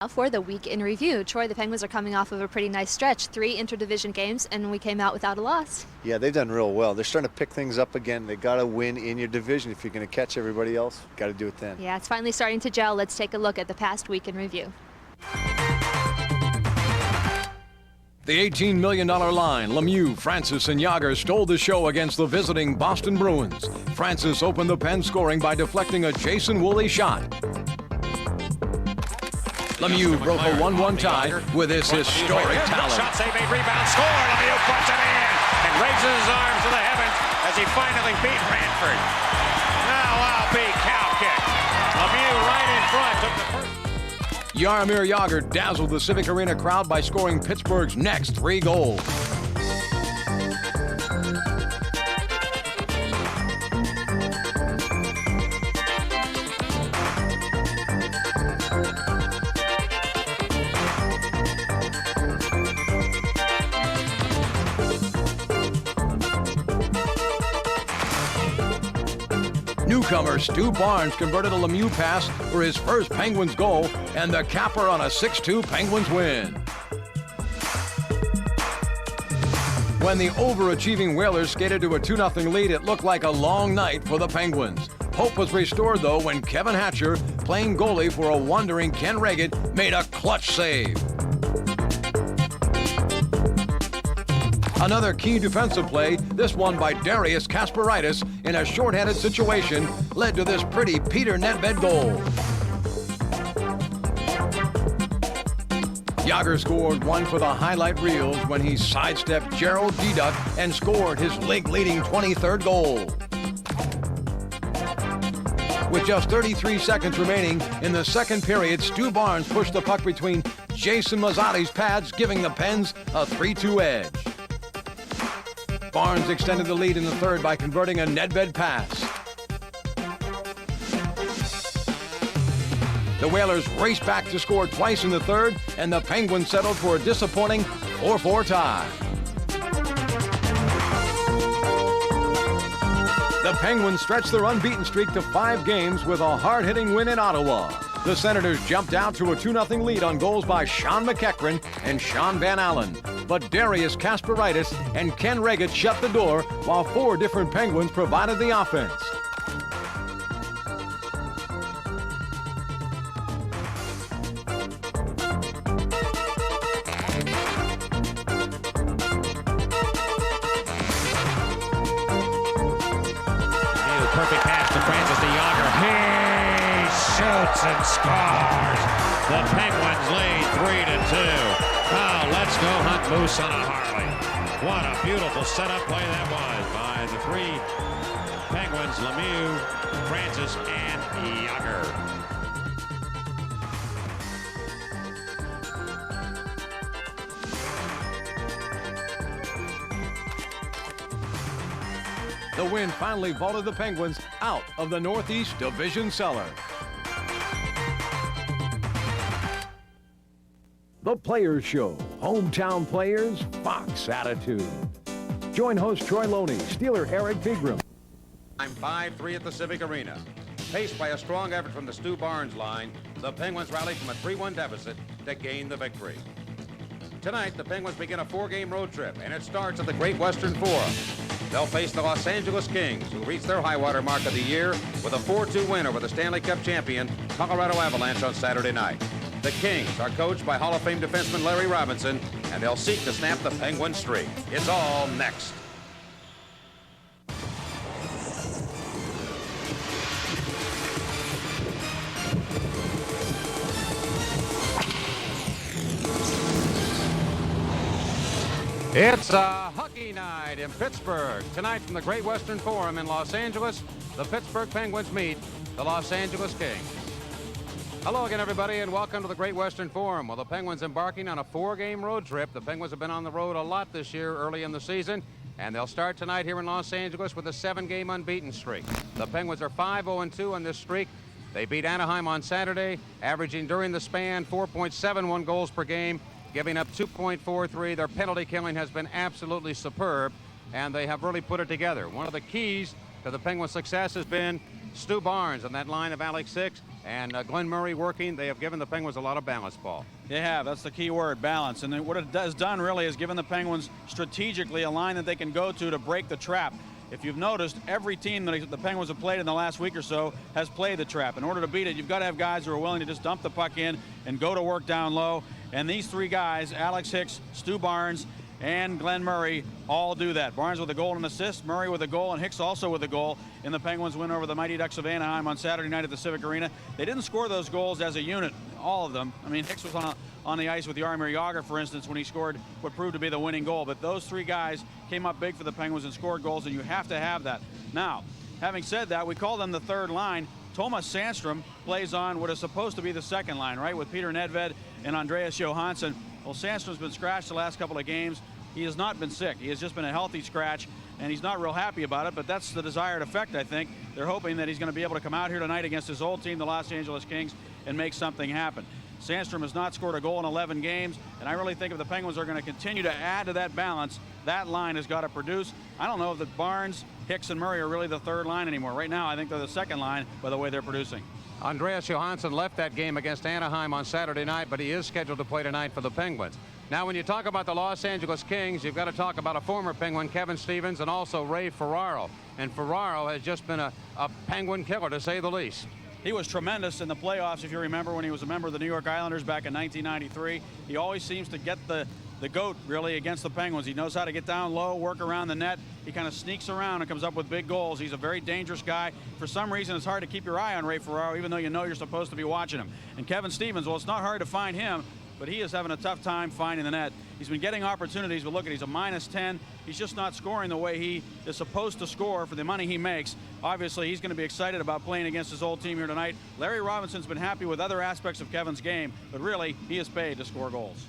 For the week in review, Troy, the Penguins are coming off of a pretty nice stretch, 3 interdivision games, and we came out without a loss. Yeah, they've done real well. They're starting to pick things up again. They got to win in your division. If you're going to catch everybody else, got to do it then. Yeah, it's finally starting to gel. Let's take a look at the past week in review. The $18 million line, Lemieux, Francis, and Yager stole the show against the visiting Boston Bruins. Francis opened the pen scoring by deflecting a Jason Woolley shot. Lemieux broke a 1-1 tie with his historic talent. Shot save, a rebound, score. Lemieux puts it in and raises his arms to the heavens as he finally beat Ranford. Now I'll be cow kick. Lemieux right in front took the first. Jaromir Jagr dazzled the Civic Arena crowd by scoring Pittsburgh's next 3 goals. Newcomer Stu Barnes converted a Lemieux pass for his first Penguins goal and the capper on a 6-2 Penguins win. When the overachieving Whalers skated to a 2-0 lead, it looked like a long night for the Penguins. Hope was restored, though, when Kevin Hatcher, playing goalie for a wandering Ken Reggett, made a clutch save. Another key defensive play, this one by Darius Kasparaitis in a shorthanded situation, led to this pretty Peter Nedved goal. Jagr scored one for the highlight reels when he sidestepped Gerald Diduck and scored his league-leading 23rd goal. With just 33 seconds remaining in the second period, Stu Barnes pushed the puck between Jason Mazzotti's pads, giving the Pens a 3-2 edge. Barnes extended the lead in the third by converting a Nedved pass. The Whalers raced back to score twice in the third, and the Penguins settled for a disappointing 4-4 tie. The Penguins stretched their unbeaten streak to 5 games with a hard-hitting win in Ottawa. The Senators jumped out to a 2-0 lead on goals by Sean McEachran and Sean Van Allen. But Darius Kasparaitis and Ken Reggett shut the door while 4 different Penguins provided the offense. Perfect pass to Francis to Yager. He shoots and scores. The Penguins lead 3-2. Oh, let's go hunt moose on a Harley. What a beautiful setup play that was by the 3 Penguins, Lemieux, Francis, and Yager. The win finally vaulted the Penguins out of the Northeast Division cellar. The Players Show, hometown players, Fox attitude. Join host Troy Loney, Steeler Eric Bigram. I'm 5-3 at the Civic Arena. Paced by a strong effort from the Stu Barnes line, the Penguins rallied from a 3-1 deficit to gain the victory. Tonight, the Penguins begin a 4-game road trip, and it starts at the Great Western Forum. They'll face the Los Angeles Kings, who reached their high-water mark of the year with a 4-2 win over the Stanley Cup champion, Colorado Avalanche, on Saturday night. The Kings are coached by Hall of Fame defenseman Larry Robinson, and they'll seek to snap the Penguin streak. It's all next. It's a hockey night in Pittsburgh. Tonight from the Great Western Forum in Los Angeles, the Pittsburgh Penguins meet the Los Angeles Kings. Hello again, everybody, and welcome to the Great Western Forum. Well, the Penguins embarking on a 4-game road trip. The Penguins have been on the road a lot this year early in the season, and they'll start tonight here in Los Angeles with a 7-game unbeaten streak. The Penguins are 5-0-2 on this streak. They beat Anaheim on Saturday, averaging during the span 4.71 goals per game, giving up 2.43. Their penalty killing has been absolutely superb, and they have really put it together. One of the keys to the Penguins' success has been Stu Barnes on that line of Alex Six and Glenn Murray working. They have given the Penguins a lot of balance, Paul. They have. That's the key word, balance. And then what it has done really is given the Penguins strategically a line that they can go to break the trap. If you've noticed, every team that the Penguins have played in the last week or so has played the trap. In order to beat it, you've got to have guys who are willing to just dump the puck in and go to work down low. And these three guys, Alex Hicks, Stu Barnes, and Glenn Murray, all do that. Barnes with a goal and assist, Murray with a goal, and Hicks also with a goal in the Penguins' win over the Mighty Ducks of Anaheim on Saturday night at the Civic Arena. They didn't score those goals as a unit, all of them. I mean, Hicks was on the ice with Jaromir Jagr, for instance, when he scored what proved to be the winning goal. But those three guys came up big for the Penguins and scored goals, and you have to have that. Now, having said that, we call them the third line. Thomas Sandstrom plays on what is supposed to be the second line, right, with Peter Nedved and Andreas Johansson. Well, Sandstrom's been scratched the last couple of games. He has not been sick. He has just been a healthy scratch, and he's not real happy about it, but that's the desired effect, I think. They're hoping that he's going to be able to come out here tonight against his old team, the Los Angeles Kings, and make something happen. Sandstrom has not scored a goal in 11 games, and I really think if the Penguins are going to continue to add to that balance, that line has got to produce. I don't know if that Barnes, Hicks, and Murray are really the third line anymore. Right now, I think they're the second line by the way they're producing. Andreas Johansson left that game against Anaheim on Saturday night, but he is scheduled to play tonight for the Penguins. Now, when you talk about the Los Angeles Kings, you've got to talk about a former Penguin, Kevin Stevens, and also Ray Ferraro. And Ferraro has just been a Penguin killer, to say the least. He was tremendous in the playoffs, if you remember, when he was a member of the New York Islanders back in 1993. He always seems to get the goat, really, against the Penguins. He knows how to get down low, work around the net. He kind of sneaks around and comes up with big goals. He's a very dangerous guy. For some reason, it's hard to keep your eye on Ray Ferraro, even though you know you're supposed to be watching him. And Kevin Stevens, well, it's not hard to find him, but he is having a tough time finding the net. He's been getting opportunities, but look at, he's a -10. He's just not scoring the way he is supposed to score for the money he makes. Obviously, he's going to be excited about playing against his old team here tonight. Larry Robinson's been happy with other aspects of Kevin's game, but really, he is paid to score goals.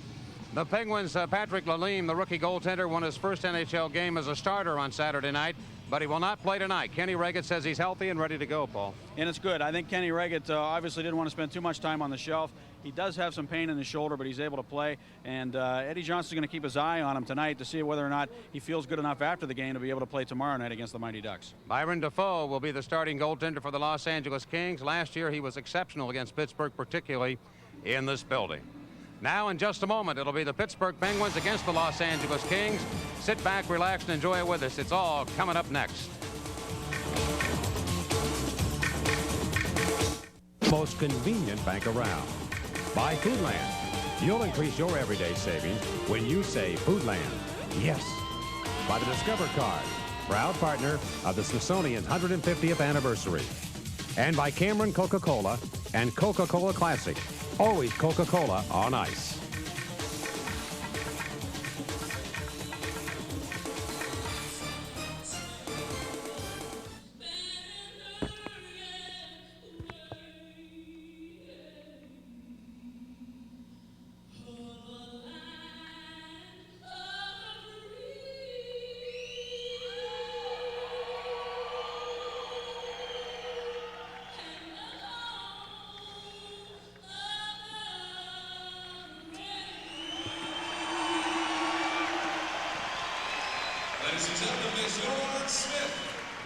The Penguins, Patrick Lalime, the rookie goaltender, won his first NHL game as a starter on Saturday night, but he will not play tonight. Kenny Reggett says he's healthy and ready to go, Paul. And it's good. I think Kenny Reggett obviously didn't want to spend too much time on the shelf. He does have some pain in his shoulder, but he's able to play. And Eddie Johnson's going to keep his eye on him tonight to see whether or not he feels good enough after the game to be able to play tomorrow night against the Mighty Ducks. Byron Dafoe will be the starting goaltender for the Los Angeles Kings. Last year, he was exceptional against Pittsburgh, particularly in this building. Now, in just a moment, it'll be the Pittsburgh Penguins against the Los Angeles Kings. Sit back, relax, and enjoy it with us. It's all coming up next. Most convenient bank around. Buy Foodland. You'll increase your everyday savings when you say Foodland. Yes. By the Discover Card, proud partner of the Smithsonian's 150th anniversary. And by Cameron Coca-Cola and Coca-Cola Classic. Always Coca-Cola on ice.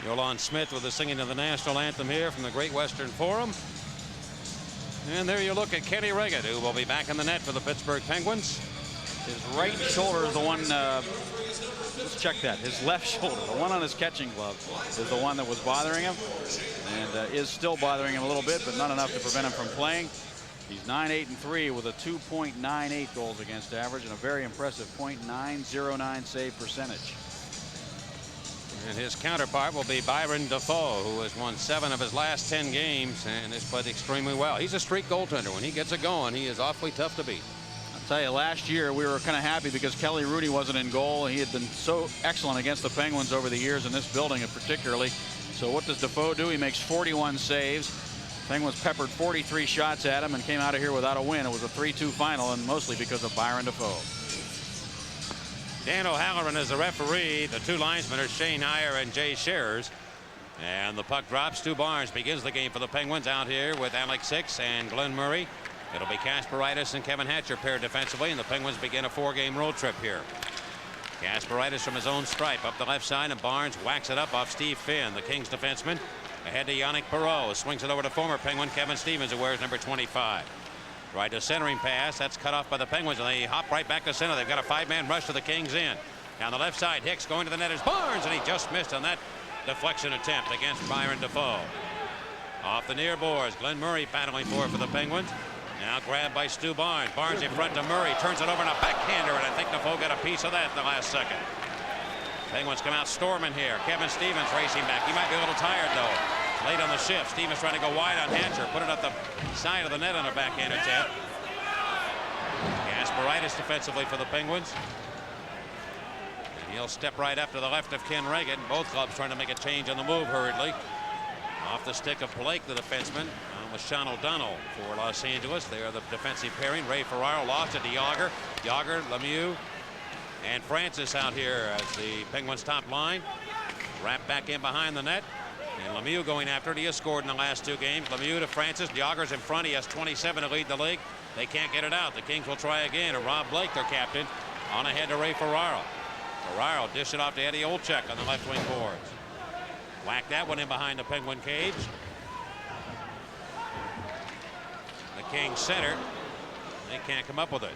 Yolan Smith with the singing of the national anthem here from the Great Western Forum. And there you look at Kenny Reggett, who will be back in the net for the Pittsburgh Penguins. His right shoulder is the one, let's check that. His left shoulder, the one on his catching glove, is the one that was bothering him and is still bothering him a little bit, but not enough to prevent him from playing. He's 9-8-3 with a 2.98 goals against average and a very impressive .909 save percentage. And his counterpart will be Byron Dafoe, who has won 7 of his last 10 games and has played extremely well. He's a streak goaltender. When he gets it going, he is awfully tough to beat. I'll tell you, last year we were kind of happy because Kelly Rudy wasn't in goal. He had been so excellent against the Penguins over the years in this building, particularly. So what does Dafoe do? He makes 41 saves. Penguins peppered 43 shots at him and came out of here without a win. It was a 3-2 final, and mostly because of Byron Dafoe. Dan O'Halloran is the referee. The two linesmen are Shane Heyer and Jay Shearers. And the puck drops. Stu Barnes begins the game for the Penguins out here with Alex Hicks and Glenn Murray. It'll be Kasparaitis and Kevin Hatcher paired defensively, and the Penguins begin a 4-game road trip here. Kasparaitis from his own stripe up the left side, and Barnes whacks it up off Steve Finn, the Kings defenseman. Ahead to Yannick Perreault. Swings it over to former Penguin Kevin Stevens, who wears number 25. Tried to centering pass. That's cut off by the Penguins, and they hop right back to center. They've got a 5-man rush to the Kings end. Down the left side, Hicks going to the net is Barnes, and he just missed on that deflection attempt against Byron Defoe. Off the near boards, Glenn Murray battling for the Penguins. Now grabbed by Stu Barnes. Barnes in front to Murray. Turns it over and a backhander, and I think Defoe got a piece of that in the last second. Penguins come out storming here. Kevin Stevens racing back. He might be a little tired, though. Late on the shift. Stevens trying to go wide on Hatcher. Put it up the side of the net on a backhand attempt. Gasparitis defensively for the Penguins. And he'll step right up to the left of Ken Reagan. Both clubs trying to make a change on the move hurriedly. Off the stick of Blake, the defenseman, with Sean O'Donnell for Los Angeles. They are the defensive pairing. Ray Ferraro lost it to Yager. Yager, Lemieux, and Francis out here as the Penguins' top line. Wrapped back in behind the net. And Lemieux going after it. He has scored in the last 2 games. Lemieux to Francis. Yager's in front. He has 27 to lead the league. They can't get it out. The Kings will try again. And Rob Blake, their captain, on ahead to Ray Ferraro. Ferraro dish it off to Eddie Olczyk on the left wing boards. Whack that one in behind the Penguin cage. The Kings center. They can't come up with it.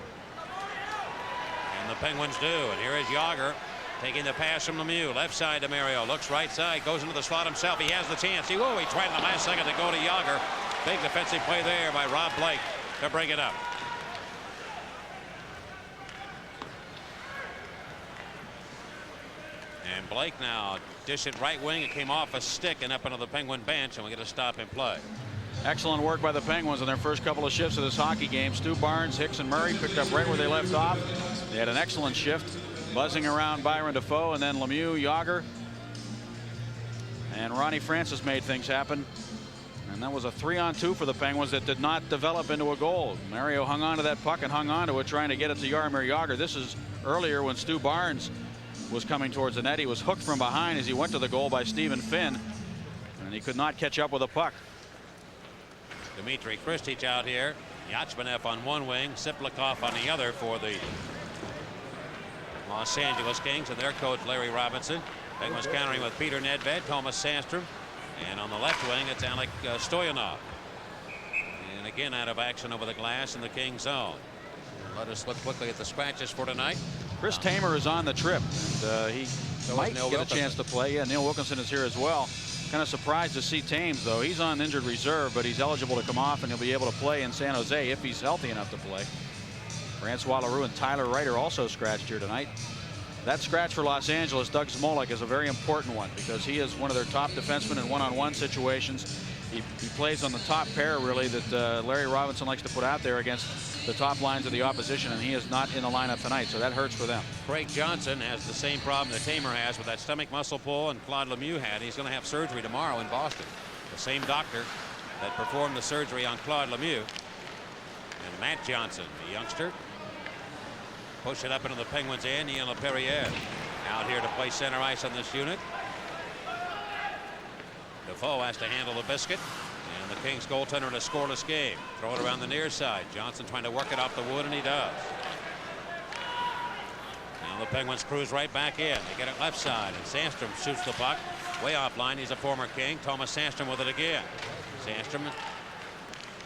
And the Penguins do. And here is Yager taking the pass from Lemieux. Left side to Mario. Looks right side. Goes into the slot himself. He has the chance. He tried in the last second to go to Yager. Big defensive play there by Rob Blake to bring it up. And Blake now dish it right wing. It came off a stick and up into the Penguin bench, and we get a stop in play. Excellent work by the Penguins in their first couple of shifts of this hockey game. Stu Barnes, Hicks, and Murray picked up right where they left off. They had an excellent shift, buzzing around Byron Defoe, and then Lemieux, Yager, and Ronnie Francis made things happen. And that was a 3-on-2 for the Penguins that did not develop into a goal. Mario hung on to that puck and hung on to it, trying to get it to Jaromir Yager. This is earlier when Stu Barnes was coming towards the net. He was hooked from behind as he went to the goal by Stephen Finn, and he could not catch up with a puck. Dmitry Kristich out here. Yachmanev on one wing, Siplikov on the other for the Los Angeles Kings and their coach Larry Robinson. Penguins countering with Peter Nedved, Thomas Sandstrom, and on the left wing it's Alec Stoyanov. And again out of action over the glass in the Kings zone. Let us look quickly at the scratches for tonight. Chris Tamer is on the trip, and he might get a chance to play. Yeah, Neil Wilkinson is here as well. Kind of surprised to see Thames, though. He's on injured reserve, but he's eligible to come off, and he'll be able to play in San Jose if he's healthy enough to play. Francois Leroux and Tyler Wright are also scratched here tonight. That scratch for Los Angeles, Doug Smolik, is a very important one because he is one of their top defensemen in one-on-one situations. He plays on the top pair, really, that Larry Robinson likes to put out there against the top lines of the opposition, and he is not in the lineup tonight, so that hurts for them. Craig Johnson has the same problem that Tamer has with that stomach muscle pull and Claude Lemieux had. He's going to have surgery tomorrow in Boston. The same doctor that performed the surgery on Claude Lemieux. And Matt Johnson, the youngster, push it up into the Penguins' end. Ian LaPerriere out here to play center ice on this unit. Defoe has to handle the biscuit, and the Kings goaltender in a scoreless game. Throw it around the near side. Johnson trying to work it off the wood, and he does. Now the Penguins cruise right back in. They get it left side, and Sandstrom shoots the puck way offline. He's a former King. Thomas Sandstrom with it again. Sandstrom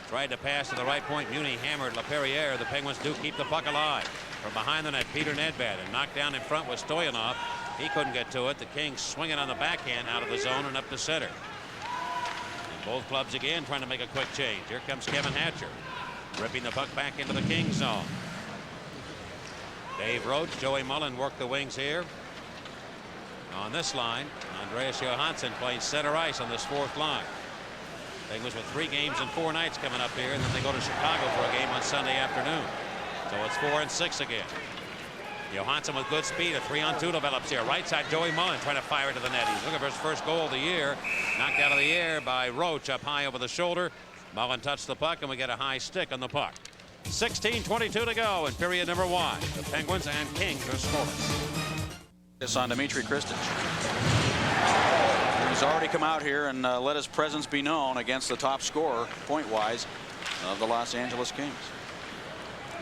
tried to pass to the right point. Muni hammered LaPerriere. The Penguins do keep the puck alive. From behind the net, Peter Nedved, and knocked down in front with Stoyanov. He couldn't get to it. The Kings swinging on the backhand out of the zone and up to center. And both clubs again trying to make a quick change. Here comes Kevin Hatcher, ripping the puck back into the Kings zone. Dave Roach, Joey Mullen work the wings here. On this line, Andreas Johansson playing center ice on this fourth line. Penguins with 3 games in 4 nights coming up here, and then they go to Chicago for a game on Sunday afternoon. So it's 4 and 6 again. Johansson with good speed. A 3-on-2 develops here. Right side, Joey Mullen trying to fire it to the net. He's looking for his first goal of the year. Knocked out of the air by Roach up high over the shoulder. Mullen touched the puck, and we get a high stick on the puck. 16:22 to go in period number 1. The Penguins and Kings are scoreless. This on Dmitry Kristich. He's already come out here and let his presence be known against the top scorer, point-wise, of the Los Angeles Kings.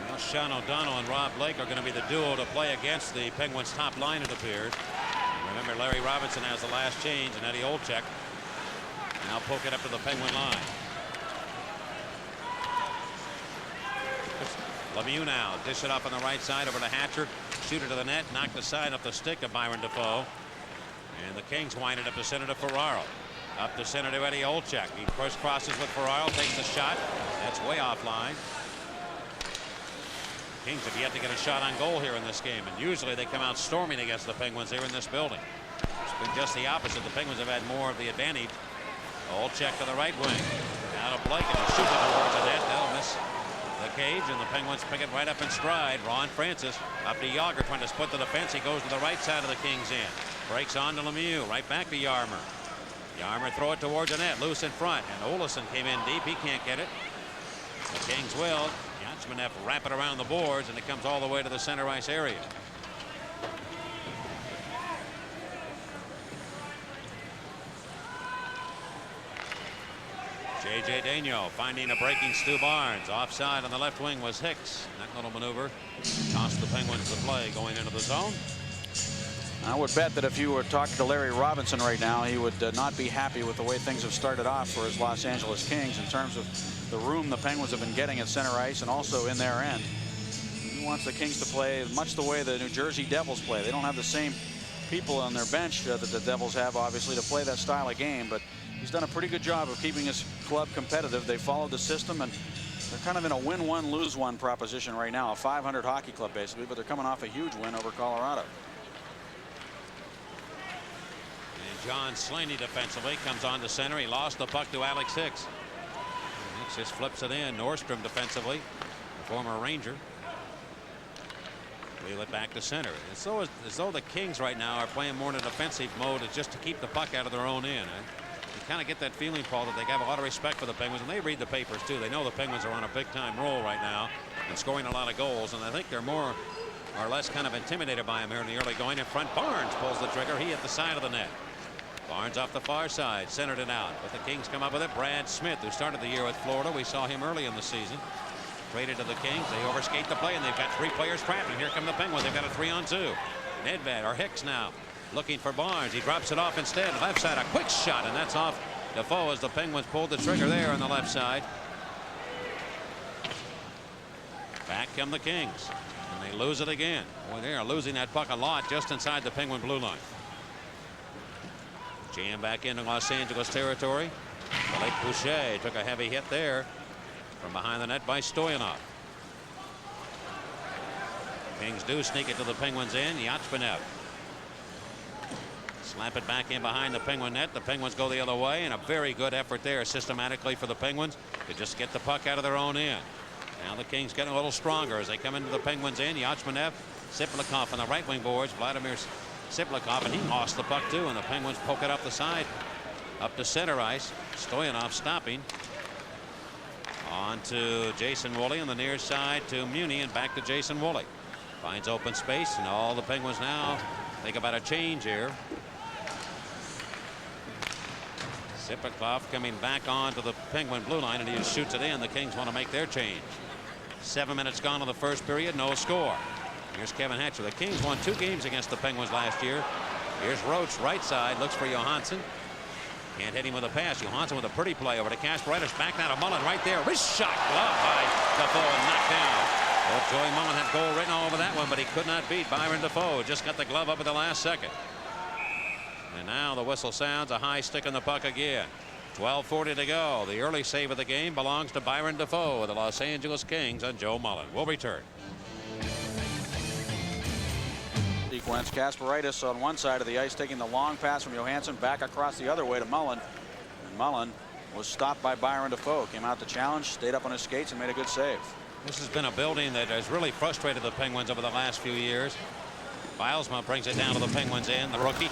Well, Sean O'Donnell and Rob Blake are going to be the duo to play against the Penguins' top line, it appears. And remember, Larry Robinson has the last change, and Eddie Olczyk Now poke it up to the Penguin line. Lemieux now dish it off on the right side over to Hatcher. Shoot it to the net. Knocked aside off the stick of Byron Defoe. And the Kings wind it up to center to Ferraro. Up to center to Eddie Olczyk. He first crosses with Ferraro. Takes the shot. That's way offline. Kings have yet to get a shot on goal here in this game. And usually they come out storming against the Penguins here in this building. It's been just the opposite. The Penguins have had more of the advantage. Olczyk to the right wing. Now to Blake, and he shoots it towards the net. That'll miss the cage, and the Penguins pick it right up in stride. Ron Francis up to Yager, trying to split the defense. He goes to the right side of the Kings end. Breaks on to Lemieux. Right back to Yarmer. Yarmer throw it towards the net. Loose in front. And Olesen came in deep. He can't get it. The Kings will. Yatsmanev wrap it around the boards, and it comes all the way to the center ice area. J.J. Daigneault finding a breaking Stu Barnes. Offside on the left wing was Hicks. That little maneuver tossed the Penguins the play going into the zone. I would bet that if you were talking to Larry Robinson right now, he would not be happy with the way things have started off for his Los Angeles Kings in terms of the room the Penguins have been getting at center ice and also in their end. He wants the Kings to play much the way the New Jersey Devils play. They don't have the same people on their bench that the Devils have, obviously, to play that style of game, but he's done a pretty good job of keeping his club competitive. They followed the system, and they're kind of in a win-one, lose-one proposition right now, a 500 hockey club basically, but they're coming off a huge win over Colorado. John Slaney defensively comes on to center. He lost the puck to Alex Hicks. Hicks just flips it in. Nordstrom defensively, the former Ranger. Wheel it back to center. And so as though the Kings right now are playing more in a defensive mode just to keep the puck out of their own end. You kind of get that feeling, Paul, that they have a lot of respect for the Penguins, and they read the papers too. They know the Penguins are on a big-time roll right now and scoring a lot of goals, and I think they're more or less kind of intimidated by him here in the early going. In front, Barnes pulls the trigger. He at the side of the net. Barnes off the far side, centered it out. But the Kings come up with it. Brad Smith, who started the year with Florida. We saw him early in the season. Traded to the Kings. They overskate the play, and they've got three players trapped. And here come the Penguins. They've got a 3-on-2. Nedved, or Hicks now, looking for Barnes. He drops it off instead. Left side, a quick shot, and that's off Defoe as the Penguins pulled the trigger there on the left side. Back come the Kings, and they lose it again. Boy, they are losing that puck a lot just inside the Penguin blue line. Jam back into Los Angeles territory. Blake Boucher took a heavy hit there from behind the net by Stoyanov. Kings do sneak it to the Penguins in. Yatsmanev slap it back in behind the Penguin net. The Penguins go the other way, and a very good effort there systematically for the Penguins to just get the puck out of their own end. Now the Kings getting a little stronger as they come into the Penguins end. Yatsmanev, Siplikov on the right wing boards. Vladimir Siplikov, and he lost the puck too, and the Penguins poke it up the side up to center ice. Stoyanov stopping. On to Jason Woolley on the near side to Muni, and back to Jason Woolley. Finds open space, and all the Penguins now think about a change here. Siplikov coming back on to the Penguin blue line, and he just shoots it in. The Kings want to make their change. 7 minutes gone in the first period, no score. Here's Kevin Hatcher. The Kings won 2 games against the Penguins last year. Here's Roach, right side, looks for Johansson. Can't hit him with a pass. Johansson with a pretty play over to Kasparaitis. Back now to Mullen right there. Wrist shot, glove by Defoe and knocked down. Well, Joey Mullen had goal written all over that one, but he could not beat Byron Defoe. Just got the glove up at the last second. And now the whistle sounds. A high stick on the puck again. 12:40 to go. The early save of the game belongs to Byron Defoe of the Los Angeles Kings on Joe Mullen. We'll return. Sequence. Kasparaitis on one side of the ice taking the long pass from Johansson back across the other way to Mullen. And Mullen was stopped by Byron Defoe. Came out to challenge, stayed up on his skates, and made a good save. This has been a building that has really frustrated the Penguins over the last few years. Bilesma brings it down to the Penguins end. The rookie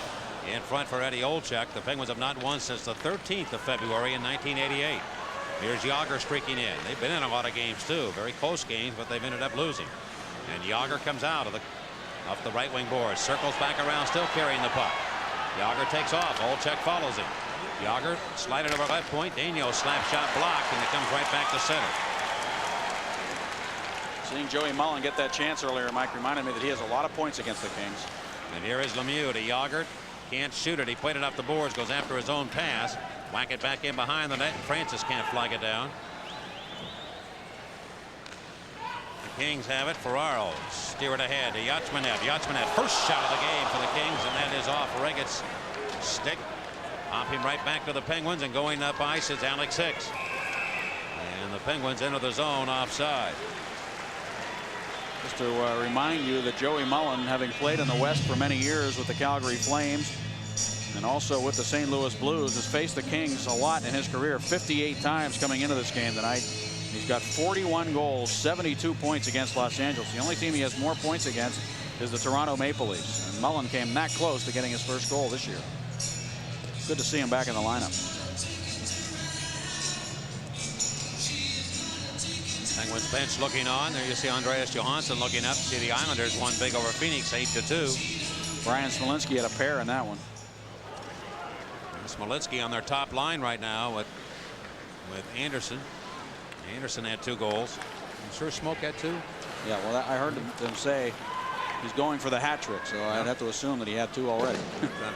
in front for Eddie Olczyk. The Penguins have not won since the 13th of February in 1988. Here's Yager streaking in. They've been in a lot of games too. Very close games, but they've ended up losing. And Yager comes out of off the right wing board. Circles back around, still carrying the puck. Yager takes off. Olczyk follows him. Yager slided over left point. Daigneault slap shot blocked, and it comes right back to center. Seeing Joey Mullen get that chance earlier, Mike, reminded me that he has a lot of points against the Kings. And here is Lemieux to Yager. Can't shoot it. He played it off the boards. Goes after his own pass. Whack it back in behind the net, and Francis can't flag it down. The Kings have it. Ferraro steer it ahead to Yachmanev. Yachmanev, first shot of the game for the Kings, and that is off Regett's stick. Hopping right back to the Penguins, and going up ice is Alex Hicks. And the Penguins enter the zone offside. Just to remind you that Joey Mullen, having played in the West for many years with the Calgary Flames and also with the St. Louis Blues, has faced the Kings a lot in his career, 58 times coming into this game tonight. He's got 41 goals, 72 points against Los Angeles. The only team he has more points against is the Toronto Maple Leafs. And Mullen came that close to getting his first goal this year. Good to see him back in the lineup. Penguins bench looking on. There you see Andreas Johansson looking up. See the Islanders won big over Phoenix 8-2. Brian Smolinski had a pair in that one. And Smolinski on their top line right now with Anderson. Anderson had 2 goals. I'm sure Smoke had 2. Yeah, well, I heard them say he's going for the hat trick, so I'd have to assume that he had 2 already.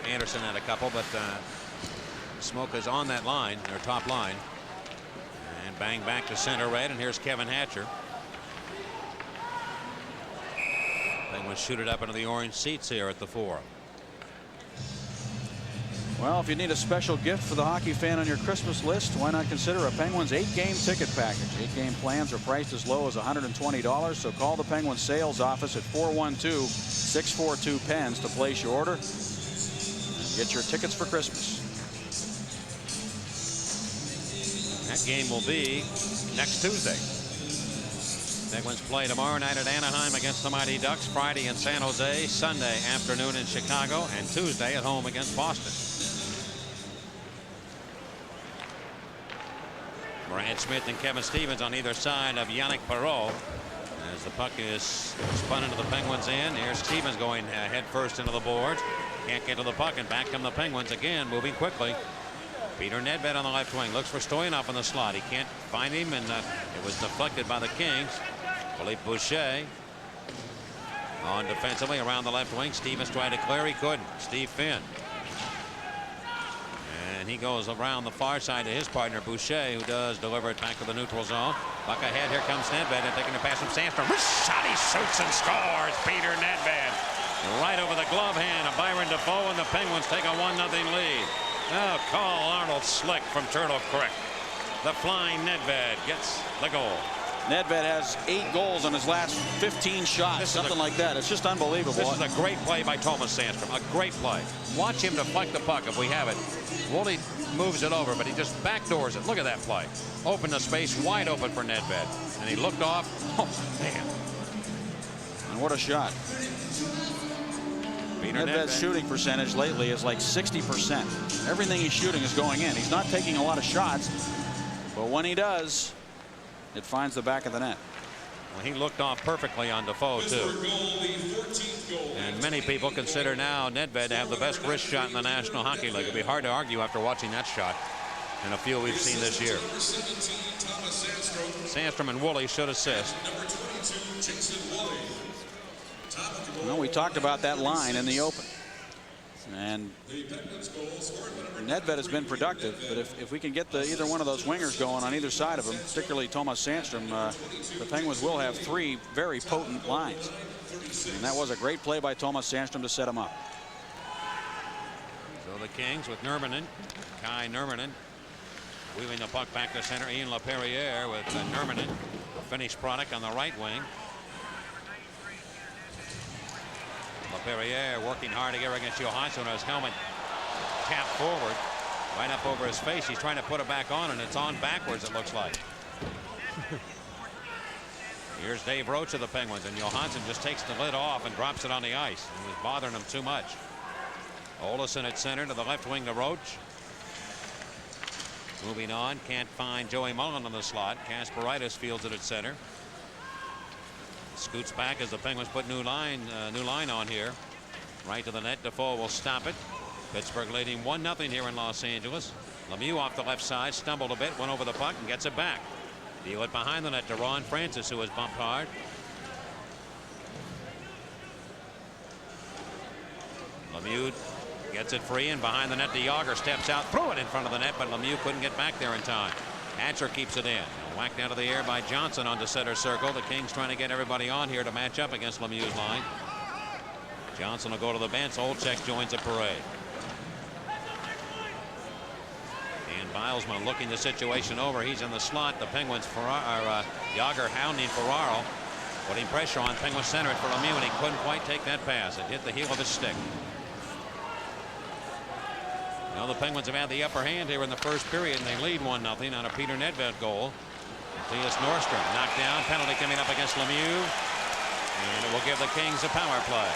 Anderson had a couple, but Smoke is on that line, their top line. And bang back to center red, and here's Kevin Hatcher. Penguins shoot it up into the orange seats here at the Forum. Well, if you need a special gift for the hockey fan on your Christmas list, why not consider a Penguins 8-game ticket package. 8-game plans are priced as low as $120, so call the Penguins sales office at 412-642-PENS to place your order and get your tickets for Christmas. That game will be next Tuesday. Penguins play tomorrow night at Anaheim against the Mighty Ducks, Friday in San Jose, Sunday afternoon in Chicago, and Tuesday at home against Boston. Brad Smith and Kevin Stevens on either side of Yannick Perreault. As the puck is spun into the Penguins end. Here's Stevens going head first into the boards. Can't get to the puck, and back come the Penguins again, moving quickly. Peter Nedved on the left wing looks for Stoyanov in the slot. He can't find him, and it was deflected by the Kings. Philippe Boucher on defensively around the left wing. Stevens tried to clear, he couldn't. Steve Finn, and he goes around the far side to his partner Boucher, who does deliver it back to the neutral zone. Puck ahead, here comes Nedved, and taking a pass from Sandstrom. Shot, he shoots and scores. Peter Nedved right over the glove hand of Byron Dafoe, and the Penguins take a 1-0 lead. Oh, call Arnold Slick from Turtle Creek. The flying Nedved gets the goal. Nedved has 8 goals on his last 15 shots, something like that. It's just unbelievable. This is a great play by Thomas Sandstrom. A great play. Watch him deflect the puck if we have it. Woolley moves it over, but he just backdoors it. Look at that play. Open the space wide open for Nedved. And he looked off. Oh, man. And what a shot. Nedved's shooting percentage lately is like 60%. Everything he's shooting is going in. He's not taking a lot of shots, but when he does, it finds the back of the net. Well, he looked off perfectly on Defoe, too. And many people consider now Nedved to have the best wrist shot in the National Hockey League. It'd be hard to argue after watching that shot and a few we've seen this year. Sandstrom and Woolley should assist. Well, we talked about that line in the open. And Nedved has been productive, but if we can get either one of those wingers going on either side of him, particularly Thomas Sandstrom, the Penguins will have 3 very potent lines. And that was a great play by Thomas Sandstrom to set him up. So the Kings with Nurminen, Kai Nurminen, wheeling the puck back to center. Ian LaPerriere with Nurminen, finished product on the right wing. LaPerriere working hard to get against Johansson. His helmet tapped forward, right up over his face. He's trying to put it back on, and it's on backwards, it looks like. Here's Dave Roach of the Penguins, and Johansson just takes the lid off and drops it on the ice. It was bothering him too much. Olesen at center to the left wing to Roach. Moving on, can't find Joey Mullen on the slot. Kasparaitis fields it at center. Scoots back as the Penguins put new line on here. Right to the net. Defoe will stop it. Pittsburgh leading 1-0 here in Los Angeles. Lemieux off the left side, stumbled a bit, went over the puck and gets it back. Deal it behind the net to Ron Francis, who was bumped hard. Lemieux Gets it free, and behind the net, Yager steps out, threw it in front of the net, but Lemieux couldn't get back there in time. Hatcher keeps it in. Whacked out of the air by Johnson onto center circle. The Kings trying to get everybody on here to match up against Lemieux's line. Johnson will go to the bench. Olczyk joins the parade. And Bilesman looking the situation over. He's in the slot. The Penguins, Yager hounding Ferraro, putting pressure on Penguin center for Lemieux, and he couldn't quite take that pass. It hit the heel of his stick. Now the Penguins have had the upper hand here in the first period, and they lead 1-0 on a Peter Nedved goal. Mattias Nordstrom knocked down. Penalty coming up against Lemieux, and it will give the Kings a power play.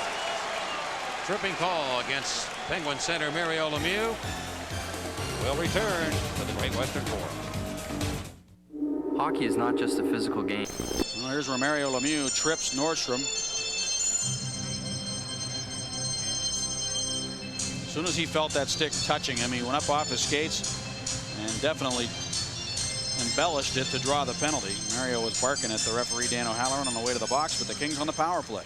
Tripping call against Penguin center Mario Lemieux. Will return to the Great Western Forum. Hockey is not just a physical game. Well, here's where Mario Lemieux trips Nordstrom. As soon as he felt that stick touching him, he went up off his skates and definitely embellished it to draw the penalty. Mario was barking at the referee, Dan O'Halloran, on the way to the box, but the Kings on the power play.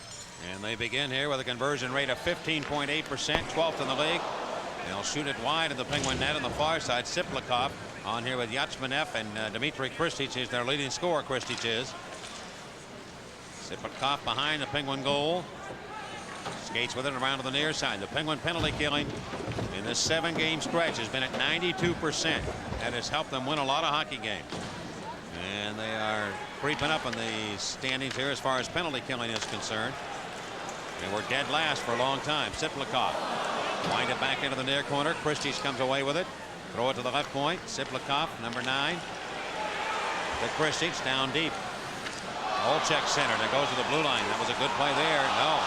And they begin here with a conversion rate of 15.8%, 12th in the league. They'll shoot it wide of the Penguin net on the far side. Siplikov on here with Yachmanev, and Dmitry Kristich is their leading scorer. Kristich is. Siplikov behind the Penguin goal. Skates with it around to the near side. The Penguin penalty killing in this 7-game stretch has been at 92%. That has helped them win a lot of hockey games. And they are creeping up in the standings here as far as penalty killing is concerned. They were dead last for a long time. Siplikov wind it back into the near corner. Kristich comes away with it. Throw it to the left point. Siplikov, number 9. To Kristich, down deep. Olczyk center. That goes to the blue line. That was a good play there. No.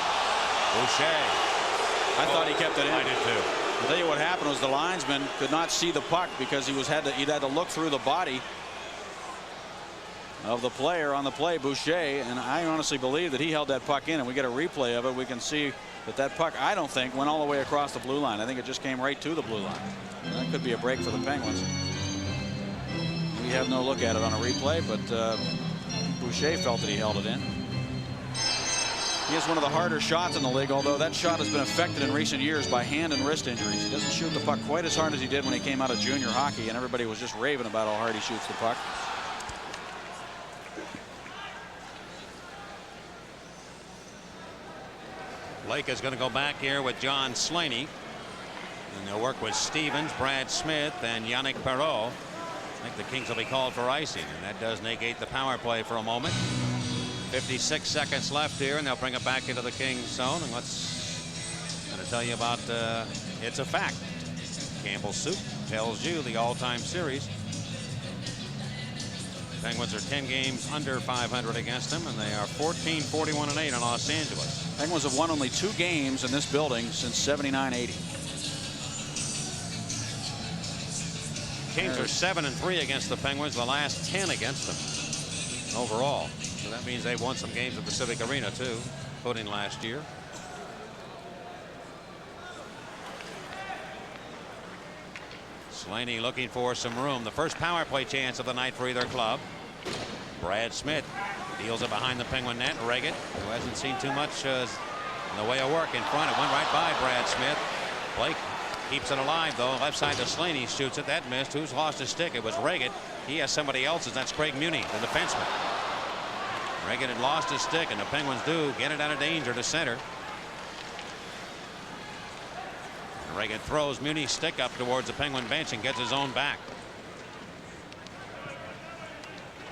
Boucher. I thought he kept it in. I did too. I'll tell you what happened was the linesman could not see the puck because he'd had to look through the body of the player on the play, Boucher, and I honestly believe that he held that puck in, and we get a replay of it. We can see that puck, I don't think, went all the way across the blue line. I think it just came right to the blue line. And that could be a break for the Penguins. We have no look at it on a replay, but Boucher felt that he held it in. He has one of the harder shots in the league, although that shot has been affected in recent years by hand and wrist injuries. He doesn't shoot the puck quite as hard as he did when he came out of junior hockey, and everybody was just raving about how hard he shoots the puck. Blake is going to go back here with John Slaney, and they'll work with Stevens, Brad Smith, and Yannick Perreault. I think the Kings will be called for icing, and that does negate the power play for a moment. 56 seconds left here, and they'll bring it back into the Kings zone. And let's going to tell you about it's a fact. Campbell's Soup tells you the all-time series. Penguins are 10 games under 500 against them, and they are 14-41-8 in Los Angeles. Penguins have won only 2 games in this building since 79-80. Kings are 7-3 against the Penguins, the last 10 against them overall. So that means they've won some games at the Civic Arena too, including last year. Slaney looking for some room. The first power play chance of the night for either club. Brad Smith deals it behind the Penguin net. Reggett, who hasn't seen too much in the way of work in front. It went right by Brad Smith. Blake keeps it alive though. Left side to Slaney, shoots it. That missed. Who's lost his stick? It was Reggett. He has somebody else's. That's Craig Muni, the defenseman. Reggett had lost his stick, and the Penguins do get it out of danger to center. Reggett throws Muni's stick up towards the Penguin bench and gets his own back.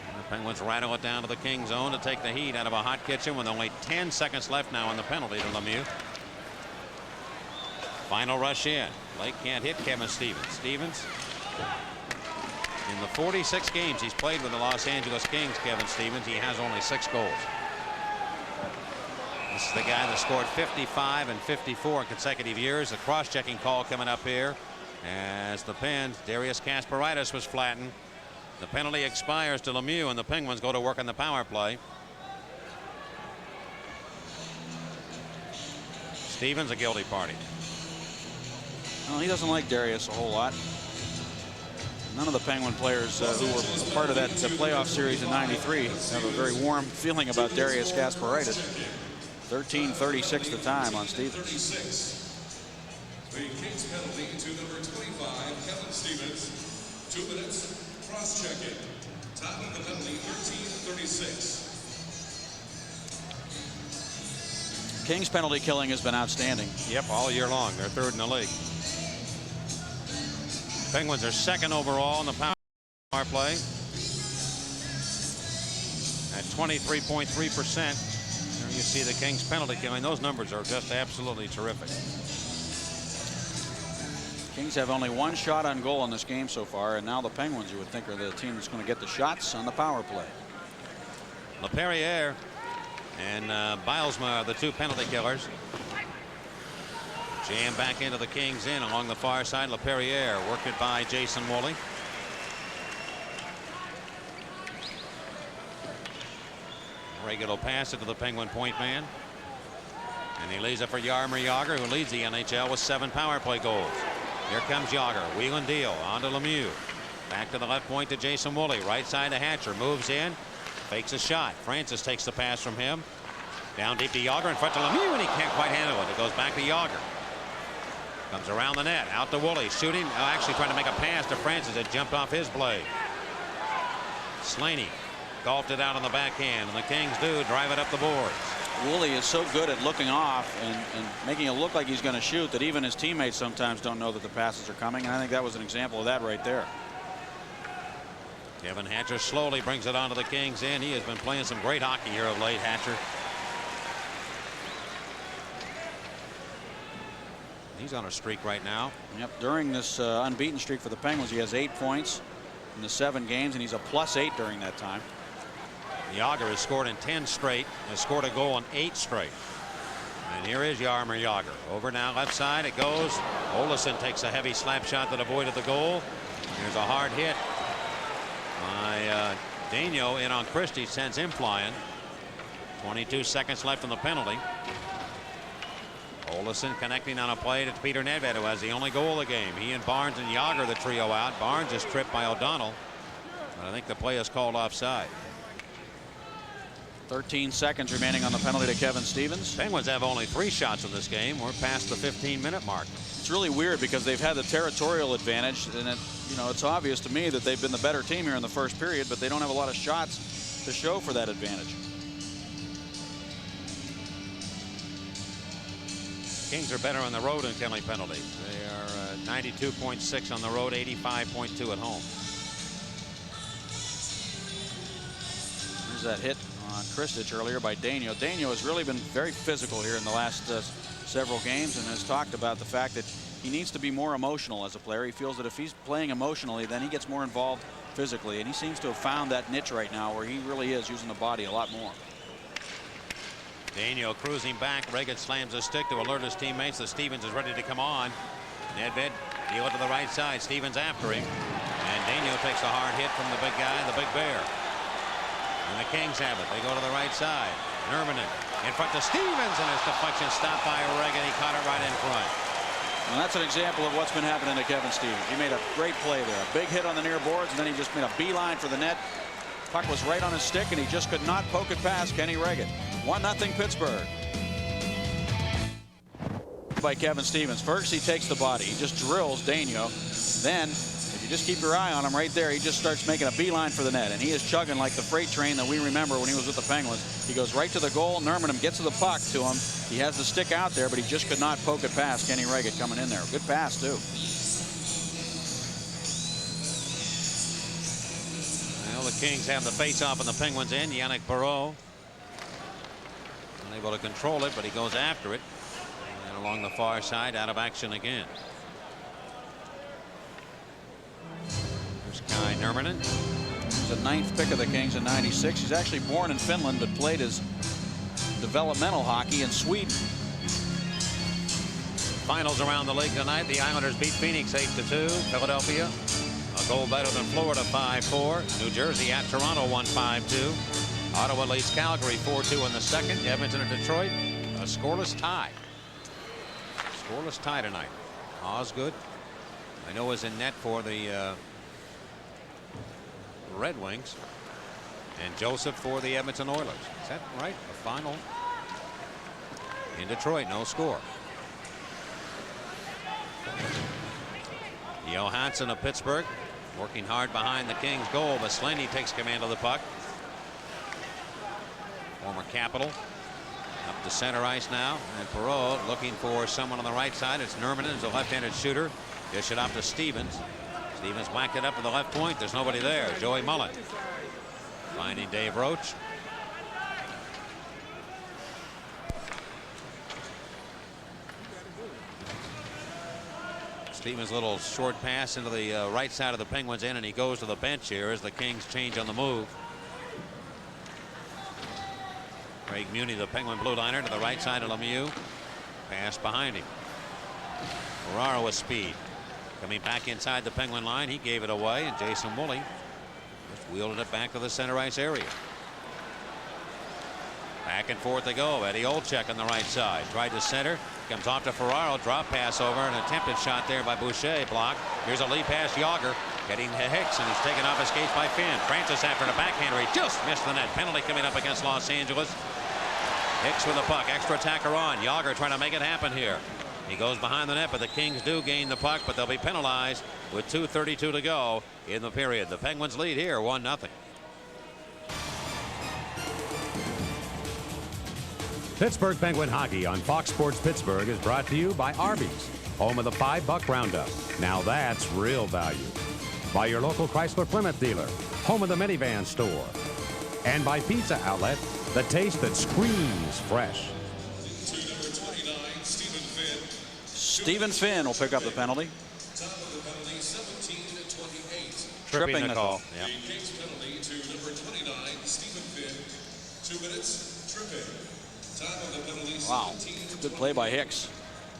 And the Penguins rattle it down to the King zone to take the heat out of a hot kitchen with only 10 seconds left now on the penalty to Lemieux. Final rush in. Blake can't hit Kevin Stevens. Stevens, in the 46 games he's played with the Los Angeles Kings, Kevin Stevens, he has only 6 goals. This is the guy that scored 55 and 54 in consecutive years. The cross-checking call coming up here as the Pens, Darius Kasparaitis was flattened. The penalty expires to Lemieux, and the Penguins go to work on the power play. Stevens a guilty party. Well, he doesn't like Darius a whole lot. None of the Penguin players who were part of that playoff series in '93 have a very warm feeling about Darius Kasparaitis. 13:36 the time on Stevens. The Kings penalty to number 25, Kevin Stevens. 2 minutes, cross-checking. Time of the penalty, 13:36. Kings penalty killing has been outstanding. Yep, all year long. They're third in the league. Penguins are second overall in the power play at 23.3%. There you see the Kings penalty killing. Those numbers are just absolutely terrific. Kings have only 1 shot on goal in this game so far, and now the Penguins, you would think, are the team that's going to get the shots on the power play. LaPerriere and Bilesma are the 2 penalty killers. Jam back into the Kings in along the far side. LaPerriere worked it by Jason Woolley. Reagan will pass it to the Penguin point man. And he leaves it for Jaromir Jagr, who leads the NHL with 7 power play goals. Here comes Jagr. Wheel and deal. On to Lemieux. Back to the left point to Jason Woolley. Right side to Hatcher. Moves in. Fakes a shot. Francis takes the pass from him. Down deep to Jagr in front to Lemieux, and he can't quite handle it. It goes back to Jagr. Comes around the net. Out to Woolley. Shooting. Actually trying to make a pass to Francis. It jumped off his blade. Slaney golfed it out on the backhand, and the Kings do drive it up the boards. Woolley is so good at looking off and making it look like he's going to shoot that even his teammates sometimes don't know that the passes are coming, and I think that was an example of that right there. Kevin Hatcher slowly brings it onto the Kings in. He has been playing some great hockey here of late, Hatcher. He's on a streak right now. Yep, during this unbeaten streak for the Penguins, he has 8 points in the 7 games, and he's a +8 during that time. Jagr has scored in 10 straight, has scored a goal in 8 straight. And here is Jaromir Jagr. Over now, left side, it goes. Olesen takes a heavy slap shot that avoided the goal. Here's a hard hit by Daigneault in on Christie, sends him flying. 22 seconds left on the penalty. Olesen connecting on a play to Peter Nedved, who has the only goal of the game. He and Barnes and Jagr, the trio out. Barnes is tripped by O'Donnell, but I think the play is called offside. 13 seconds remaining on the penalty to Kevin Stevens. Penguins have only 3 shots in this game. We're past the 15-minute mark. It's really weird because they've had the territorial advantage, and it's obvious to me that they've been the better team here in the first period, but they don't have a lot of shots to show for that advantage. Kings are better on the road in killing penalties. They are 92.6 on the road, 85.2 at home. There's that hit on Kristich earlier by Daigneault. Daigneault has really been very physical here in the last several games, and has talked about the fact that he needs to be more emotional as a player. He feels that if he's playing emotionally, then he gets more involved physically, and he seems to have found that niche right now where he really is using the body a lot more. Daigneault cruising back. Reagan slams a stick to alert his teammates that Stevens is ready to come on. Nedved deal it to the right side. Stevens after him, and Daigneault takes a hard hit from the big guy, the big bear. And the Kings have it. They go to the right side. Nurminen in front to Stevens, and his deflection stopped by Reagan. He caught it right in front. And that's an example of what's been happening to Kevin Stevens. He made a great play there. A big hit on the near boards, and then he just made a beeline for the net. Puck was right on his stick, and he just could not poke it past Kenny Reagan. 1-0 Pittsburgh. By Kevin Stevens. First, he takes the body. He just drills Daigneault. Then, if you just keep your eye on him right there, he just starts making a beeline for the net. And he is chugging like the freight train that we remember when he was with the Penguins. He goes right to the goal. Nurminen gets to the puck to him. He has the stick out there, but he just could not poke it past Kenny Reagan coming in there. Good pass, too. Well, the Kings have the face-off and the Penguins in. Yannick Perreault unable to control it, but he goes after it. And along the far side, out of action again. There's Kai Nurminen. He's the 9th pick of the Kings in '96. He's actually born in Finland, but played his developmental hockey in Sweden. Finals around the league tonight. The Islanders beat Phoenix 8-2. Philadelphia a goal better than Florida 5-4. New Jersey at Toronto 1-5-2. Ottawa leads Calgary 4-2 in the second. Edmonton and Detroit a scoreless tie. Scoreless tie tonight. Osgood, I know, is in net for the Red Wings, and Joseph for the Edmonton Oilers. Is that right? The final in Detroit, no score. Johansson of Pittsburgh working hard behind the Kings goal, but Slaney takes command of the puck. Former Capital up to center ice now, and Perot looking for someone on the right side. It's Nerman, who's a left-handed shooter. Dish it off to Stevens. Stevens whacked it up to the left point. There's nobody there. Joey Mullen finding Dave Roach. Stevens' little short pass into the right side of the Penguins end, and he goes to the bench here as the Kings change on the move. Craig Muni, the Penguin blue liner, to the right side of Lemieux. Pass behind him. Ferraro with speed. Coming back inside the Penguin line. He gave it away, and Jason Woolley just wheeled it back to the center ice area. Back and forth they go. Eddie Olczyk on the right side. Tried to center. Comes off to Ferraro. Drop pass over. An attempted shot there by Boucher. Blocked. Here's a lead pass. Yager getting to Hicks, and he's taken off his skates by Finn. Francis after the backhander. He just missed the net. Penalty coming up against Los Angeles. Hicks with the puck. Extra attacker on. Yager trying to make it happen here. He goes behind the net, but the Kings do gain the puck, but they'll be penalized with 2:32 to go in the period. The Penguins lead here 1-0. Pittsburgh Penguin Hockey on Fox Sports Pittsburgh is brought to you by Arby's, home of the $5 Roundup. Now that's real value. By your local Chrysler Plymouth dealer, home of the minivan store. And by Pizza Outlet, the taste that screams fresh. To number 29, Stephen Finn. Stephen Finn will pick up the penalty. Top of the penalty, 17-28. Tripping the call. Yeah. The Kings penalty to number 29, Stephen Finn. 2 minutes, tripping. Top of the penalty, Wow, 17-28. good play by Hicks.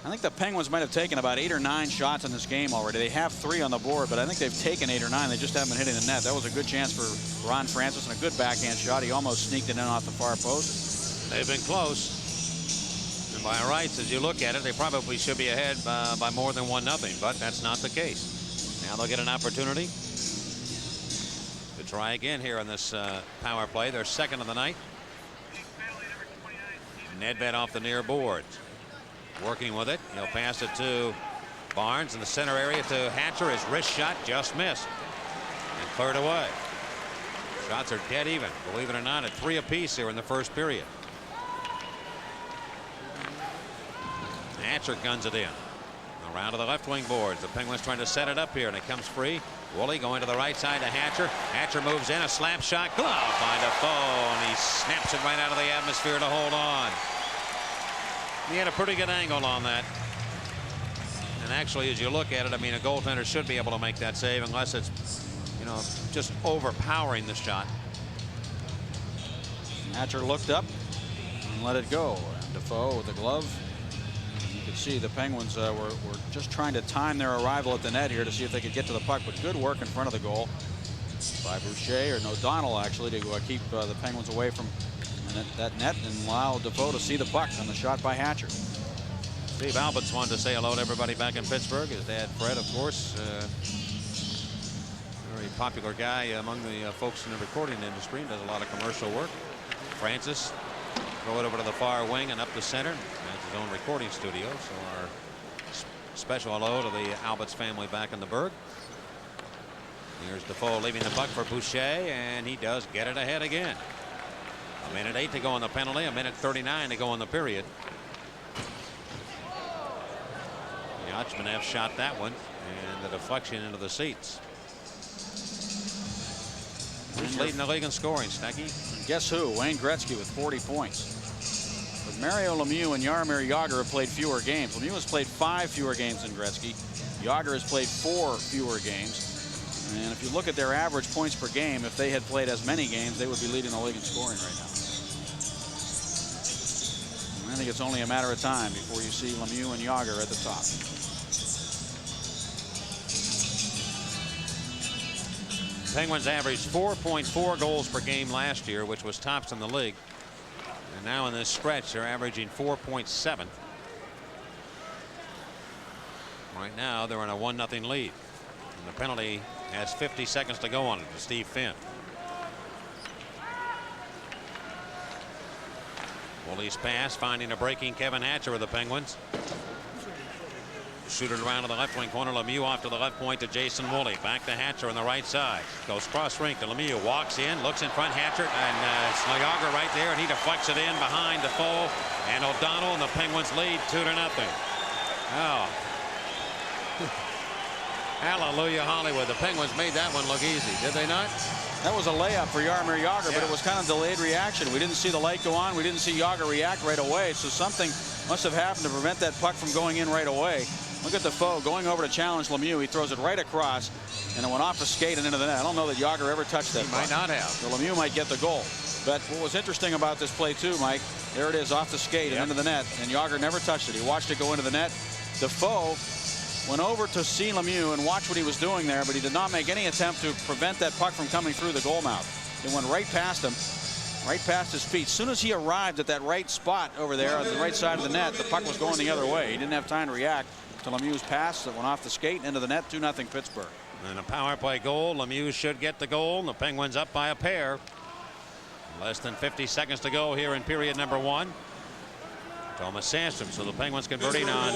I think the Penguins might have taken about 8 or 9 shots in this game already. They have 3 on the board, but I think they've taken 8 or 9. They just haven't been hitting the net. That was a good chance for Ron Francis and a good backhand shot. He almost sneaked it in off the far post. They've been close. And by rights, as you look at it, they probably should be ahead by more than 1-0, but that's not the case. Now they'll get an opportunity to try again here on this power play. Their second of the night. Nedved off the near boards. Working with it. He'll pass it to Barnes in the center area to Hatcher. His wrist shot just missed and cleared away. Shots are dead even, believe it or not, at 3 apiece here in the first period. Hatcher guns it in. Around to the left wing boards. The Penguins trying to set it up here, and it comes free. Woolley going to the right side to Hatcher. Hatcher moves in, a slap shot, glove by Defoe, and he snaps it right out of the atmosphere to hold on. He had a pretty good angle on that. And actually, as you look at it, I mean, a goaltender should be able to make that save unless it's, you know, just overpowering the shot. Hatcher looked up and let it go. And Defoe with the glove. You could see the Penguins were just trying to time their arrival at the net here to see if they could get to the puck, but good work in front of the goal by Boucher, or O'Donnell actually, to keep the Penguins away from that net and allow Defoe to see the puck on the shot by Hatcher. Steve Alberts wanted to say hello to everybody back in Pittsburgh. His dad, Fred, of course, very popular guy among the folks in the recording industry. Does a lot of commercial work. Francis, throw it over to the far wing and up the center. That's his own recording studio. So our special hello to the Alberts family back in the Berg. Here's Defoe leaving the puck for Boucher, and he does get it ahead again. 1:08 to go on the penalty, 1:39 to go on the period. Yachmanev shot that one, and the deflection into the seats. Who's leading the league in scoring, Stecky? Guess who? Wayne Gretzky with 40 points. But Mario Lemieux and Jaromir Jagr have played fewer games. Lemieux has played 5 fewer games than Gretzky. Jagr has played 4 fewer games. And if you look at their average points per game, if they had played as many games, they would be leading the league in scoring right now. And I think it's only a matter of time before you see Lemieux and Jagr at the top. Penguins averaged 4.4 goals per game last year, which was tops in the league. And now in this stretch, they're averaging 4.7. Right now, they're in a 1-0 lead. And the penalty has 50 seconds to go on it to Steve Finn. Woolley's pass finding a breaking Kevin Hatcher of the Penguins. Shoot it around to the left wing corner. Lemieux off to the left point to Jason Woolley. Back to Hatcher on the right side. Goes cross rink to Lemieux. Walks in. Looks in front. Hatcher and it's Niagara right there. And he deflects it in behind Defoe and O'Donnell. And the Penguins lead 2-0. Oh. Hallelujah, Hollywood. The Penguins made that one look easy, did they not? That was a layup for Jaromir Jagr, but it was kind of delayed reaction. We didn't see the light go on. We didn't see Jagr react right away. So something must have happened to prevent that puck from going in right away. Look at Defoe going over to challenge Lemieux. He throws it right across, and it went off the skate and into the net. I don't know that Jagr ever touched that. He might not have. So Lemieux might get the goal. But what was interesting about this play too, Mike, there it is off the skate and into the net, and Jagr never touched it. He watched it go into the net. Defoe went over to see Lemieux and watch what he was doing there, but he did not make any attempt to prevent that puck from coming through the goal mouth. It went right past him, right past his feet. As soon as he arrived at that right spot over there on the right side of the net, the puck was going the other way. He didn't have time to react to Lemieux's pass that went off the skate into the net. 2-0 Pittsburgh. And a power play goal. Lemieux should get the goal. And the Penguins up by a pair. Less than 50 seconds to go here in period number 1. Thomas Sandstrom. So the Penguins converting on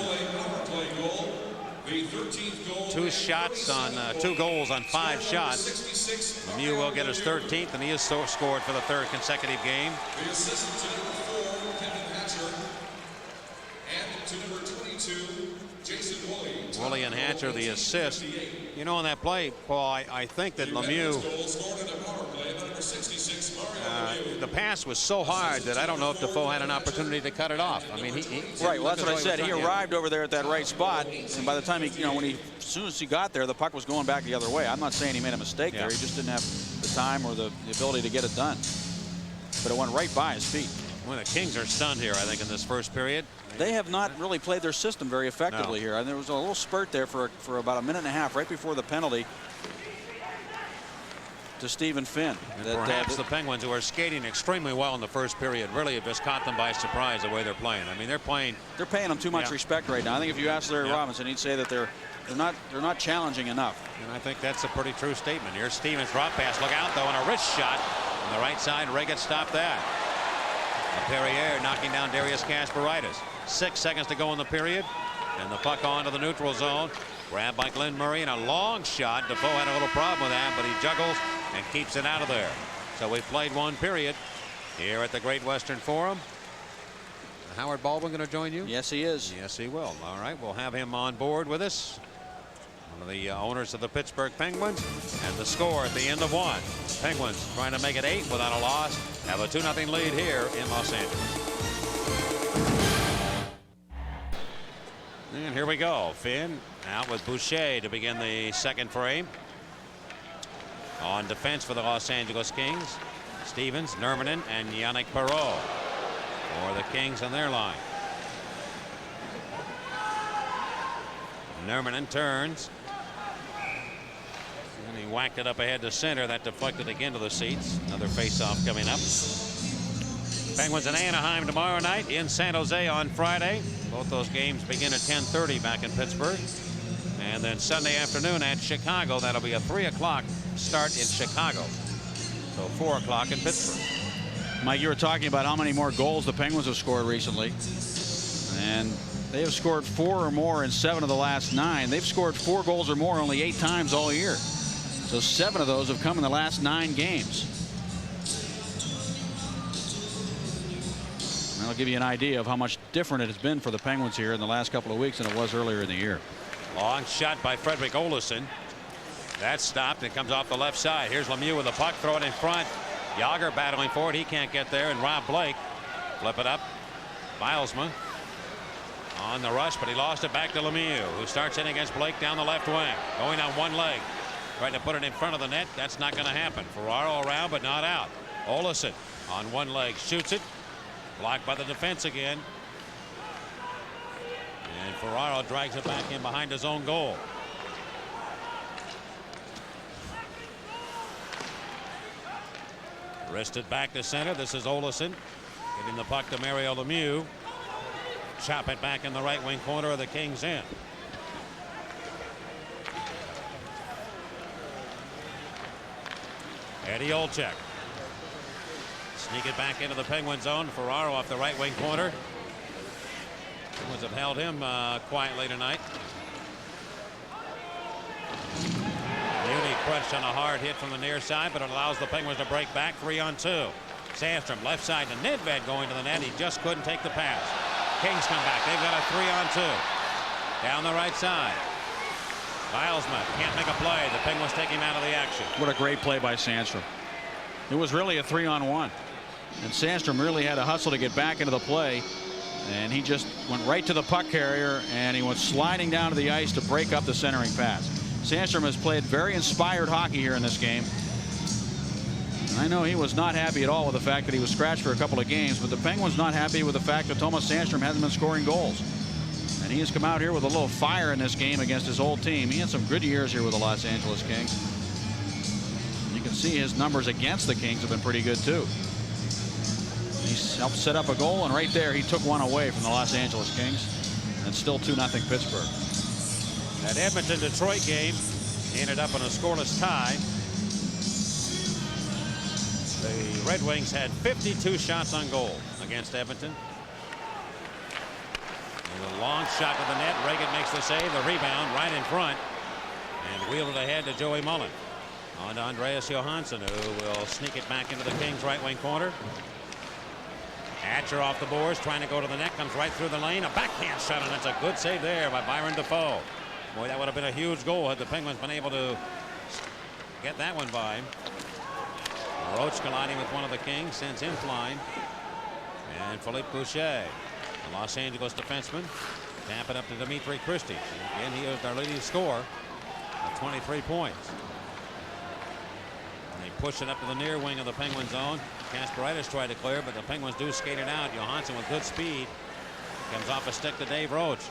2 shots on 2 goals on 5 shots. Lemieux will get his 13th, and he has scored for the 3rd consecutive game. The assistant to number 4, Kevin Hatcher, and to number 22, Jason Woolley. Woolley and Hatcher the assist. You know, on that play, Paul, I think that Lemieux, the pass was so hard that I don't know if Defoe had an opportunity to cut it off. I mean, right. Well, that's what I said. He arrived over there at that right spot, and by the time he, as soon as he got there, the puck was going back the other way. I'm not saying he made a mistake there. He just didn't have the time or the ability to get it done. But it went right by his feet. Well, the Kings are stunned here, I think, in this first period. They have not really played their system very effectively here. And there was a little spurt there for about a minute and a half right before the penalty to Stephen Finn. Perhaps the Penguins, who are skating extremely well in the first period, really have just caught them by surprise the way they're playing. I mean, they're paying them too much respect right now. I think if you ask Larry Robinson, he'd say that they're not challenging enough. And I think that's a pretty true statement. Here's Stevens' drop pass. Look out, though, and a wrist shot on the right side. Reagan stopped that. Perrier knocking down Darius Kasparaitis. 6 seconds to go in the period, and the puck onto the neutral zone. Grabbed by Glenn Murray, and a long shot. Defoe had a little problem with that, but he juggles and keeps it out of there. So we've played 1 period here at the Great Western Forum. Howard Baldwin going to join you? Yes, he is. Yes, he will. All right, we'll have him on board with us. One of the owners of the Pittsburgh Penguins, and the score at the end of 1. Penguins trying to make it 8 without a loss. Have a 2-0 lead here in Los Angeles. And here we go. Finn out with Boucher to begin the second frame. On defense for the Los Angeles Kings, Stevens, Nurminen, and Yannick Perreault for the Kings on their line. Nurminen turns. And he whacked it up ahead to center. That deflected again to the seats. Another face-off coming up. Penguins in Anaheim tomorrow night, in San Jose on Friday. Both those games begin at 10:30 back in Pittsburgh. And then Sunday afternoon at Chicago. That'll be a 3 o'clock start in Chicago. So 4 o'clock in Pittsburgh. Mike, you were talking about how many more goals the Penguins have scored recently. And they have scored 4 or more in 7 of the last 9. They've scored 4 goals or more only 8 times all year. So 7 of those have come in the last 9 games. That'll give you an idea of how much different it has been for the Penguins here in the last couple of weeks than it was earlier in the year. Long shot by Frederick Olofsson. That's stopped. It comes off the left side. Here's Lemieux with the puck. Throw it in front. Jagr battling for it. He can't get there. And Rob Blake flip it up. Bilesma on the rush, but he lost it back to Lemieux, who starts in against Blake down the left wing. Going on one leg. Trying to put it in front of the net. That's not going to happen. Ferraro around, but not out. Olofsson on one leg shoots it. Blocked by the defense again. And Ferraro drags it back in behind his own goal. Wristed back to center. This is Olofsson giving the puck to Mario Lemieux. Chop it back in the right wing corner of the Kings end. Eddie Olczyk. Sneak it back into the Penguin zone. Ferraro off the right wing corner. Penguins have held him quietly tonight. Muni crushed on a hard hit from the near side, but it allows the Penguins to break back 3-on-2. Sandstrom left side to Nedved going to the net. He just couldn't take the pass. Kings come back. They've got a 3-on-2. Down the right side. Bilesma can't make a play. The Penguins take him out of the action. What a great play by Sandstrom. It was really a 3-on-1. And Sandstrom really had to hustle to get back into the play. And he just went right to the puck carrier, and he went sliding down to the ice to break up the centering pass. Sandstrom has played very inspired hockey here in this game. And I know he was not happy at all with the fact that he was scratched for a couple of games, but the Penguins not happy with the fact that Thomas Sandstrom hasn't been scoring goals. And he has come out here with a little fire in this game against his old team. He had some good years here with the Los Angeles Kings. And you can see his numbers against the Kings have been pretty good too. He's helped set up a goal, and right there he took one away from the Los Angeles Kings. And it's still 2-0 Pittsburgh. That Edmonton-Detroit game ended up in a scoreless tie. The Red Wings had 52 shots on goal against Edmonton. And a long shot to the net. Reagan makes the save. The rebound right in front. And wheeled it ahead to Joey Mullen. On to Andreas Johansson, who will sneak it back into the Kings' right wing corner. Hatcher off the boards, trying to go to the net, comes right through the lane. A backhand shot, and it's a good save there by Byron Defoe. Boy, that would have been a huge goal had the Penguins been able to get that one by him. Roach colliding with one of the Kings, sends him flying. And Philippe Boucher, the Los Angeles defenseman, tap it up to Dimitri Christie. And he is their leading scorer at 23 points. And they push it up to the near wing of the Penguin zone. Kasparaitis tried to clear, but the Penguins do skate it out. Johansson with good speed comes off a stick to Dave Roach.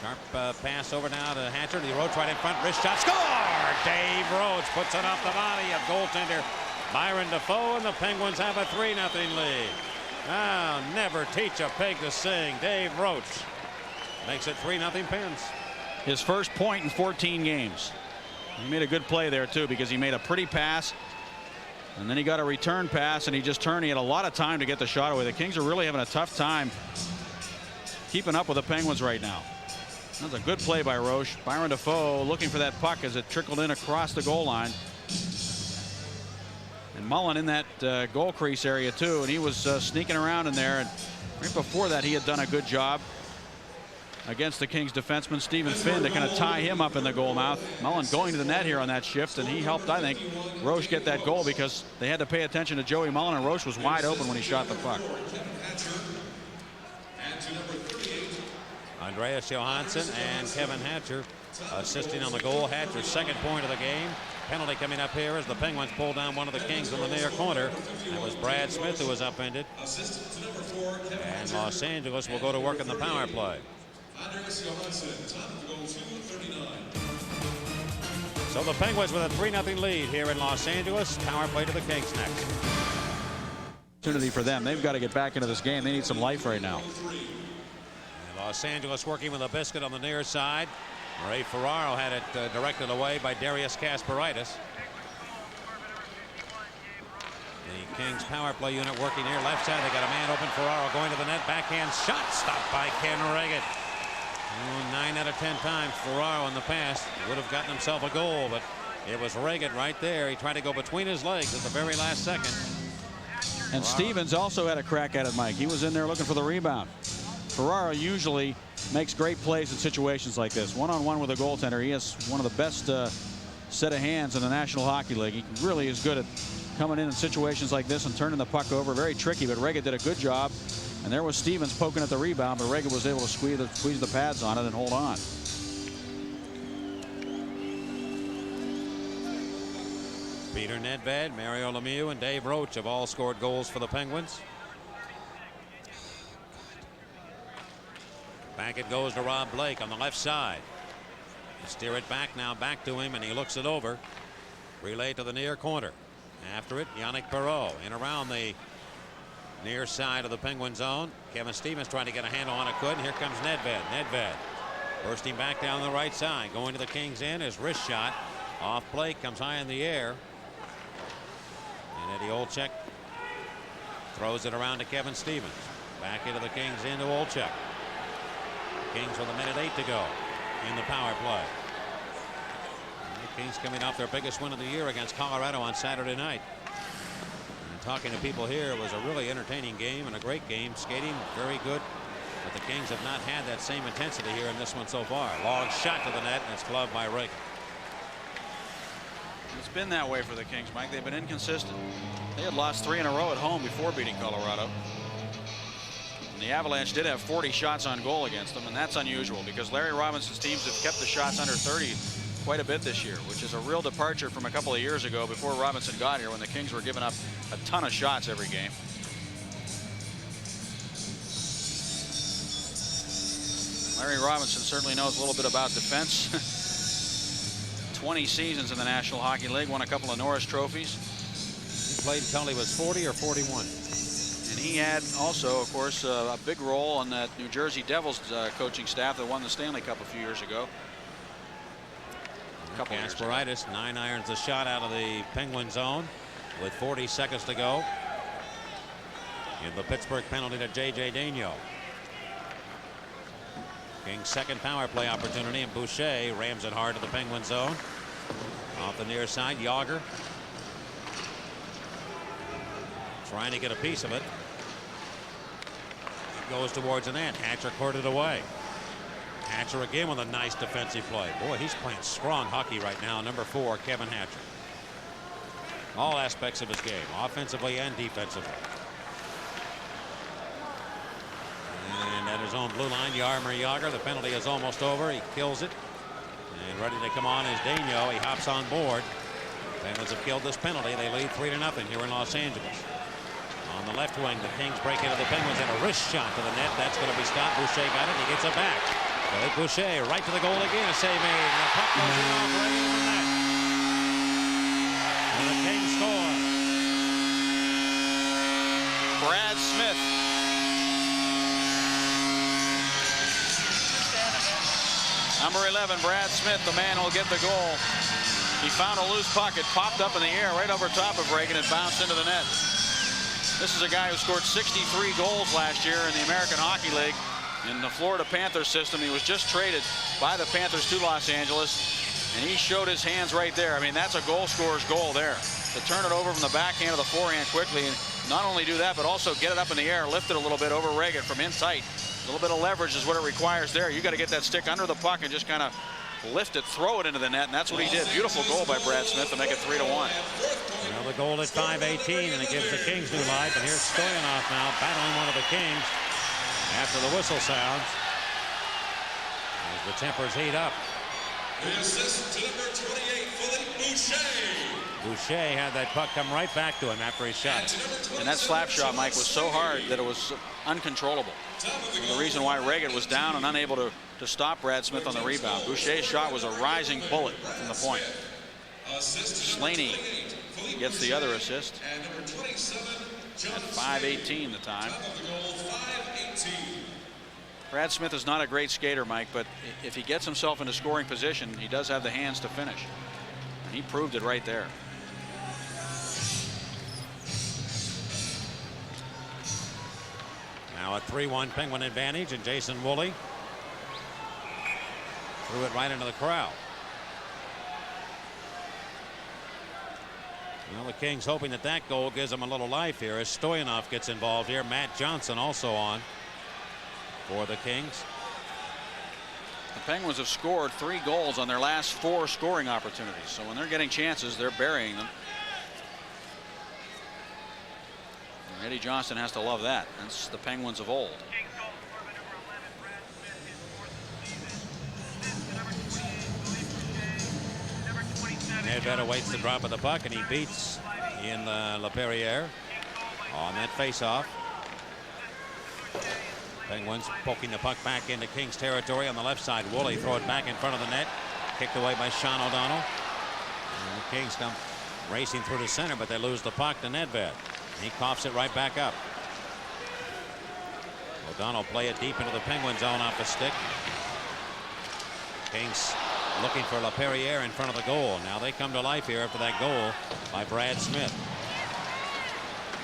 Sharp pass over now to Hatcher. The Roach right in front, wrist shot, score! Dave Roach puts it off the body of goaltender Byron Defoe, and the Penguins have a 3-0 lead. Now, never teach a pig to sing. Dave Roach makes it 3-0 Pens. His first point in 14 games. He made a good play there too, because he made a pretty pass. And then he got a return pass, and he just turned. He had a lot of time to get the shot away. The Kings are really having a tough time keeping up with the Penguins right now. That's a good play by Roche. Byron Defoe looking for that puck as it trickled in across the goal line. And Mullen in that goal crease area too, and he was sneaking around in there. And right before that, he had done a good job against the Kings defenseman Stephen Finn to kind of tie him up in the goal mouth. Mullen going to the net here on that shift, and he helped, I think, Roche get that goal, because they had to pay attention to Joey Mullen, and Roche was wide open when he shot the puck. Andreas Johansson and Kevin Hatcher assisting on the goal. Hatcher's second point of the game. Penalty coming up here as the Penguins pull down one of the Kings in the near corner. That was Brad Smith who was upended. And Los Angeles will go to work in the power play. So the Penguins with a 3-0 lead here in Los Angeles. Power play to the Kings next. Opportunity for them. They've got to get back into this game. They need some life right now. And Los Angeles working with a biscuit on the near side. Ray Ferraro had it directed away by Darius Kasparaitis. The Kings power play unit working here left side. They got a man open. Ferraro going to the net. Backhand shot stopped by Ken Reagan. 9 out of 10 times Ferraro in the past would have gotten himself a goal, but it was Reagan right there. He tried to go between his legs at the very last second. And Stevens also had a crack at it, Mike. He was in there looking for the rebound. Ferraro usually makes great plays in situations like this. One-on-one with a goaltender. He has one of the best set of hands in the National Hockey League. He really is good at coming in situations like this and turning the puck over. Very tricky, but Reagan did a good job. And there was Stevens poking at the rebound, but Reagan was able to squeeze the pads on it and hold on. Peter Nedved, Mario Lemieux, and Dave Roach have all scored goals for the Penguins. Back it goes to Rob Blake on the left side. They steer it back now, back to him, and he looks it over. Relay to the near corner. After it, Yannick Perreault in around the near side of the Penguin zone. Kevin Stevens trying to get a handle on it, couldn't. Here comes Nedved. Nedved bursting back down the right side. Going to the Kings end. His wrist shot off Blake comes high in the air. And Eddie Olczyk throws it around to Kevin Stevens. Back into the Kings into Olczyk. Kings with 1:08 to go in the power play. The Kings coming off their biggest win of the year against Colorado on Saturday night. And talking to people here, it was a really entertaining game and a great game. Skating very good. But the Kings have not had that same intensity here in this one so far. Long shot to the net, and it's gloved by Reagan. It's been that way for the Kings, Mike. They've been inconsistent. They had lost 3 in a row at home before beating Colorado. And the Avalanche did have 40 shots on goal against them, and that's unusual because Larry Robinson's teams have kept the shots under 30 quite a bit this year, which is a real departure from a couple of years ago before Robinson got here when the Kings were giving up a ton of shots every game. Larry Robinson certainly knows a little bit about defense. 20 seasons in the National Hockey League, won a couple of Norris trophies. He played until he was 40 or 41. And he had also, of course, a big role on that New Jersey Devils coaching staff that won the Stanley Cup a few years ago. Gasparitis 9 irons a shot out of the Penguin zone with 40 seconds to go. And the Pittsburgh penalty to J.J. Daigneault. King's second power play opportunity, and Boucher rams it hard to the Penguin zone. Off the near side, Yager trying to get a piece of it. It goes towards the net. Hatcher corded away. Hatcher again with a nice defensive play. Boy, he's playing strong hockey right now. Number 4, Kevin Hatcher. All aspects of his game, offensively and defensively. And at his own blue line, Jaromir Jagr. The penalty is almost over. He kills it. And ready to come on is Daigneault. He hops on board. Penguins have killed this penalty. They lead 3-0 here in Los Angeles. On the left wing, the Kings break into the Penguins and a wrist shot to the net. That's going to be stopped. Boucher got it. He gets it back. Philippe Boucher right to the goal again. A save made. And the puck goes off right into the net. And the Kings score. Brad Smith. Number 11, Brad Smith, the man who'll get the goal. He found a loose puck. It popped up in the air right over top of Reagan and bounced into the net. This is a guy who scored 63 goals last year in the American Hockey League in the Florida Panthers system. He was just traded by the Panthers to Los Angeles, and he showed his hands right there. I mean, that's a goal scorer's goal there. To turn it over from the backhand to the forehand quickly, and not only do that, but also get it up in the air, lift it a little bit over Reagan from in tight. A little bit of leverage is what it requires there. You got to get that stick under the puck and just kind of lift it, throw it into the net, and that's what he did. Beautiful goal by Brad Smith to make it 3-1. Well, the goal at 5:18, and it gives the Kings new life. And here's Stoyanov now battling one of the Kings after the whistle sounds. As the tempers heat up. The assist to number 28, Philippe Boucher. Boucher had that puck come right back to him after he shot it. And that slap shot, Mike, was so hard that it was uncontrollable. And the reason why Reagan was down and unable to stop Brad Smith on the rebound. Boucher's shot was a rising bullet from the point. Slaney gets the other assist at 5:18 the time. Brad Smith is not a great skater, Mike, but if he gets himself into scoring position, he does have the hands to finish. And he proved it right there. Now a 3-1 Penguin advantage, and Jason Woolley threw it right into the crowd. Well, the Kings hoping that that goal gives them a little life here as Stoyanov gets involved here. Matt Johnson also on for the Kings. The Penguins have scored 3 goals on their last 4 scoring opportunities. So when they're getting chances, they're burying them. And Eddie Johnston has to love that. That's the Penguins of old. Nedved awaits the drop of the puck, and he beats in LaPerriere on that faceoff. Penguins poking the puck back into Kings territory on the left side. Woolley throw it back in front of the net. Kicked away by Sean O'Donnell. And the Kings come racing through the center, but they lose the puck to Nedved. He coughs it right back up. O'Donnell play it deep into the Penguin zone off the stick. Kings looking for LaPerriere in front of the goal. Now they come to life here after that goal by Brad Smith.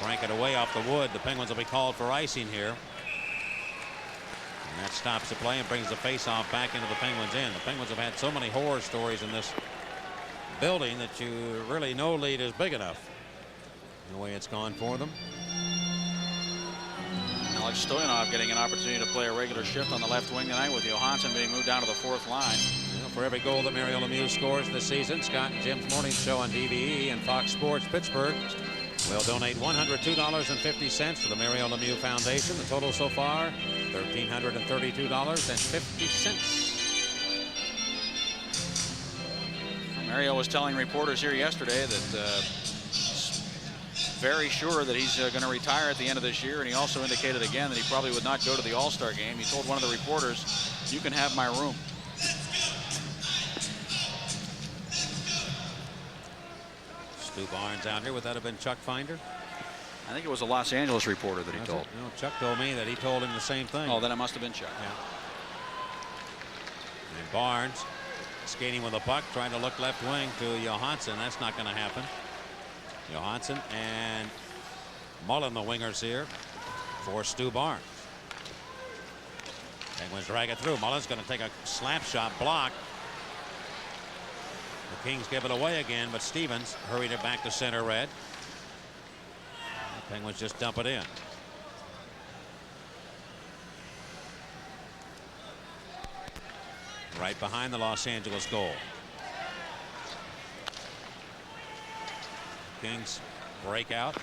Crank it away off the wood. The Penguins will be called for icing here. And that stops the play and brings the face-off back into the Penguins' end. The Penguins have had so many horror stories in this building that you really no lead is big enough. The way it's gone for them. Alex Stoyanov getting an opportunity to play a regular shift on the left wing tonight, with Johansson being moved down to the 4th line. Well, for every goal that Mario Lemieux scores this season, Scott and Jim's Morning Show on DVE and Fox Sports Pittsburgh will donate $102.50 to the Mario Lemieux Foundation. The total so far, $1,332.50. Mario was telling reporters here yesterday that very sure that he's going to retire at the end of this year, and he also indicated again that he probably would not go to the All-Star game. He told one of the reporters, "You can have my room." Stu Barnes out here. Would that have been Chuck Finder? I think it was a Los Angeles reporter that he told. No, Chuck told me that he told him the same thing. Oh, then it must have been Chuck. Yeah. And Barnes skating with a puck, trying to look left wing to Johansson. That's not going to happen. Johansson and Mullen, the wingers here for Stu Barnes. Penguins drag it through. Mullen's going to take a slap shot, block. The Kings give it away again, but Stevens hurried it back to center red. The Penguins just dump it in. Right behind the Los Angeles goal. Kings break out.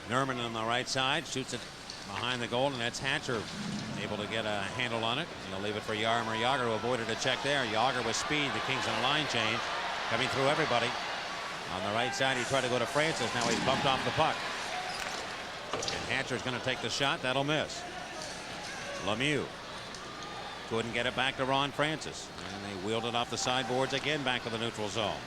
Nerman on the right side shoots it behind the goal, and that's Hatcher able to get a handle on it. He'll leave it for Jaromir Jagr, who avoided a check there. Jagr with speed. The Kings on a line change, coming through everybody. On the right side, he tried to go to Francis. Now he's bumped off the puck. And Hatcher's going to take the shot. That'll miss. Lemieux couldn't get it back to Ron Francis, and they wheeled it off the sideboards again back to the neutral zone.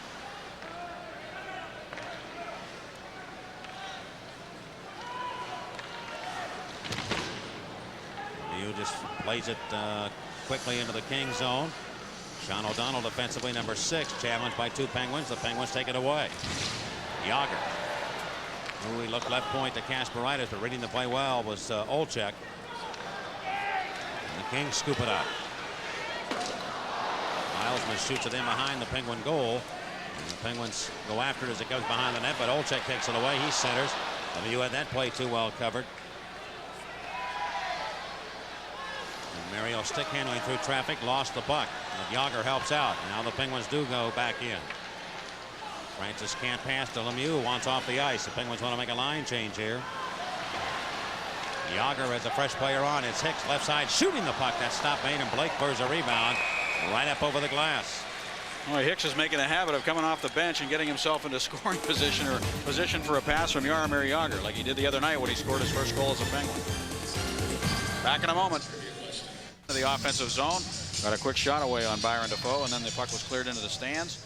Lemieux just plays it quickly into the Kings zone. Sean O'Donnell defensively, number 6, challenged by 2 Penguins. The Penguins take it away. Jagr. He looked left point to Kasparaitis, but reading the play well was Olczyk. The Kings scoop it up. Milesman shoots it in behind the Penguin goal. And the Penguins go after it as it goes behind the net, but Olczyk takes it away. He centers. Lemieux had that play too well covered. And Mario stick handling through traffic, lost the puck. But Jagr helps out. Now the Penguins do go back in. Francis can't pass to Lemieux, wants off the ice. The Penguins want to make a line change here. Jagr has a fresh player on. It's Hicks left side shooting the puck. That stop made, and Blake Burrs a rebound right up over the glass. Well, Hicks is making a habit of coming off the bench and getting himself into scoring position or position for a pass from Jaromir Jagr, like he did the other night when he scored his first goal as a Penguin. Back in a moment. The offensive zone. Got a quick shot away on Byron Defoe, and then the puck was cleared into the stands.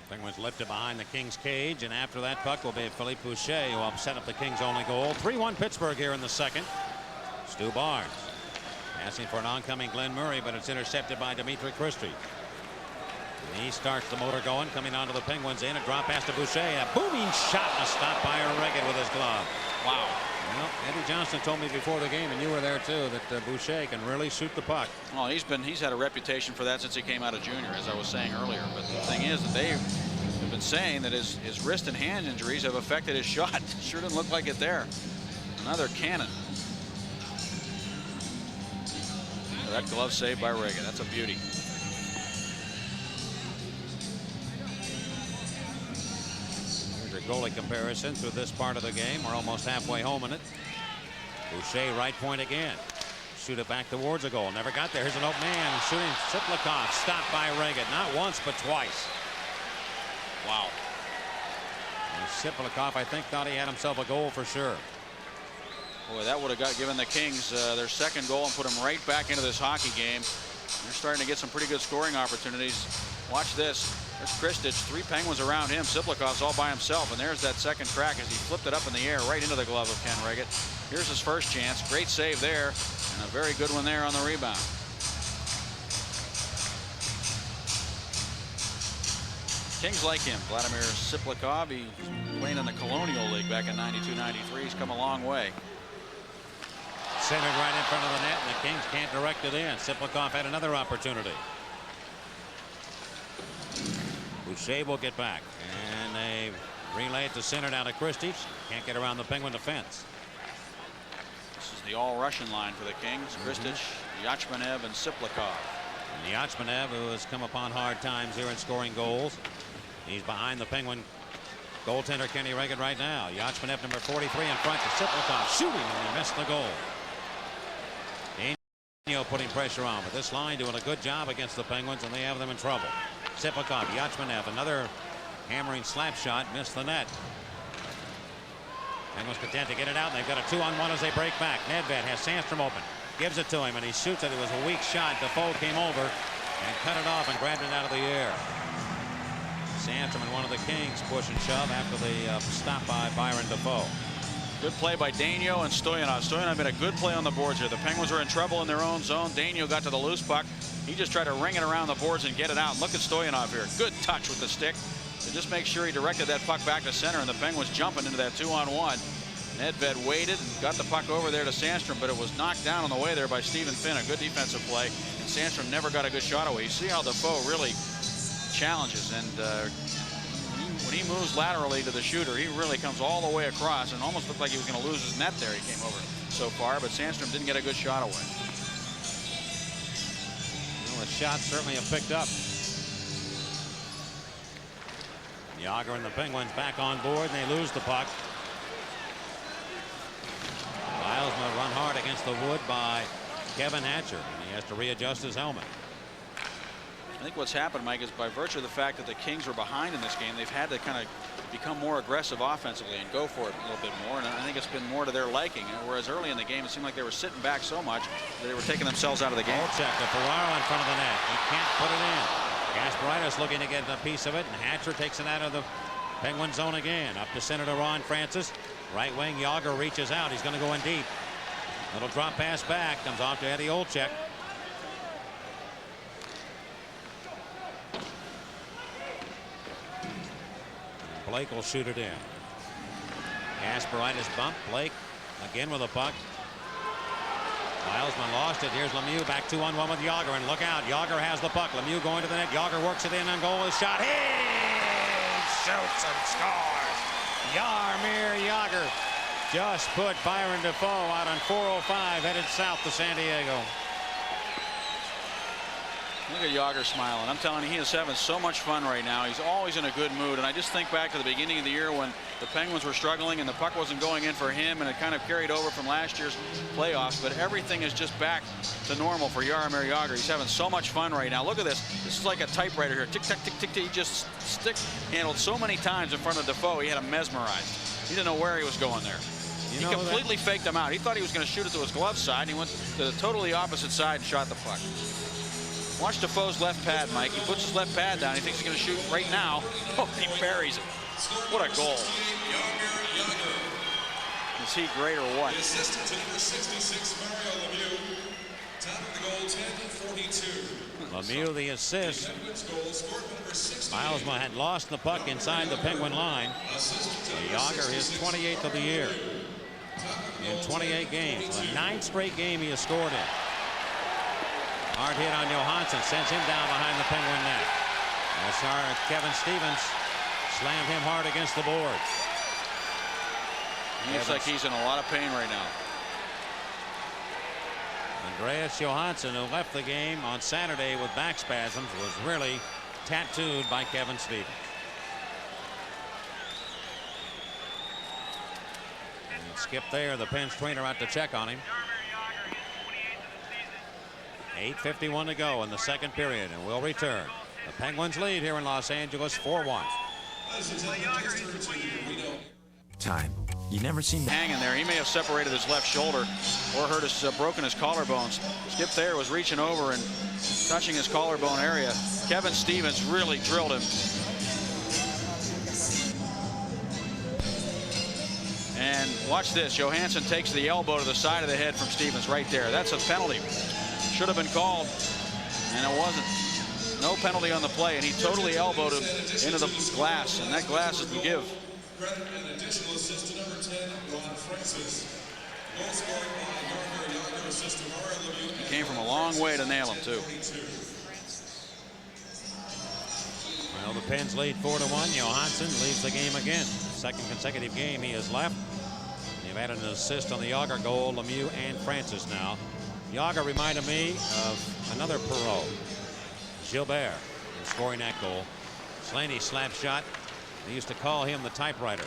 Penguins lifted behind the Kings cage, and after that puck will be Philippe Boucher, who will set up the Kings' only goal. 3-1 Pittsburgh here in the second. Stu Barnes passing for an oncoming Glenn Murray, but it's intercepted by Dimitri Christie. And he starts the motor going, coming onto the Penguins in. A drop pass to Boucher, a booming shot, and a stop by Reggett with his glove. Wow. Well, Eddie Johnston told me before the game, and you were there too, that Boucher can really shoot the puck. Well, he's had a reputation for that since he came out of junior, as I was saying earlier. But the thing is that they've been saying that his wrist and hand injuries have affected his shot. Sure didn't look like it there. Another cannon. That glove saved by Reggett. That's a beauty. Goalie comparison through this part of the game. We're almost halfway home in it. Boucher right point again. Shoot it back towards a goal. Never got there. Here's an open man shooting. Siplikov stopped by Reggett. Not once but twice. Wow. And Siplikov, I think, thought he had himself a goal for sure. Boy, that would have given the Kings their second goal and put them right back into this hockey game. They're starting to get some pretty good scoring opportunities. Watch this. There's Kristich, 3 Penguins around him. Siplikov's all by himself, and there's that second crack as he flipped it up in the air right into the glove of Ken Reggett. Here's his first chance. Great save there, and a very good one there on the rebound. Kings like him. Vladimir Siplikov. He's playing in the Colonial League back in '92-93. He's come a long way. Centered right in front of the net, and the Kings can't direct it in. Siplikov had another opportunity. Boucher will get back. And they relay it to center down to Kristich. Can't get around the Penguin defense. This is the all-Russian line for the Kings. Kristich, Yachmanev, and Siplikov. And Yachmanev, who has come upon hard times here in scoring goals. He's behind the Penguin goaltender Kenny Regan right now. Yachmanev, number 43, in front to Siplikov, shooting, and he missed the goal. Daniel putting pressure on, but this line doing a good job against the Penguins, and they have them in trouble. Siplikov, Yachmanev, another hammering slap shot, missed the net. Penguins content to get it out, and they've got a 2-on-1 as they break back. Nedved has Sandstrom open, gives it to him, and he shoots it. It was a weak shot. Defoe came over and cut it off and grabbed it out of the air. Sandstrom and one of the Kings push and shove after the stop by Byron Defoe. Good play by Daigneault and Stoyanov. Stoyanov made a good play on the boards here. The Penguins were in trouble in their own zone. Daigneault got to the loose puck. He just tried to ring it around the boards and get it out. Look at Stoyanov here. Good touch with the stick to just make sure he directed that puck back to center, and the Penguins jumping into that 2-on-1. Nedved waited and got the puck over there to Sandstrom, but it was knocked down on the way there by Stephen Finn. A good defensive play, and Sandstrom never got a good shot away. You see how Defoe really challenges, and when he moves laterally to the shooter, he really comes all the way across and almost looked like he was going to lose his net there. He came over so far, but Sandstrom didn't get a good shot away. Well, the shots certainly have picked up. Yager and the Penguins back on board, and they lose the puck. Bilesma run hard against the wood by Kevin Hatcher, and he has to readjust his helmet. I think what's happened, Mike, is by virtue of the fact that the Kings were behind in this game, they've had to kind of become more aggressive offensively and go for it a little bit more, and I think it's been more to their liking. Whereas early in the game, it seemed like they were sitting back so much that they were taking themselves out of the game. Check to Ferraro in front of the net. He can't put it in. Gasparaitis looking to get a piece of it, and Hatcher takes it out of the Penguin zone again. Up to center to Ron Francis. Right wing, Yager reaches out. He's going to go in deep. Little drop pass back. Comes off to Eddie Olczyk. Blake will shoot it in. Gasparaitis bump. Blake again with a puck. Bilesman lost it. Here's Lemieux back 2-on-1 with Yager, and look out. Yager has the puck. Lemieux going to the net. Yager works it in on goal. His shot. He shoots and scores. Jaromir Yager just put Byron Defoe out on 405, headed south to San Diego. Look at Yager smiling. I'm telling you, he is having so much fun right now. He's always in a good mood. And I just think back to the beginning of the year when the Penguins were struggling and the puck wasn't going in for him, and it kind of carried over from last year's playoffs. But everything is just back to normal for Jaromir Yager. He's having so much fun right now. Look at this. This is like a typewriter here. Tick, tack, tick, tick, tick. He just stick handled so many times in front of Defoe. He had him mesmerized. He didn't know where he was going there. He completely faked him out. He thought he was going to shoot it to his glove side, and he went to the totally opposite side and shot the puck. Watch Defoe's left pad, Mike. He puts his left pad down. He thinks he's going to shoot right now. Oh, he buries it. What a goal. Is he great or what? The assistant to number 66, Mario Lemieux. Top of the goal, 10-42. Lemieux the assist. Bilesma had lost the puck inside the Penguin line. Yager his 28th of the year in 28 games. The 9th straight game he has scored in. Hard hit on Johansson, sends him down behind the Penguin net. As Kevin Stevens slammed him hard against the boards. He looks like he's in a lot of pain right now. Andreas Johansson, who left the game on Saturday with back spasms, was really tattooed by Kevin Stevens. And skip there. The Pens trainer out to check on him. 8:51 to go in the second period, and we'll return. The Penguins lead here in Los Angeles 4-1. Time. You never seem to hang in there. He may have separated his left shoulder or hurt his broken his collarbones. Skip Thayer was reaching over and touching his collarbone area. Kevin Stevens really drilled him. And watch this. Johansson takes the elbow to the side of the head from Stevens right there. That's a penalty. Should have been called, and it wasn't. No penalty on the play, and he totally elbowed him into the glass, and that glass is to give. An additional assist to number 10, Ron Francis. Goal scoring by Jaromir Yager, assist to Mario Lemieux. He came from a long way to nail him, too. Well, Well, the Pens lead 4-1. Johansson leaves the game again. Second consecutive game he has left. They've added an assist on the Yager goal. Lemieux and Francis now. Yager reminded me of another Perot, Gilbert, in scoring that goal. Slaney slap shot. They used to call him the typewriter.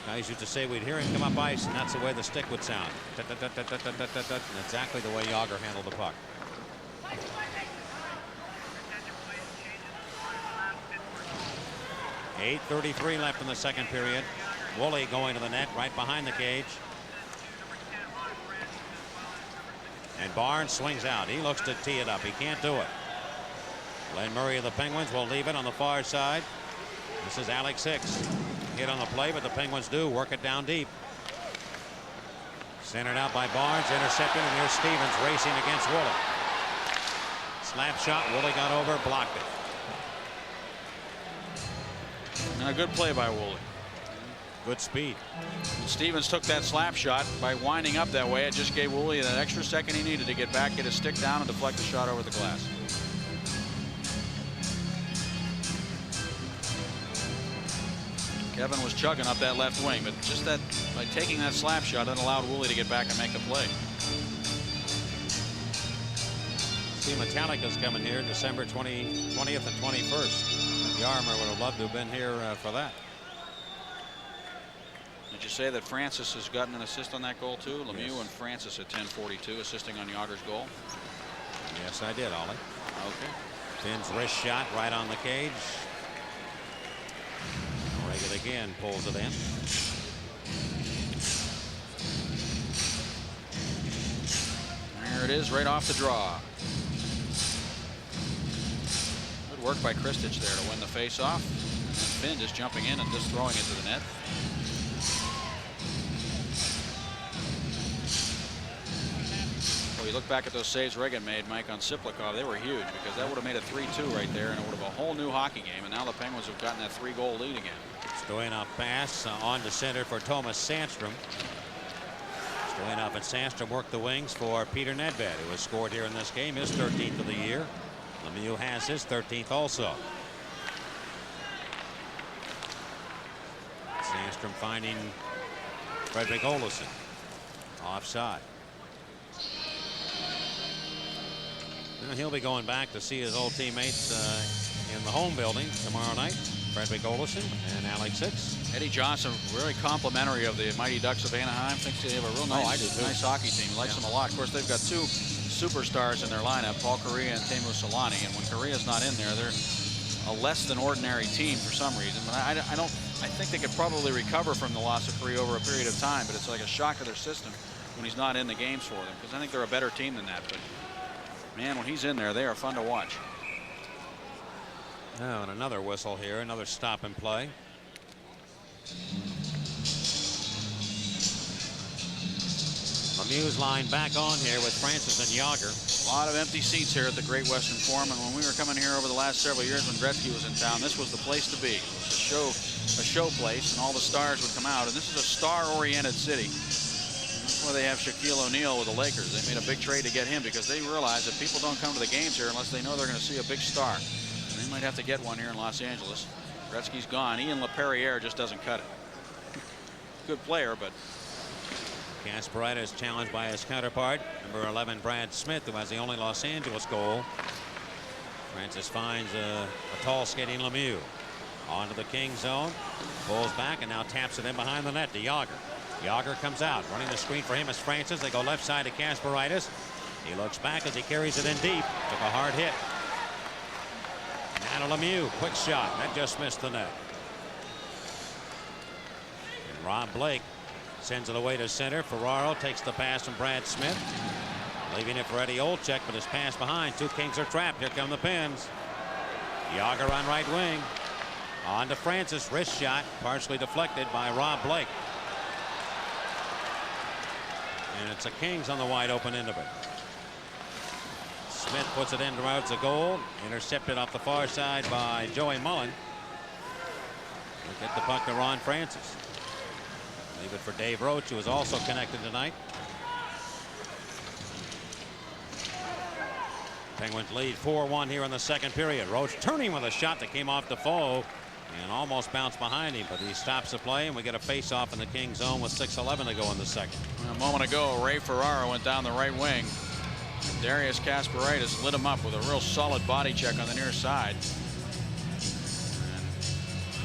Guys used to say we'd hear him come up ice, and that's the way the stick would sound. And exactly the way Yager handled the puck. 8:33 left in the second period. Woolley going to the net right behind the cage. And Barnes swings out. He looks to tee it up. He can't do it. Glenn Murray of the Penguins will leave it on the far side. This is Alex Hicks. Hit on the play, but the Penguins do work it down deep. Centered out by Barnes, intercepted, and here's Stevens racing against Woolley. Slap shot. Woolley got over, blocked it. And a good play by Woolley. Good speed. Stevens took that slap shot by winding up that way. It just gave Woolley that extra second he needed to get back, get his stick down, and deflect the shot over the glass. Kevin was chugging up that left wing, but just that by taking that slap shot, that allowed Woolley to get back and make the play. See, Metallica's coming here December 20th and 21st. Yarmer would have loved to have been here for that. Did you say that Francis has gotten an assist on that goal too? Lemieux Yes. and Francis at 10:42 assisting on Yager's goal. Yes, I did, Ollie. Okay. Finn's wrist shot right on the cage. Reagan again pulls it in. There it is, right off the draw. Good work by Kristich there to win the face-off. And Finn just jumping in and just throwing it to the net. Well, you look back at those saves Reagan made, Mike, on Siplikov, they were huge because that would have made it 3-2 right there, and it would have a whole new hockey game. And now the Penguins have gotten that 3-goal lead again. Stoyanov pass on to center for Thomas Sandstrom. Stoyanov and Sandstrom work the wings for Peter Nedved, who has scored here in this game, his 13th of the year. Lemieux has his 13th also. Sandstrom finding Frederick Olesen offside. Now he'll be going back to see his old teammates in the home building tomorrow night. Frederick Olesen and Alex Hicks. Eddie Johnson, really complimentary of the Mighty Ducks of Anaheim. Thinks they have a real nice hockey team. Likes them a lot. Of course, they've got two superstars in their lineup, Paul Kariya and Teemu Selanne. And when Kariya's not in there, they're a less than ordinary team for some reason. But I think they could probably recover from the loss of Kariya over a period of time. But it's like a shock to their system when he's not in the games for them, because I think they're a better team than that. But man, when he's in there, they are fun to watch. Oh, and another whistle here, another stop and play. Lemieux's line back on here with Francis and Yager. A lot of empty seats here at the Great Western Forum, and when we were coming here over the last several years when Gretzky was in town, this was the place to be. It was a show place, and all the stars would come out, and this is a star-oriented city. That's why they have Shaquille O'Neal with the Lakers. They made a big trade to get him because they realize that people don't come to the games here unless they know they're going to see a big star. They might have to get one here in Los Angeles. Gretzky's gone. Ian LaPerriere just doesn't cut it. Good player, but Kasparaitis challenged by his counterpart, number 11 Brad Smith, who has the only Los Angeles goal. Francis finds a tall skating Lemieux. Onto the King zone, pulls back and now taps it in behind the net to Yager. Yager comes out, running the screen for him is Francis. They go left side to Kasparaitis. He looks back as he carries it in deep. Took a hard hit. Now to Lemieux, quick shot. That just missed the net. And Rob Blake sends it away to center. Ferraro takes the pass from Brad Smith. Leaving it for Eddie Olczyk, but his pass behind. Two Kings are trapped. Here come the Pens. Yager on right wing. On to Francis. Wrist shot. Partially deflected by Rob Blake. And it's the Kings on the wide open end of it. Smith puts it in towards the goal. Intercepted off the far side by Joey Mullen. Look at the puck to Ron Francis. Leave it for Dave Roach, who is also connected tonight. Penguins lead 4-1 here in the second period. Roach turning with a shot that came off Defoe and almost bounced behind him, but he stops the play, and we get a face-off in the Kings zone with 6:11 to go in the second. A moment ago, Ray Ferraro went down the right wing. Darius Kasparaitis lit him up with a real solid body check on the near side. And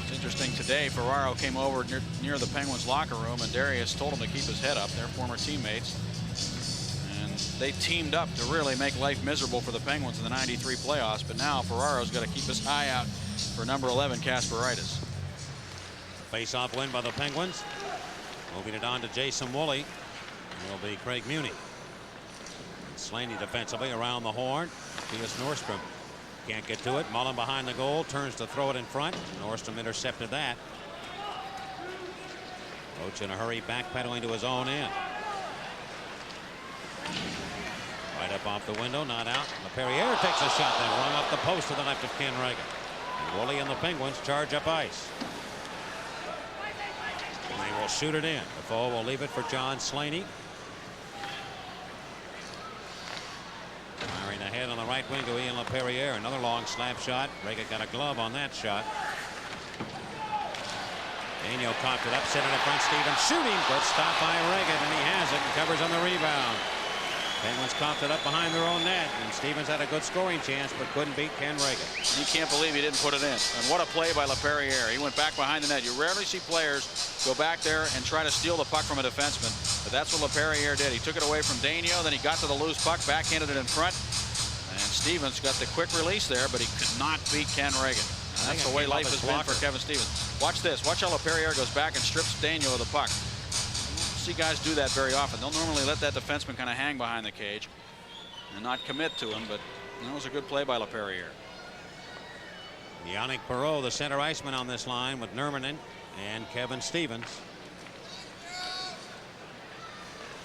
it's interesting today, Ferraro came over near the Penguins locker room, and Darius told him to keep his head up. They're former teammates. And they teamed up to really make life miserable for the Penguins in the '93 playoffs, but now Ferraro's got to keep his eye out for number 11, Kasparaitis. Face-off win by the Penguins. Moving it on to Jason Woolley. It'll be Craig Muni. Slaney defensively around the horn. Mattias Nordstrom can't get to it. Mullen behind the goal, turns to throw it in front. Nordstrom intercepted that. Roach in a hurry, backpedaling to his own end. Right up off the window, not out. LaPerriere takes a shot, then rung up the post to the left of Ken Reagan. And Woolley and the Penguins charge up ice. And they will shoot it in. Defoe will leave it for John Slaney. Firing ahead on the right wing to Ian LaPerriere. Another long slap shot. Reagan got a glove on that shot. Daniel coughed it up, sent it in front. Stevens shooting. Good stop by Reagan, and he has it and covers on the rebound. Penguins coughed it up behind their own net, and Stevens had a good scoring chance but couldn't beat Ken Reagan. You can't believe he didn't put it in. And what a play by LaPerriere. He went back behind the net. You rarely see players go back there and try to steal the puck from a defenseman, but that's what LaPerriere did. He took it away from Daniel, then he got to the loose puck, backhanded it in front, and Stevens got the quick release there, but he could not beat Ken Reagan. And that's the way life has been for Kevin Stevens. Watch this. Watch how LaPerriere goes back and strips Daniel of the puck. See guys do that very often. They'll normally let that defenseman kind of hang behind the cage and not commit to him, but that was a good play by LaPerriere. Yannick Perreault, the center iceman on this line with Nurminen and Kevin Stevens.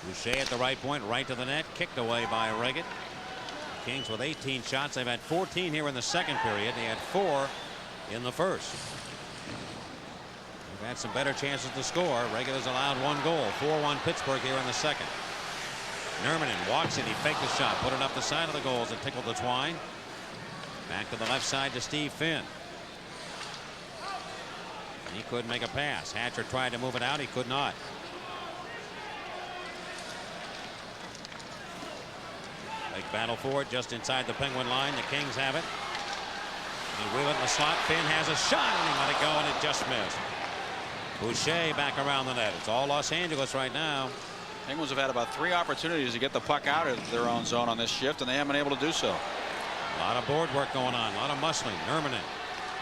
Boucher at the right point, right to the net, kicked away by Reagan. Kings with 18 shots. They've had 14 here in the second period. They had 4 in the first. They've had some better chances to score. Reagan has allowed 1 goal. 4-1 Pittsburgh here in the second. Nurminen walks in. He faked the shot, put it up the side of the goals and tickled the twine. Back to the left side to Steve Finn. He couldn't make a pass. Hatcher tried to move it out. He could not. Big battle for it just inside the Penguin line. The Kings have it. They wheel it in the slot. Finn has a shot and he let it go and it just missed. Boucher back around the net. It's all Los Angeles right now. Penguins have had about 3 opportunities to get the puck out of their own zone on this shift, and they haven't been able to do so. A lot of board work going on. A lot of muscling. Nurminen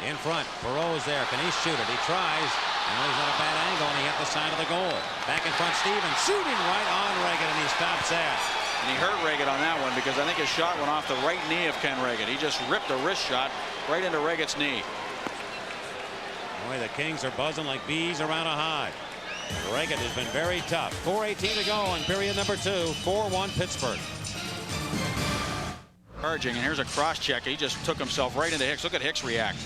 in front. Perreault's there. Can he shoot it? He tries. Now he's at a bad angle and he hit the side of the goal. Back in front, Stevens shooting right on Reagan, and he stops that. And he hurt Reagan on that one because I think his shot went off the right knee of Ken Reagan. He just ripped a wrist shot right into Reagan's knee. Boy, the Kings are buzzing like bees around a hive. Reagan has been very tough. 4:18 to go in period number 2. 4-1 Pittsburgh. Charging, and here's a cross check. He just took himself right into Hicks. Look at Hicks react.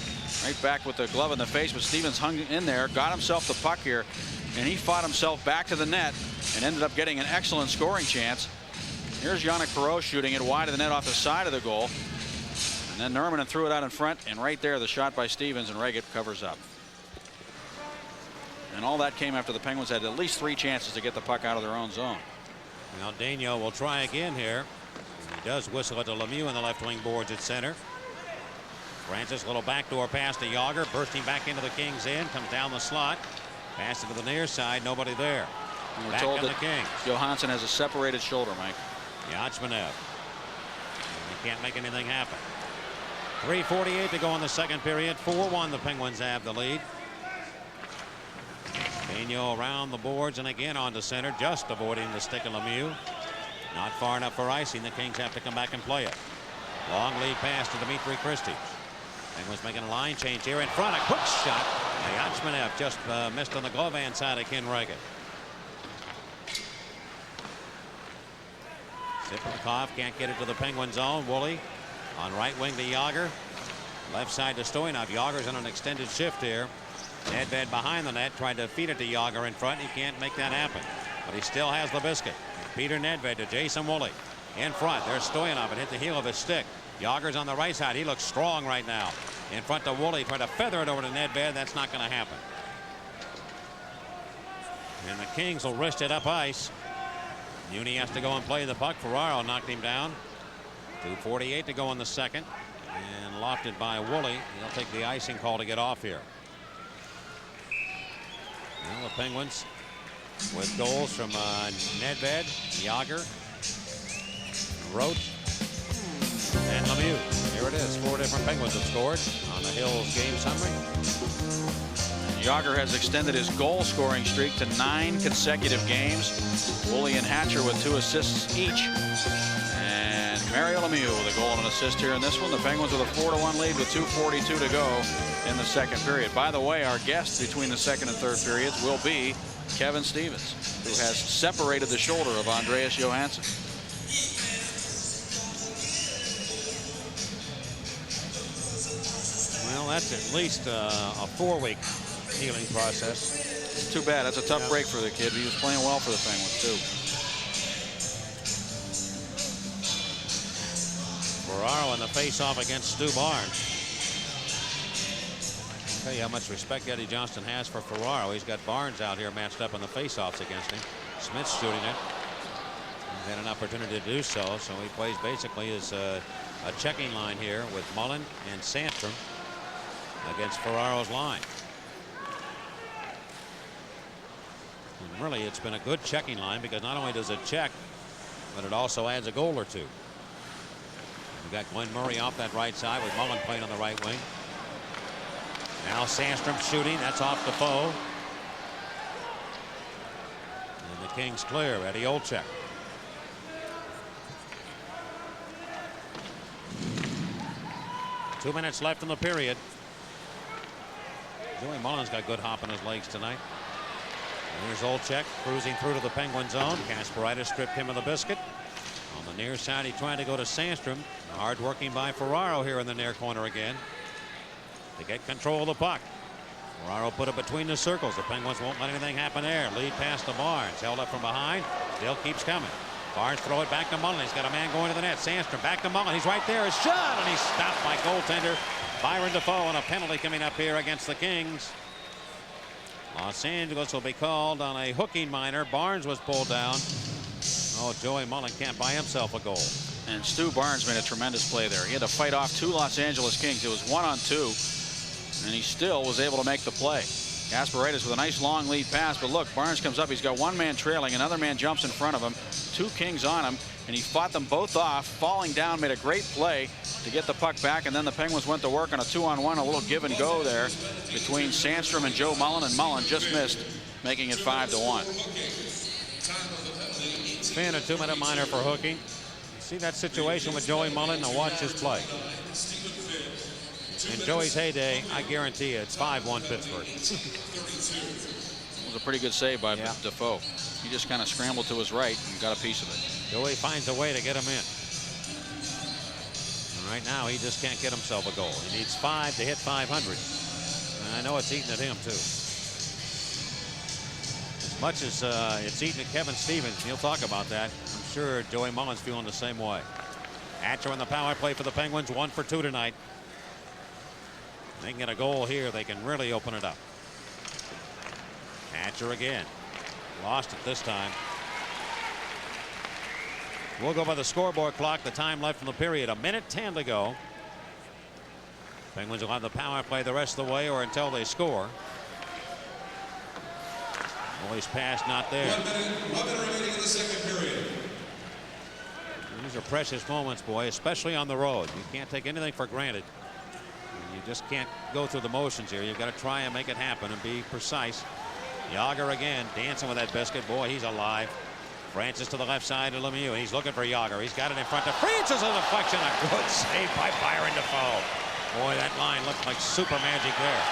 Right back with the glove in the face, but Stevens hung in there, got himself the puck here, and he fought himself back to the net and ended up getting an excellent scoring chance. Here's Yannick Perreault shooting it wide of the net off the side of the goal. And then Nurminen threw it out in front, and right there the shot by Stevens, and Reagan covers up. And all that came after the Penguins had at least 3 chances to get the puck out of their own zone. Now Daniel will try again here. He does whistle it to Lemieux in the left wing boards at center. Francis, little backdoor pass to Yager, bursting back into the Kings end, comes down the slot, pass it to the near side, nobody there. We're back told on that the Kings. Johansson has a separated shoulder, Mike. Yachmanev. They can't make anything happen. 3:48 to go in the second period. 4-1 the Penguins have the lead. Daniel around the boards and again on to center, just avoiding the stick of Lemieux. Not far enough for icing. The Kings have to come back and play it. Long lead pass to Dmitry Christie. Penguins making a line change here in front. A quick shot. Yachmanev just missed on the glove hand side of Ken Reagan. Sipnikov can't get it to the Penguin zone. Woolley on right wing to Yager. Left side to Stoyanov. Yager's on an extended shift here. Nedved behind the net, tried to feed it to Yager in front. He can't make that happen, but he still has the biscuit. Peter Nedved to Jason Woolley in front. There's Stoyanov, and hit the heel of his stick. Yager's on the right side. He looks strong right now. In front of Woolley, trying to feather it over to Nedved. That's not going to happen. And the Kings will wrist it up ice. Muni has to go and play the puck. Ferraro knocked him down. 2:48 to go in the second. And lofted by Woolley. He'll take the icing call to get off here. Well, the Penguins with goals from Nedved, Yager, Roach, and Lemieux. Here it is. 4 different Penguins have scored on the Hills game summary. Yager has extended his goal scoring streak to 9 consecutive games. Woolley and Hatcher with 2 assists each. And Mario Lemieux with a goal and an assist here in this one. The Penguins with a 4-1 lead with 2:42 to go in the second period. By the way, our guest between the second and third periods will be Kevin Stevens, who has separated the shoulder of Andreas Johansson. Well, that's at least a 4-week healing process. It's too bad. That's a tough break for the kid. He was playing well for the Penguins, too. Ferraro in the face-off against Stu Barnes. I'll tell you how much respect Eddie Johnston has for Ferraro. He's got Barnes out here matched up in the face-offs against him. Smith's shooting it. He's had an opportunity to do so, so he plays basically as a checking line here with Mullen and Sandstrom against Ferraro's line. And really, it's been a good checking line because not only does it check, but it also adds a goal or two. We've got Glenn Murray off that right side with Mullen playing on the right wing. Now Sandstrom shooting. That's off the foe. And the Kings clear. Eddie Olczyk. Two minutes left in the period. Joey Mullen's got good hop in his legs tonight. Here's Olczyk cruising through to the Penguin zone. Kasparaitis stripped him of the biscuit. On the near side, he tried to go to Sandstrom. Hard working by Ferraro here in the near corner again to get control of the puck. Ferraro put it between the circles. The Penguins won't let anything happen there. Lead pass to Barnes. Held up from behind. Still keeps coming. Barnes throw it back to Mullen. He's got a man going to the net. Sandstrom back to Mullen. He's right there. His shot, and he's stopped by goaltender Byron Defoe, and a penalty coming up here against the Kings. Los Angeles will be called on a hooking minor. Barnes was pulled down. Oh, Joey Mullen can't buy himself a goal. And Stu Barnes made a tremendous play there. He had to fight off 2 Los Angeles Kings. It was 1-on-2, and he still was able to make the play. Kasparaitis with a nice long lead pass, but look, Barnes comes up. He's got one man trailing. Another man jumps in front of him. 2 Kings on him, and he fought them both off. Falling down, made a great play to get the puck back, and then the Penguins went to work on a 2-on-1, a little give and go there between Sandstrom and Joe Mullen, and Mullen just missed, making it 5-1. Fan a 2-minute minor for hooking. See that situation with Joey Mullen? Now watch his play. In Joey's heyday, I guarantee you it's 5-1 Pittsburgh. It was a pretty good save by Defoe. He just kind of scrambled to his right and got a piece of it. Joey finds a way to get him in. And right now, he just can't get himself a goal. He needs 5 to hit 500. And I know it's eating at him, too. As much as it's eating at Kevin Stevens, and he'll talk about that, I'm sure Joey Mullen's feeling the same way. Hatcher on the power play for the Penguins, 1 for 2 tonight. They can get a goal here, they can really open it up. Hatcher again. Lost it this time. We'll go by the scoreboard clock. The time left in the period, 1:10 to go. Penguins will have the power play the rest of the way or until they score. Always pass not there. 1 minute remaining in the second period. These are precious moments, boy, especially on the road. You can't take anything for granted. You just can't go through the motions here. You've got to try and make it happen and be precise. Yager again dancing with that biscuit. Boy, he's alive. Francis to the left side of Lemieux. He's looking for Yager. He's got it in front of Francis. A deflection. A good save by Byron Defoe. Boy, that line looked like super magic there.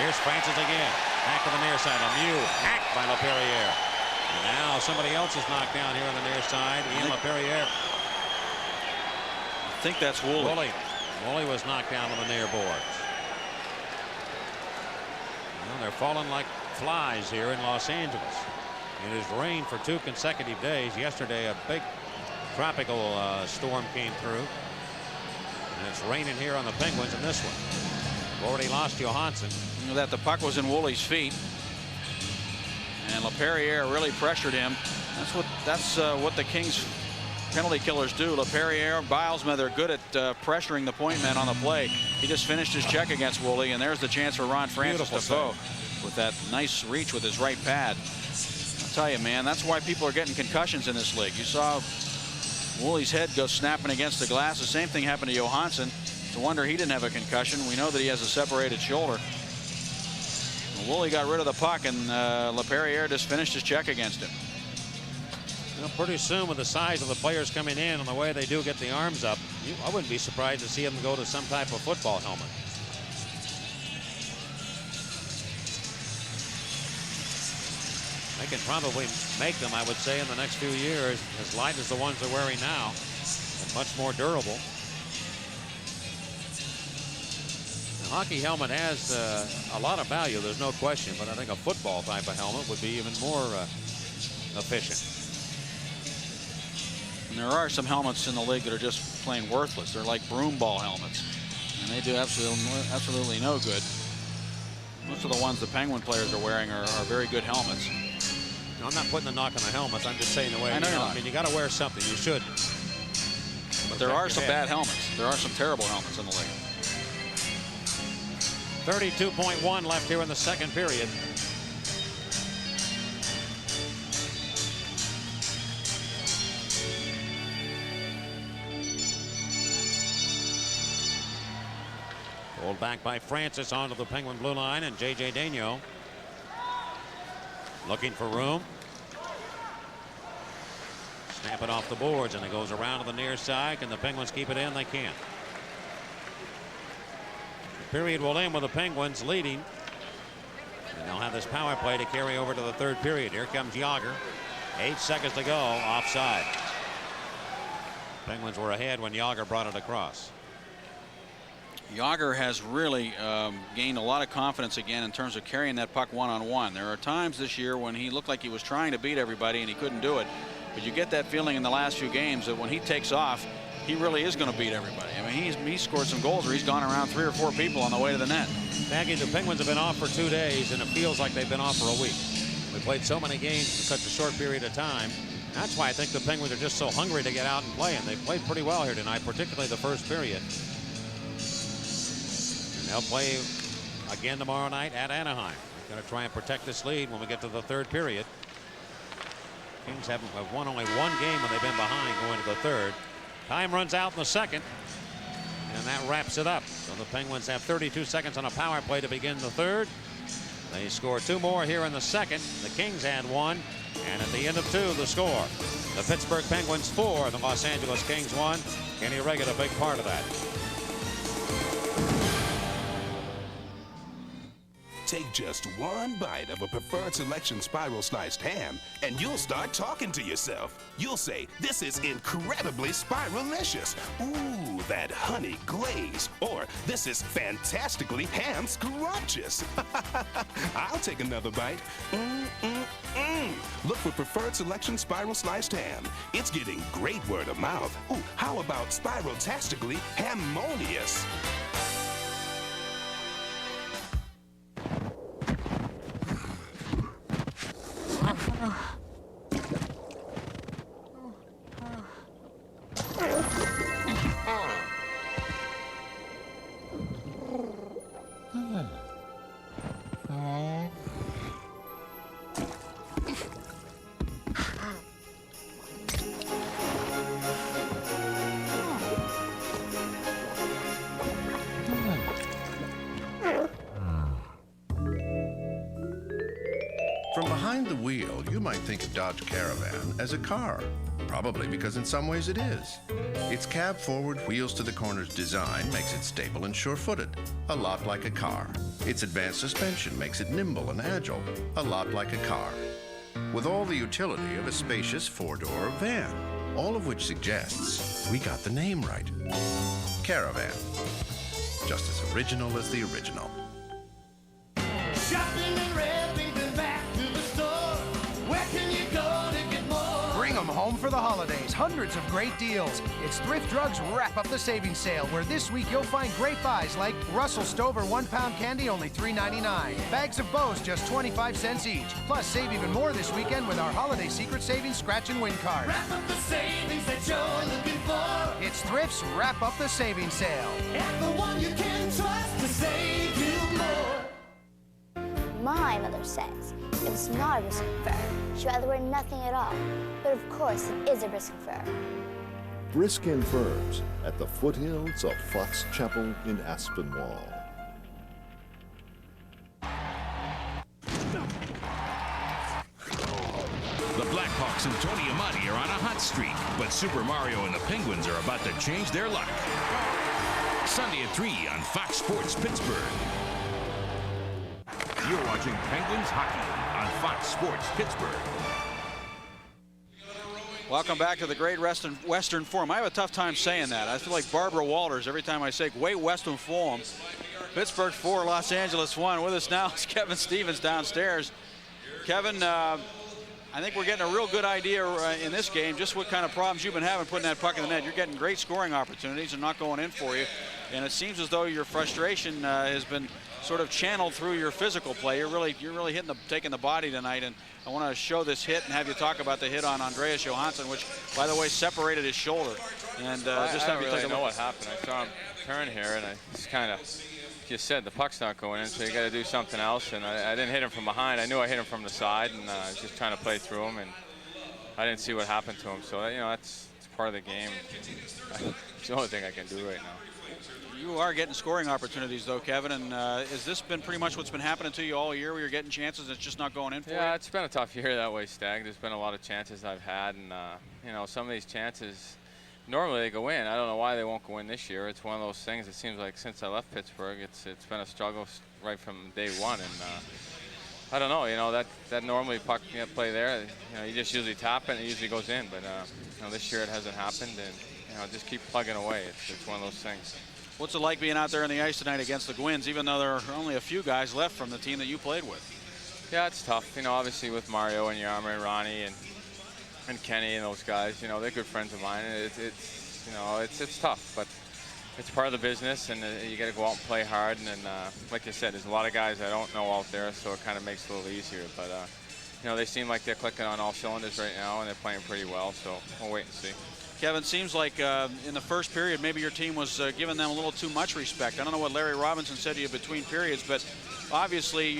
Here's Francis again. Back to the near side. Lemieux hacked by LaPerriere. And now somebody else is knocked down here on the near side. Ian LaPerriere. I think that's Woolley. Woolley was knocked down on the near boards. Well, they're falling like flies here in Los Angeles. It has rained for 2 consecutive days. Yesterday, a big tropical storm came through. And it's raining here on the Penguins in this one. We've already lost Johansson. You know that the puck was in Wooley's feet, and LaPerriere really pressured him. That's what the Kings penalty killers do. LaPerriere, Bilesma, they're good at pressuring the point man on the play. He just finished his check against Wooley, and there's the chance for Ron Francis to go with that nice reach with his right pad. I'll tell you, man, that's why people are getting concussions in this league. You saw Wooley's head go snapping against the glass. The same thing happened to Johansson. It's a wonder he didn't have a concussion. We know that he has a separated shoulder. Wooley got rid of the puck, and LaPerriere just finished his check against him. You know, pretty soon, with the size of the players coming in and the way they do get the arms up, I wouldn't be surprised to see them go to some type of football helmet. They can probably make them, I would say, in the next few years, as light as the ones they're wearing now, and much more durable. The hockey helmet has a lot of value, there's no question, but I think a football type of helmet would be even more efficient. And there are some helmets in the league that are just plain worthless. They're like broom ball helmets, and they do absolutely no good. Most of the ones the Penguin players are wearing are very good helmets. No, I'm not putting a knock on the helmets. I'm just saying the way. I mean, you got to wear something. You should. But there are some bad helmets. There are some terrible helmets in the league. 32.1 left here in the second period. Pulled back by Francis onto the Penguin blue line, and J.J. Daigneault looking for room. Snap it off the boards, and it goes around to the near side. Can the Penguins keep it in? They can't. The period will end with the Penguins leading, and they'll have this power play to carry over to the third period. Here comes Jágr. 8 seconds to go. Offside. Penguins were ahead when Jágr brought it across. Jágr has really gained a lot of confidence again in terms of carrying that puck one-on-one. There are times this year when he looked like he was trying to beat everybody and he couldn't do it. But you get that feeling in the last few games that when he takes off, he really is going to beat everybody. I mean, he's scored some goals where he's gone around 3 or 4 people on the way to the net. Maggie, the Penguins have been off for 2 days, and it feels like they've been off for a week. We played so many games in such a short period of time. That's why I think the Penguins are just so hungry to get out and play, and they played pretty well here tonight, particularly the first period. They'll play again tomorrow night at Anaheim. They're going to try and protect this lead when we get to the third period. Kings have won only 1 game when they've been behind going to the third. Time runs out in the second, and that wraps it up. So the Penguins have 32 seconds on a power play to begin the third. They score 2 more here in the second. The Kings had 1, and at the end of 2, the score. The Pittsburgh Penguins 4, the Los Angeles Kings 1. Kenny Regan a big part of that. Take just one bite of a Preferred Selection Spiral Sliced Ham, and you'll start talking to yourself. You'll say, "This is incredibly spiralicious. Ooh, that honey glaze." Or, "This is fantastically ham scrumptious." I'll take another bite. Look for Preferred Selection Spiral Sliced Ham. It's getting great word of mouth. Ooh, how about spiraltastically hamonious? From behind the wheel, you might think of Dodge Caravan as a car. Probably because in some ways it is. Its cab-forward, wheels-to-the-corners design makes it stable and sure-footed, a lot like a car. Its advanced suspension makes it nimble and agile, a lot like a car. With all the utility of a spacious 4-door van, all of which suggests we got the name right. Caravan. Just as original as the original. Shopping and wrapping, been back to the store. Where can you go to get more? Bring 'em home for the holidays. Hundreds of great deals. It's Thrift Drug's Wrap Up the Savings Sale, where this week you'll find great buys like Russell Stover 1-pound candy, only $3.99. Bags of Bows, just 25 cents each. Plus, save even more this weekend with our Holiday Secret Savings Scratch and Win card. Wrap up the savings that you're looking for. It's Thrift's Wrap Up the Savings Sale. And the one you can trust to save you more. My mother says it was not a risk of fur. She'd rather wear nothing at all. But of course, it is a risk of fur. Briskin Furs at the foothills of Fox Chapel in Aspinwall. The Blackhawks and Tony Amati are on a hot streak, but Super Mario and the Penguins are about to change their luck. Sunday at 3 on Fox Sports Pittsburgh. You're watching Penguins hockey on Fox Sports Pittsburgh. Welcome back to the Great Western Forum. I have a tough time saying that. I feel like Barbara Walters every time I say Great Western Forum. Pittsburgh 4, Los Angeles 1. With us now is Kevin Stevens downstairs. Kevin, I think we're getting a real good idea in this game just what kind of problems you've been having putting that puck in the net. You're getting great scoring opportunities and not going in for you. And it seems as though your frustration has been sort of channeled through your physical play. You're really taking the body tonight. And I want to show this hit and have you talk about the hit on Andreas Johansson, which, by the way, separated his shoulder. And just have you really take a know look. what happened. I saw him turn here, and I just kind of just said the puck's not going in, so you got to do something else. And I didn't hit him from behind. I knew I hit him from the side, and I was just trying to play through him, and I didn't see what happened to him. So, you know, it's part of the game. It's the only thing I can do right now. You are getting scoring opportunities, though, Kevin, and has this been pretty much what's been happening to you all year where you're getting chances and it's just not going in for you? Yeah, it's been a tough year that way, Stag. There's been a lot of chances I've had, and, you know, some of these chances, normally they go in. I don't know why they won't go in this year. It's one of those things, it seems like since I left Pittsburgh, it's been a struggle right from day one, and I don't know, you know, that normally puck play there, you know, you just usually tap it and it usually goes in, but, you know, this year it hasn't happened, and, you know, just keep plugging away. It's one of those things. What's it like being out there on the ice tonight against the Gwins, even though there are only a few guys left from the team that you played with? Yeah, it's tough. You know, obviously with Mario and Yarmer and Ronnie and Kenny and those guys, you know, they're good friends of mine. And it's you know, it's tough, but it's part of the business, and you got to go out and play hard. And then, like you said, there's a lot of guys I don't know out there, so it kind of makes it a little easier. But you know, they seem like they're clicking on all cylinders right now, and they're playing pretty well. So we'll wait and see. Kevin, seems like in the first period, maybe your team was giving them a little too much respect. I don't know what Larry Robinson said to you between periods, but obviously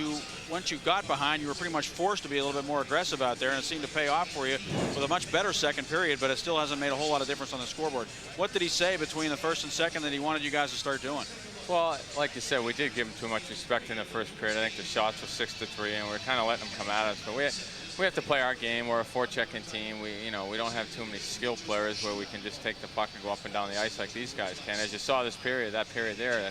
once you got behind, you were pretty much forced to be a little bit more aggressive out there, and it seemed to pay off for you with a much better second period, but it still hasn't made a whole lot of difference on the scoreboard. What did he say between the first and second that he wanted you guys to start doing? Well, like you said, we did give him too much respect in the first period. I think the shots were 6-3, and we were kind of letting them come at us. But we have to play our game. We're a forechecking team. We don't have too many skill players where we can just take the puck and go up and down the ice like these guys can. As you saw this period, that period there,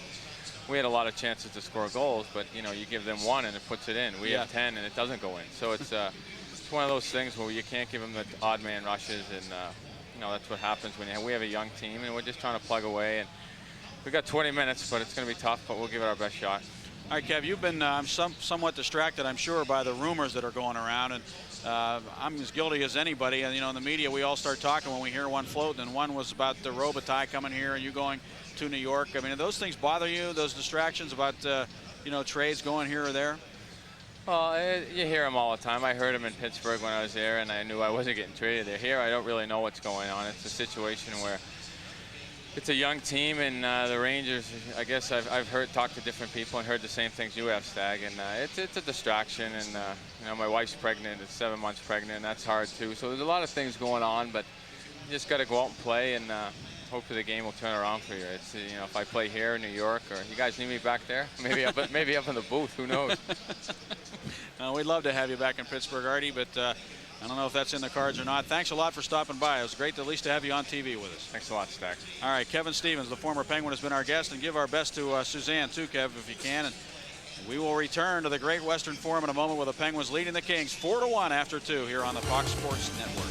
we had a lot of chances to score goals, but you give them one and it puts it in. We have 10 and it doesn't go in. So it's one of those things where you can't give them the odd man rushes, and that's what happens when we have a young team, and we're just trying to plug away. And we've got 20 minutes, but it's going to be tough, but we'll give it our best shot. All right, Kev, you've been somewhat distracted, I'm sure, by the rumors that are going around, and I'm as guilty as anybody. And in the media, we all start talking when we hear one floating, and one was about the Robitaille coming here and you going to New York. I mean, do those things bother you? Those distractions about trades going here or there? Well, you hear them all the time. I heard them in Pittsburgh when I was there, and I knew I wasn't getting traded there. Here, I don't really know what's going on. It's a situation where it's a young team, and the Rangers, I guess I've talked to different people and heard the same things you have, Stag, and it's a distraction. And my wife's pregnant, it's 7 months pregnant, and that's hard too. So there's a lot of things going on, but you just got to go out and play, and hopefully the game will turn around for you. It's if I play here in New York, or you guys need me back there, maybe up in the booth, who knows? We'd love to have you back in Pittsburgh, Artie, but I don't know if that's in the cards or not. Thanks a lot for stopping by. It was great at least to have you on TV with us. Thanks a lot, Stack. All right, Kevin Stevens, the former Penguin, has been our guest, and give our best to Suzanne too, Kev, if you can. And we will return to the Great Western Forum in a moment with the Penguins leading the Kings 4-1 after 2 here on the Fox Sports Network.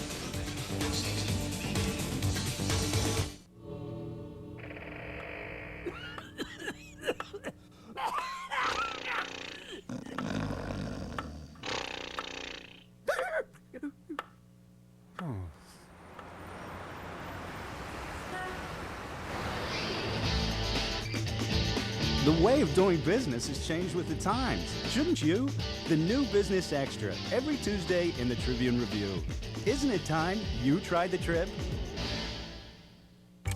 The way of doing business has changed with the times, shouldn't you? The new Business Extra, every Tuesday in the Tribune Review. Isn't it time you tried the Trib?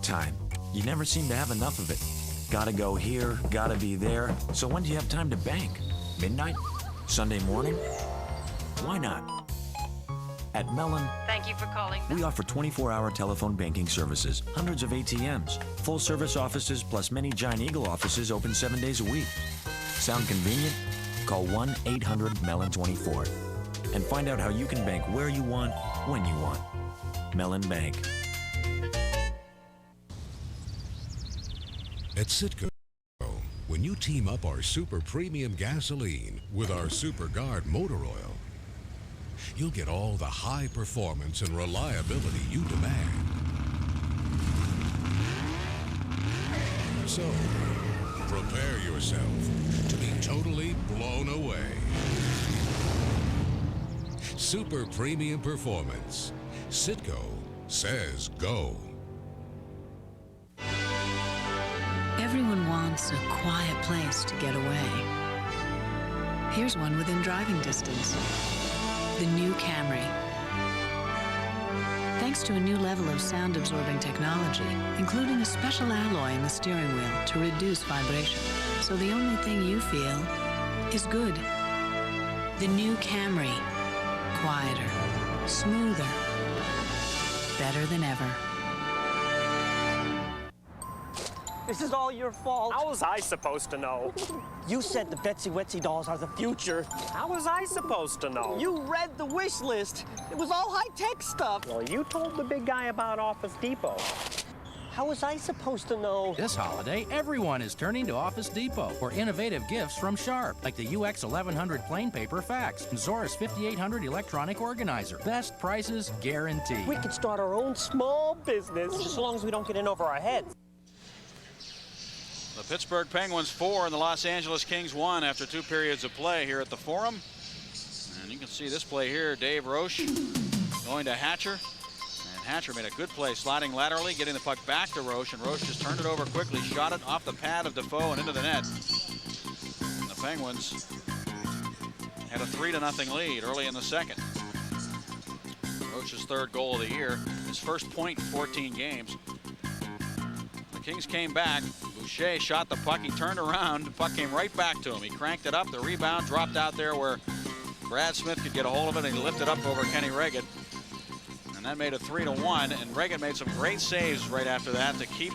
Time. You never seem to have enough of it. Gotta go here, gotta be there. So when do you have time to bank? Midnight? Sunday morning? Why not? At Mellon, Thank you for calling. we offer 24-hour telephone banking services, hundreds of ATMs, full-service offices, plus many Giant Eagle offices open 7 days a week. Sound convenient? Call 1-800-MELLON-24 and find out how you can bank where you want, when you want. Mellon Bank. At Citgo, when you team up our super premium gasoline with our Super Guard motor oil, you'll get all the high performance and reliability you demand. So, prepare yourself to be totally blown away. Super premium performance. Citgo says go. Everyone wants a quiet place to get away. Here's one within driving distance. The new Camry. Thanks to a new level of sound-absorbing technology, including a special alloy in the steering wheel to reduce vibration, so the only thing you feel is good. The new Camry. Quieter, smoother, better than ever. This is all your fault. How was I supposed to know? You said the Betsy Wetsy dolls are the future. How was I supposed to know? You read the wish list. It was all high-tech stuff. Well, you told the big guy about Office Depot. How was I supposed to know? This holiday, everyone is turning to Office Depot for innovative gifts from Sharp, like the UX 1100 plain paper fax and Zorus 5800 electronic organizer. Best prices guaranteed. We could start our own small business, as long as we don't get in over our heads. The Pittsburgh Penguins 4 and the Los Angeles Kings 1 after 2 periods of play here at the Forum. And you can see this play here, Dave Roche going to Hatcher. And Hatcher made a good play, sliding laterally, getting the puck back to Roche, and Roche just turned it over quickly, shot it off the pad of Defoe and into the net. And the Penguins had a 3-0 lead early in the second. Roche's 3rd goal of the year, his first point in 14 games. The Kings came back. Boucher shot the puck. He turned around. The puck came right back to him. He cranked it up. The rebound dropped out there where Brad Smith could get a hold of it, and he lifted up over Kenny Reagan. And that made it 3-1. And Reagan made some great saves right after that to keep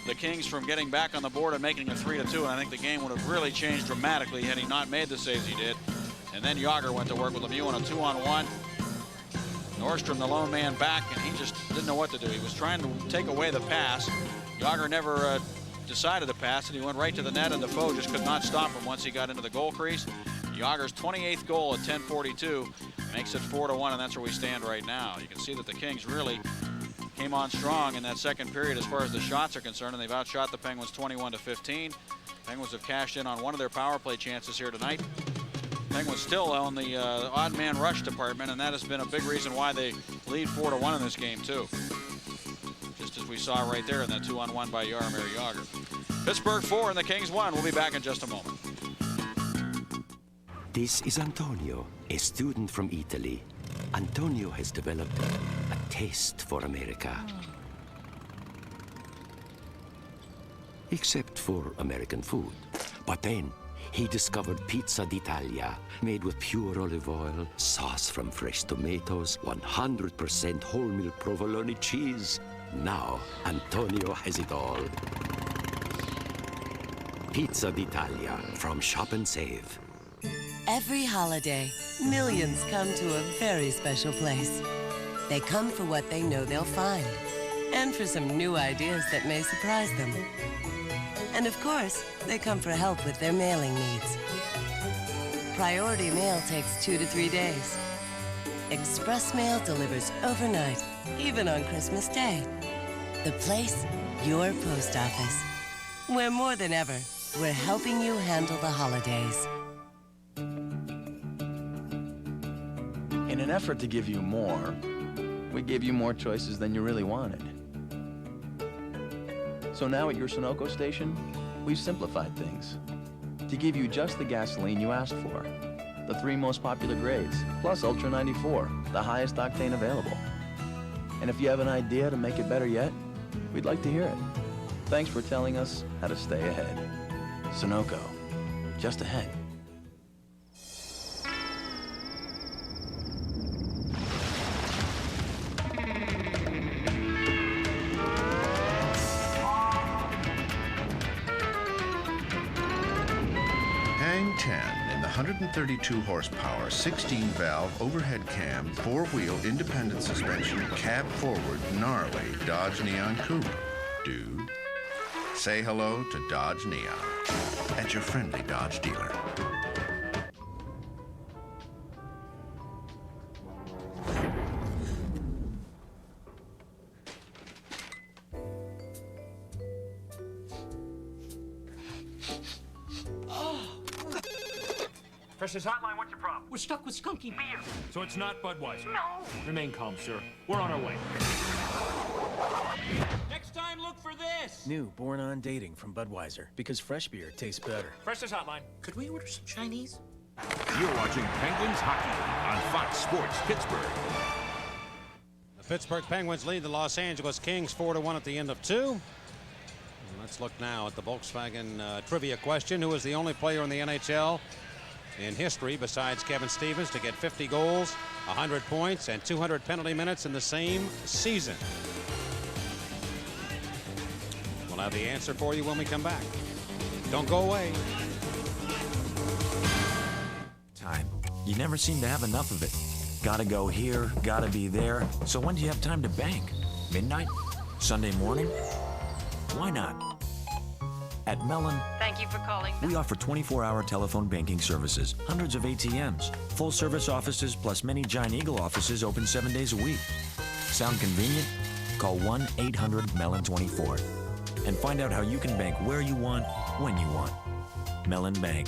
the Kings from getting back on the board and making it 3-2. And I think the game would have really changed dramatically had he not made the saves he did. And then Yager went to work with Lemieux on a 2-on-1. Nordstrom, the lone man, back, and he just didn't know what to do. He was trying to take away the pass. Yager never decided to pass it. He went right to the net, and Defoe just could not stop him once he got into the goal crease. Yager's 28th goal at 10:42 makes it 4-1, and that's where we stand right now. You can see that the Kings really came on strong in that second period as far as the shots are concerned, and they've outshot the Penguins 21-15. Penguins have cashed in on one of their power play chances here tonight. Penguins still own the odd man rush department, and that has been a big reason why they lead 4-1 in this game too. Just as we saw right there in that 2-on-1 by Jaromir Jagr. Pittsburgh 4 and the Kings 1. We'll be back in just a moment. This is Antonio, a student from Italy. Antonio has developed a taste for America. Except for American food. But then he discovered Pizza d'Italia, made with pure olive oil, sauce from fresh tomatoes, 100% whole milk provolone cheese. Now, Antonio has it all. Pizza d'Italia from Shop and Save. Every holiday, millions come to a very special place. They come for what they know they'll find, and for some new ideas that may surprise them. And of course, they come for help with their mailing needs. Priority mail takes 2 to 3 days. Express mail delivers overnight, even on Christmas Day. The place, your post office. Where more than ever, we're helping you handle the holidays. In an effort to give you more, we gave you more choices than you really wanted. So now at your Sunoco station, we've simplified things to give you just the gasoline you asked for. The 3 most popular grades, plus Ultra 94, the highest octane available. And if you have an idea to make it better yet, we'd like to hear it. Thanks for telling us how to stay ahead. Sunoco, just ahead. Hang 10 in the 132 horsepower, 16-valve overhead cam, 4-wheel independent suspension, cab forward, gnarly Dodge Neon Coupe. Dude, say hello to Dodge Neon at your friendly Dodge dealer. Precious Hotline, what's your problem? We're stuck with skunky beer. So it's not Budweiser? No. Remain calm, sir. We're on our way. Next time, look for this. New Born on Dating from Budweiser, because fresh beer tastes better. Precious Hotline. Could we order some Chinese? You're watching Penguins hockey on Fox Sports Pittsburgh. The Pittsburgh Penguins lead the Los Angeles Kings 4-1 at the end of 2. And let's look now at the Volkswagen trivia question. Who is the only player in the NHL in history besides Kevin Stevens to get 50 goals, 100 points, and 200 penalty minutes in the same season? We'll have the answer for you when we come back. Don't go away. Time. You never seem to have enough of it. Gotta go here, gotta be there. So when do you have time to bank? Midnight? Sunday morning? Why not? At Mellon, thank you for calling. We offer 24-hour telephone banking services, hundreds of ATMs, full-service offices, plus many Giant Eagle offices open 7 days a week. Sound convenient? Call 1-800-MELLON24 and find out how you can bank where you want, when you want. Mellon Bank.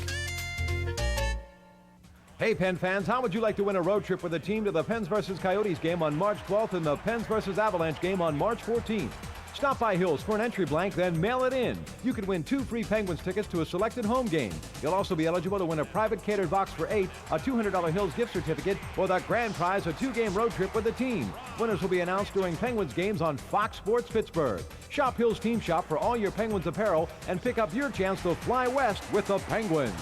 Hey, Penn fans, how would you like to win a road trip with a team to the Pens vs. Coyotes game on March 12th and the Pens vs. Avalanche game on March 14th? Stop by Hills for an entry blank, then mail it in. You can win 2 free Penguins tickets to a selected home game. You'll also be eligible to win a private catered box for 8, a $200 Hills gift certificate, or the grand prize, a 2-game road trip with the team. Winners will be announced during Penguins games on Fox Sports Pittsburgh. Shop Hills Team Shop for all your Penguins apparel and pick up your chance to fly west with the Penguins.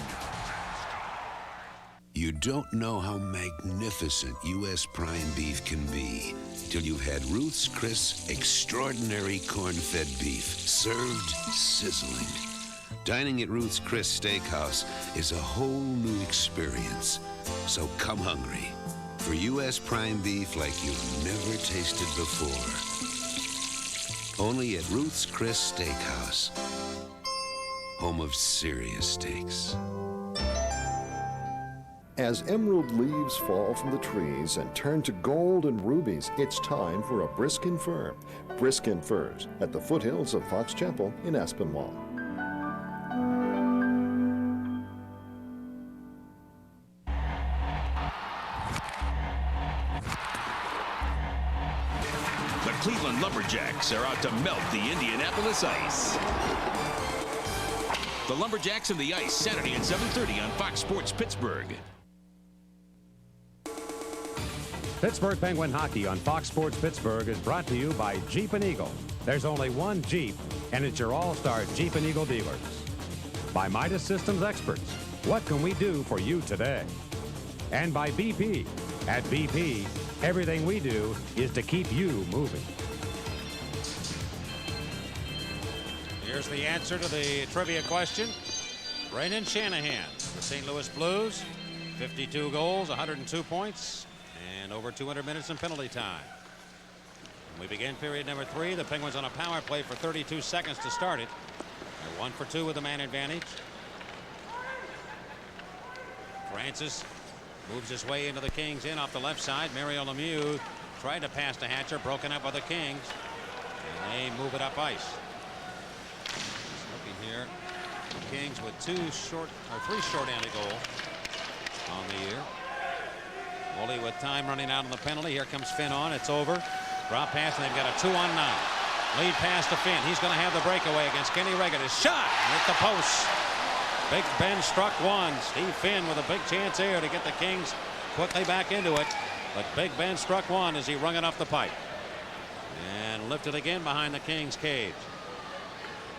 You don't know how magnificent U.S. prime beef can be till you've had Ruth's Chris Extraordinary Corn-Fed Beef, served sizzling. Dining at Ruth's Chris Steakhouse is a whole new experience. So come hungry for U.S. prime beef like you've never tasted before. Only at Ruth's Chris Steakhouse, home of serious steaks. As emerald leaves fall from the trees and turn to gold and rubies, it's time for a Briskin Fir. Briskin Firs at the foothills of Fox Chapel in Aspinwall. The Cleveland Lumberjacks are out to melt the Indianapolis ice. The Lumberjacks and the Ice, Saturday at 7:30 on Fox Sports Pittsburgh. Pittsburgh Penguin Hockey on Fox Sports Pittsburgh is brought to you by Jeep and Eagle. There's only one Jeep, and it's your all-star Jeep and Eagle dealers. By Midas Systems Experts, what can we do for you today? And by BP. At BP, everything we do is to keep you moving. Here's the answer to the trivia question. Brendan Shanahan, the St. Louis Blues, 52 goals, 102 points, and over 200 minutes in penalty time. We begin period number 3. The Penguins on a power play for 32 seconds to start it. They're 1 for 2 with a man advantage. Francis moves his way into the Kings in off the left side. Mario Lemieux tried to pass to Hatcher, broken up by the Kings, and they move it up ice. Looking here, the Kings with 3 short-handed goals on the year. Woolley with time running out on the penalty. Here comes Finn on. It's over. Drop pass, and they've got a 2-on-9. Lead pass to Finn. He's going to have the breakaway against Kenny Regan. His shot hit the post. Big Ben struck one. Steve Finn with a big chance here to get the Kings quickly back into it. But Big Ben struck one as he rung it off the pipe. And lifted again behind the Kings' cage.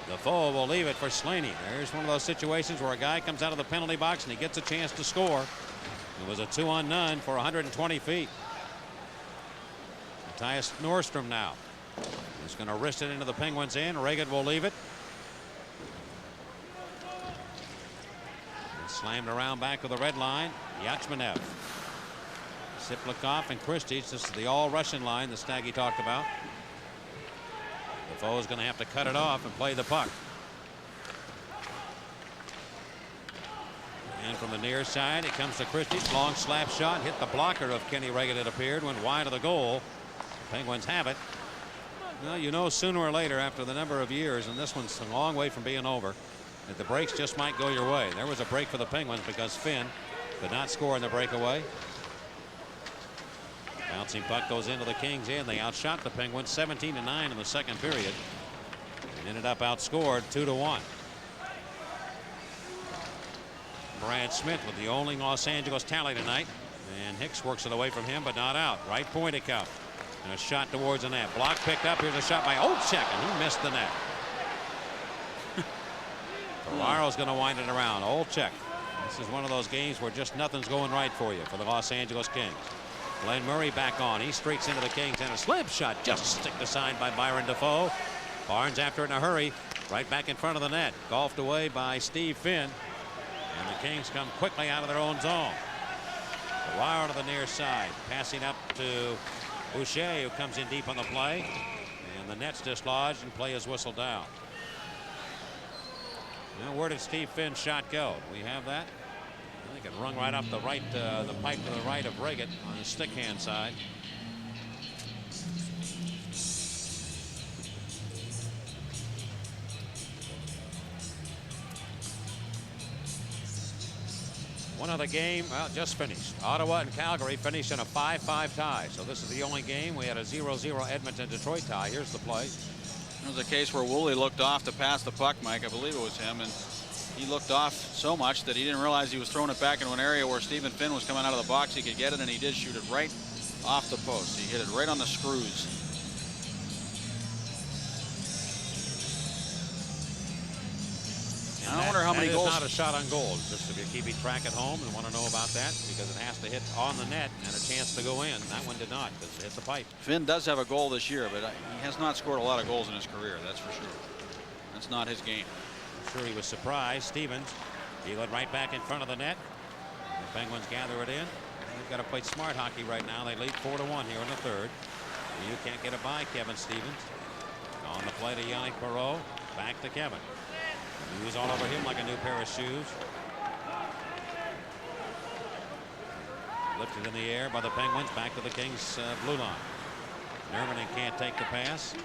Defoe will leave it for Slaney. There's one of those situations where a guy comes out of the penalty box and he gets a chance to score. It was a 2-on-none for 120 feet. Matthias Nordstrom now. He's going to wrist it into the Penguins' end. Reagan will leave it. And slammed around back to the red line. Yachmanev. Siplikov and Kristich. This is the all-Russian line that Staggy talked about. Defoe is going to have to cut it off and play the puck. And from the near side, it comes to Kristich. Long slap shot. Hit the blocker of Kenny Reagan, it appeared. Went wide of the goal. The Penguins have it. Well, you know, sooner or later, after the number of years, and this one's a long way from being over, that the breaks just might go your way. There was a break for the Penguins because Finn could not score in the breakaway. Bouncing puck goes into the Kings end. They outshot the Penguins 17-9 in the second period and ended up outscored 2-1. Brad Smith with the only Los Angeles tally tonight, and Hicks works it away from him, but not out. Right point it comes. And a shot towards the net. Block picked up. Here's a shot by Olczyk, and he missed the net. Ferraro's going to wind it around. Olczyk. This is one of those games where just nothing's going right for you for the Los Angeles Kings. Glenn Murray back on. He streaks into the Kings, and a slip shot just sticked aside by Byron Defoe. Barnes after it in a hurry. Right back in front of the net. Golfed away by Steve Finn. And the Kings come quickly out of their own zone. Ferraro to the near side. Passing up to Boucher, who comes in deep on the play, and the net's dislodged and play is whistled down. Now, where did Steve Finn's shot go? We have that. I think it rung right up the right, the pipe to the right of Reagan on the stick hand side. One other game, well, just finished. Ottawa and Calgary finished in a 5-5 tie. So this is the only game. We had a 0-0 Edmonton-Detroit tie. Here's the play. It was a case where Woolley looked off to pass the puck, Mike. I believe it was him. And he looked off so much that he didn't realize he was throwing it back into an area where Stephen Finn was coming out of the box. He could get it, and he did shoot it right off the post. He hit it right on the screws. I wonder how many goals. Not a shot on goal. Just if you're keeping track at home and want to know about that, because it has to hit on the net and a chance to go in. That one did not, because it hit the pipe. Finn does have a goal this year, but he has not scored a lot of goals in his career. That's for sure. That's not his game. I'm sure he was surprised. Stevens, he went right back in front of the net. The Penguins gather it in. They've got to play smart hockey right now. They lead 4-1 here in the third. You can't get it by Kevin Stevens. On the play to Yannick Perreault. Back to Kevin. He was all over him like a new pair of shoes. Lifted in the air by the Penguins. Back to the Kings' blue line. Nermanen can't take the pass.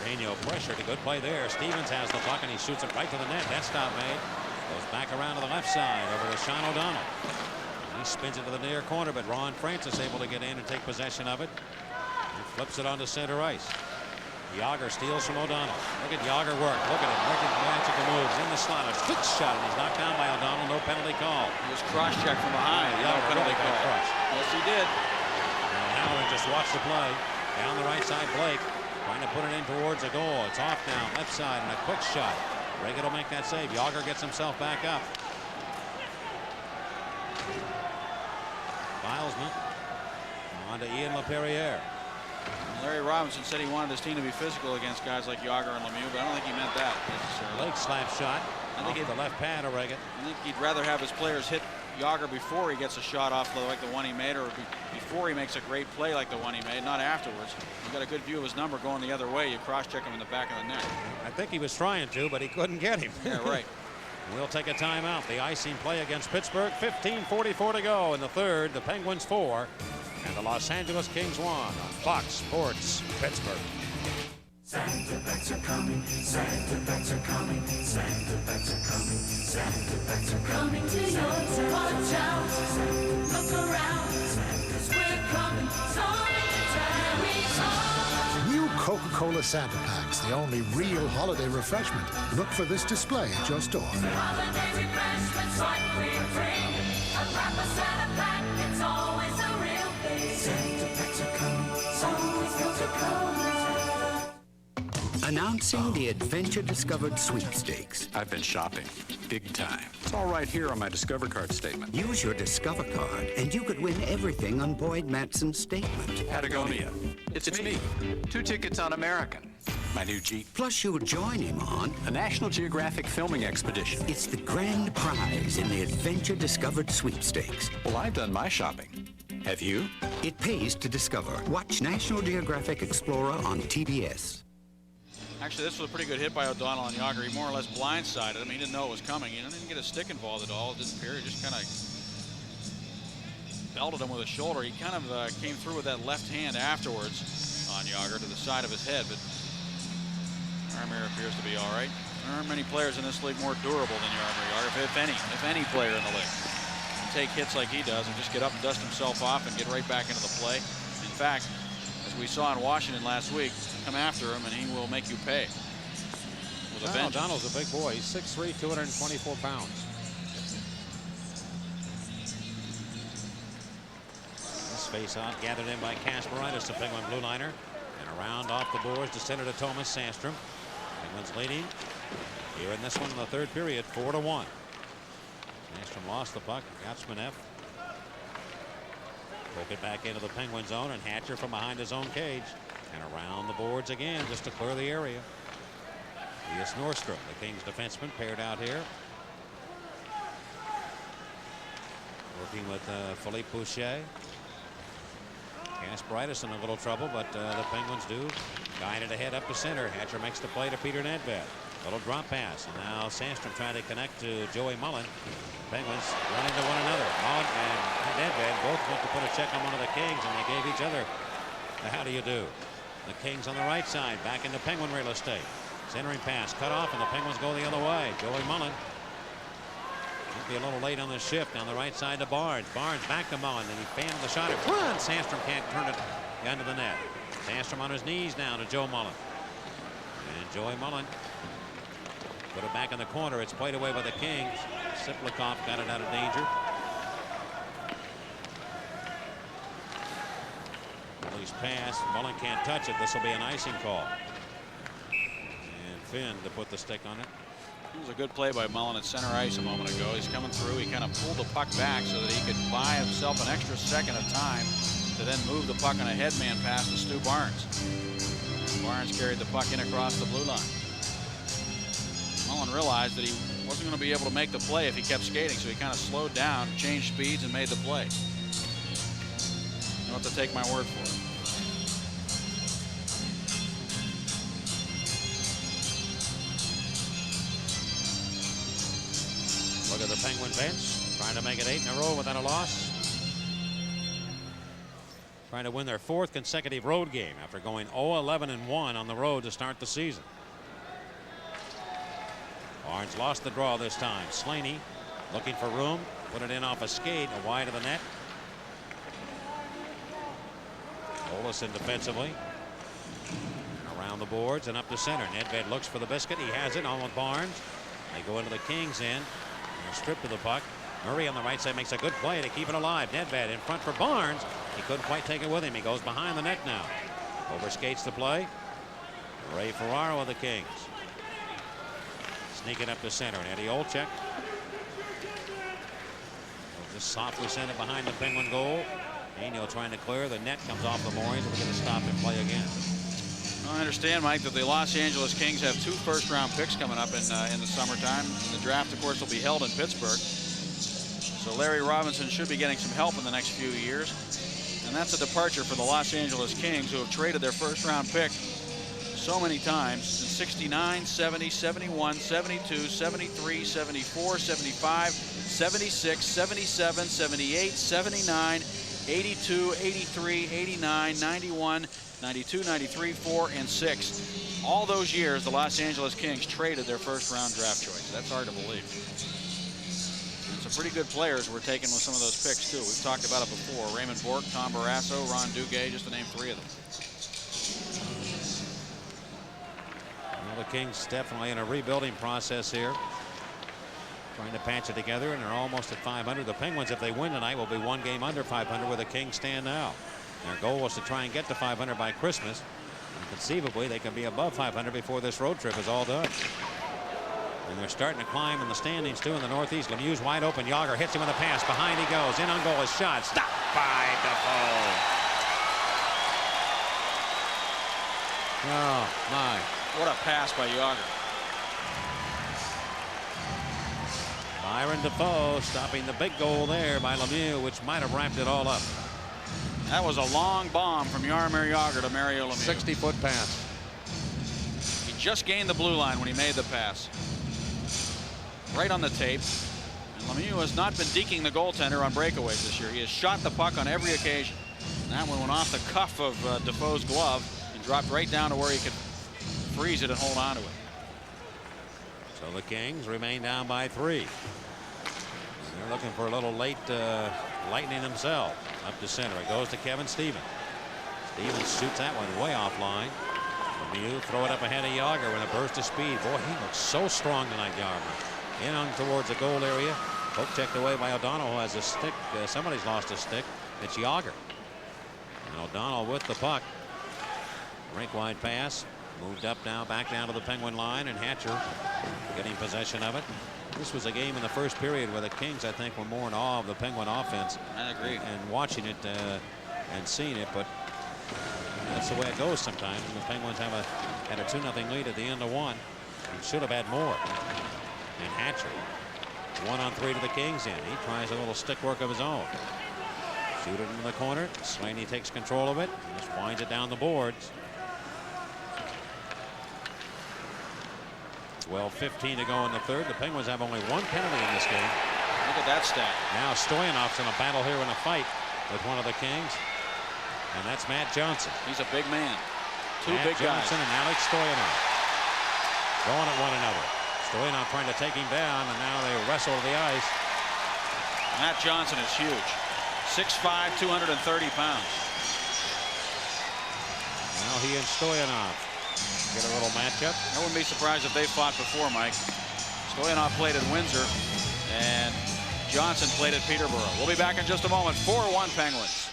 Daniel pressured. A good play there. Stevens has the puck and he shoots it right to the net. That stop made. Goes back around to the left side over to Sean O'Donnell. He spins it to the near corner, but Ron Francis able to get in and take possession of it. He flips it onto center ice. Yager steals from O'Donnell. Look at Yager work. Look at him. Making magical moves in the slot. A quick shot, and he's knocked down by O'Donnell. No penalty call. He was cross-checked from behind. Yeah, no penalty call. Crushed. Yes, he did. And Halloran just watched the play. Down the right side, Blake trying to put it in towards a goal. It's off now, left side, and a quick shot. Reagan will make that save. Yager gets himself back up. Bilesman on to Ian LaPerriere. Larry Robinson said he wanted his team to be physical against guys like Yager and Lemieux, but I don't think he meant that necessarily. Blake slap shot. I think the left pad of Reagan. I think he'd rather have his players hit Yager before he gets a shot off like the one he made, or before he makes a great play like the one he made, not afterwards. You got a good view of his number going the other way. You cross-check him in the back of the net. I think he was trying to, but he couldn't get him. Yeah, right. We'll take a timeout. The icing play against Pittsburgh. 15:44 to go in the third. The Penguins 4 and the Los Angeles Kings 1 on Fox Sports Pittsburgh. Santa Bets are coming, Santa Bets are coming, Santa Bets are coming, Santa Bets are coming to yours. Watch out, look around, 'cause we're coming. Coca-Cola Santa Packs, the only real holiday refreshment. Look for this display at your store. Holiday refreshments like we bring. A proper Santa pack, it's always a real thing. Santa packs are coming, so it's Coca-Cola. Announcing the Adventure Discovered Sweepstakes. I've been shopping, big time. It's all right here on my Discover Card statement. Use your Discover Card, and you could win everything on Boyd Matson's statement. Patagonia. It's me. 2 tickets on American. My new Jeep. Plus, you'll join him on a National Geographic filming expedition. It's the grand prize in the Adventure Discovered Sweepstakes. Well, I've done my shopping. Have you? It pays to discover. Watch National Geographic Explorer on TBS. Actually, this was a pretty good hit by O'Donnell on Yager. He more or less blindsided him. He didn't know it was coming. He didn't get a stick involved at all. It didn't appear. He just kind of belted him with a shoulder. He kind of came through with that left hand afterwards on Yager to the side of his head, but Jaromir appears to be all right. There aren't many players in this league more durable than Jaromir Yager, if any player in the league. Take hits like he does and just get up and dust himself off and get right back into the play. In fact, as we saw in Washington last week, come after him and he will make you pay. O'Donnell's a big boy. He's 6'3", 224 pounds. This face-off gathered in by Kasparaitis, the Penguin blue liner. And around off the boards to center to Thomas Sandstrom. Penguins leading here in this one in the third period, 4-1. Sandstrom lost the puck. Got Smineff. Poke it back into the Penguin zone, and Hatcher from behind his own cage. And around the boards again just to clear the area. Elias Nordstrom, the Kings defenseman, paired out here. Working with Philippe Boucher. Kasparaitis in a little trouble, but the Penguins do. Guided ahead up to center. Hatcher makes the play to Peter Nedved. Little drop pass, and now Sandstrom trying to connect to Joey Mullen. Penguins run into one another. Mullen and Nedved both went to put a check on one of the Kings, and they gave each other a how do you do. The Kings on the right side, back into Penguin real estate. Centering pass cut off, and the Penguins go the other way. Joey Mullen might be a little late on the shift down the right side to Barnes. Barnes back to Mullen, and he fanned the shot. Run! Sandstrom can't turn it into the net. Sandstrom on his knees now to Joe Mullen. And Joey Mullen put it back in the corner. It's played away by the Kings. Siplikov got it out of danger. Release pass. Mullen can't touch it. This will be an icing call. And Finn to put the stick on it. It was a good play by Mullen at center ice a moment ago. He's coming through. He kind of pulled the puck back so that he could buy himself an extra second of time to then move the puck on a headman pass to Stu Barnes. Barnes carried the puck in across the blue line. Mullen realized that he wasn't going to be able to make the play if he kept skating, so he kind of slowed down, changed speeds, and made the play. You'll have to take my word for it. Look at the Penguin bench, trying to make it 8 in a row without a loss. Trying to win their 4th consecutive road game after going 0-11-1 on the road to start the season. Barnes lost the draw this time. Slaney looking for room, put it in off a skate, a wide of the net. Olesen defensively. Around the boards and up to center. Nedved looks for the biscuit. He has it on with Barnes. They go into the Kings end. And a strip to the puck. Murray on the right side makes a good play to keep it alive. Nedved in front for Barnes. He couldn't quite take it with him. He goes behind the net now. Overskates the play. Ray Ferraro of the Kings. Sneaking up to center. And Eddie Olczyk. They'll just softly send it behind the Penguin goal. Daniel trying to clear. The net comes off the moorings. We're going to stop and play again. Well, I understand, Mike, that the Los Angeles Kings have 2 first-round picks coming up in the summertime. And the draft, of course, will be held in Pittsburgh. So Larry Robinson should be getting some help in the next few years. And that's a departure for the Los Angeles Kings, who have traded their first-round pick so many times since 69, 70, 71, 72, 73, 74, 75, 76, 77, 78, 79, 82, 83, 89, 91, 92, 93, 4, and 6. All those years, the Los Angeles Kings traded their first-round draft choice. That's hard to believe. And some pretty good players were taken with some of those picks, too. We've talked about it before. Raymond Bourque, Tom Barrasso, Ron Duguay, just to name 3 of them. Well, the Kings definitely in a rebuilding process here. Trying to patch it together, and they're almost at 500. The Penguins, if they win tonight, will be 1 game under 500 where the Kings stand now. Their goal was to try and get to 500 by Christmas. And conceivably, they can be above 500 before this road trip is all done. And they're starting to climb in the standings, too, in the Northeast. Lemieux's wide open. Yager hits him with a pass. Behind he goes. In on goal, his shot. Stopped by Defoe. Oh, my. What a pass by Yager. Byron Defoe stopping the big goal there by Lemieux, which might have wrapped it all up. That was a long bomb from Jaromir Jagr to Mario Lemieux. 60-foot pass. He just gained the blue line when he made the pass. Right on the tape. And Lemieux has not been deking the goaltender on breakaways this year. He has shot the puck on every occasion. And that one went off the cuff of Defoe's glove and dropped right down to where he could freeze it and hold on to it. So the Kings remain down by 3. They're looking for a little late lightning themselves. Up to center. It goes to Kevin Stevens. Stevens shoots that one way offline. Lemieux throw it up ahead of Yager with a burst of speed. Boy, he looks so strong tonight, Yager. In on towards the goal area. Poke checked away by O'Donnell, who has a stick. Somebody's lost a stick. It's Yager. And O'Donnell with the puck. Rink wide pass. Moved up now, back down to the Penguin line, and Hatcher getting possession of it. This was a game in the first period where the Kings, I think, were more in awe of the Penguin offense. I agree. And watching it and seeing it, but that's the way it goes sometimes. And the Penguins had a 2-0 lead at the end of 1, and should have had more. And Hatcher, 1-on-3 to the Kings in. He tries a little stick work of his own. Shoot it into the corner. Slaney takes control of it and just winds it down the boards. 12:15 to go in the third. The Penguins have only 1 penalty in this game. Look at that stat. Now Stoyanov's in a battle here in a fight with one of the Kings, and that's Matt Johnson. He's a big man. Two Matt big Johnson guys. and Alex Stoyanov going at one another. Stoyanov trying to take him down, and now they wrestle to the ice. Matt Johnson is huge. 6'5", 230 pounds. Now he and Stoyanov get a little matchup. I wouldn't be surprised if they fought before, Mike. Stoyanov played at Windsor, and Johnson played at Peterborough. We'll be back in just a moment. 4-1 Penguins.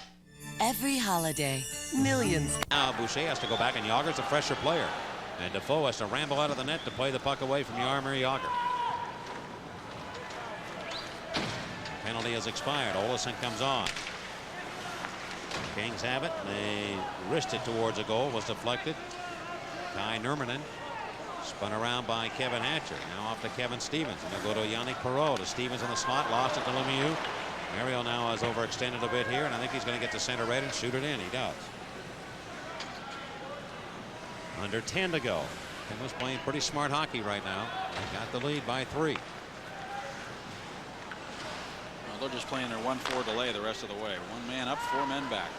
Every holiday, millions. Now Boucher has to go back, and Yager's a fresher player. And Defoe has to ramble out of the net to play the puck away from Jaromir Jagr. Penalty has expired. Olesen comes on. Kings have it. They wrist it towards a goal. Was deflected. Kai Nurminen spun around by Kevin Hatcher. Now off to Kevin Stevens. And they'll go to Yannick Perreault. To Stevens in the slot. Lost it to Lemieux. Mario now has overextended a bit here, and I think he's going to get to center red and shoot it in. He does. Under 10 to go. Penguins playing pretty smart hockey right now. They got the lead by 3. Well, they're just playing their 1-4 delay the rest of the way. 1 man up, 4 men back.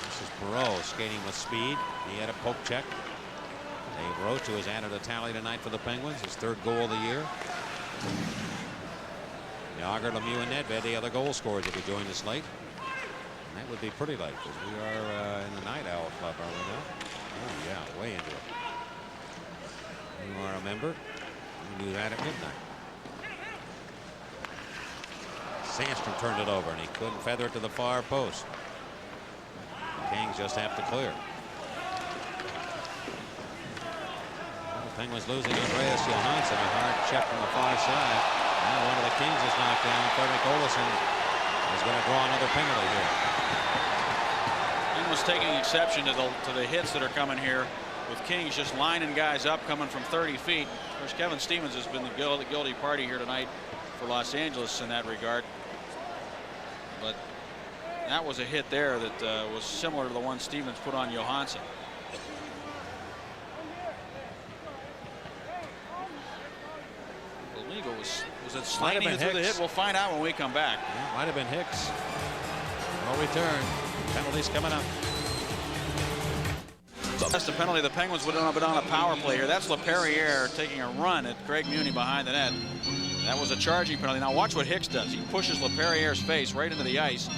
This is Perreault skating with speed. He had a poke check. Dave Roach, who has added a tally tonight for the Penguins, his 3rd goal of the year. Jagr, Lemieux, and Nedved, the other goal scorers, if we join us late. And that would be pretty late, because we are in the Night Owl Club, are we now? Oh, yeah, way into it. You are a member. We do that at midnight. Sandstrom turned it over, and he couldn't feather it to the far post. The Kings just have to clear. Well, the Penguins losing Andreas Johansson. A hard check from the far side. Now one of the Kings is knocked down. Fredrik Olesen is going to draw another penalty here. He was taking exception to the hits that are coming here, with Kings just lining guys up coming from 30 feet. Of course, Kevin Stevens has been the guilty party here tonight for Los Angeles in that regard. But that was a hit there that was similar to the one Stevens put on Johansson. Illegal was it Slaney who threw the hit? We'll find out when we come back. Yeah, might have been Hicks. No return. Penalties coming up. That's the penalty. The Penguins would have been on a power play here. That's LaPerriere taking a run at Greg Muni behind the net. That was a charging penalty. Now watch what Hicks does. He pushes LaPerriere's face right into the ice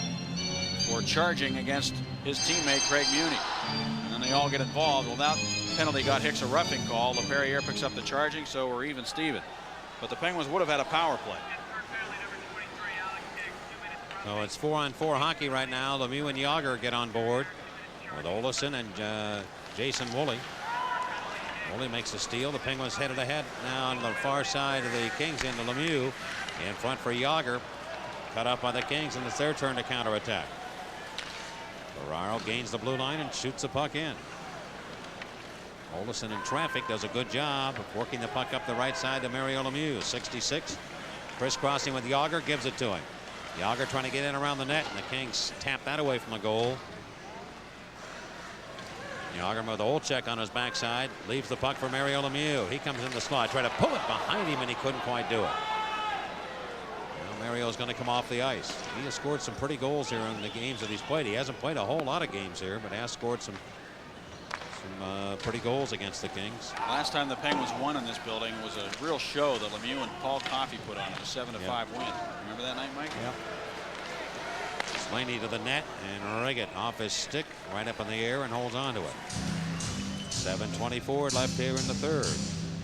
for charging against his teammate Craig Muni. And then they all get involved. Well, that penalty got Hicks a roughing call. LePerriere picks up the charging, so we're even Steven. But the Penguins would have had a power play. So it's 4-on-4 hockey right now. Lemieux and Yager get on board with Olesen and Jason Woolley. Woolley makes a steal. The Penguins headed ahead now on the far side of the Kings into Lemieux. In front for Yager. Cut up by the Kings, and it's their turn to counterattack. Ferraro gains the blue line and shoots the puck in. Olesen in traffic does a good job of working the puck up the right side to Mario Lemieux. 66. Crisscrossing with Yager, gives it to him. Yager trying to get in around the net, and the Kings tap that away from the goal. Yager with Olczyk on his backside, leaves the puck for Mario Lemieux. He comes in the slot, try to pull it behind him, and he couldn't quite do it. Now Mario's going to come off the ice. He has scored some pretty goals here in the games that he's played. He hasn't played a whole lot of games here, but has scored some pretty goals against the Kings. Last time the Penguins won in this building was a real show that Lemieux and Paul Coffey put on. It was a 7-5 win. Remember that night, Mike? Yeah. Slaney to the net, and Riggett off his stick right up in the air and holds on to it. 7:24 left here in the third.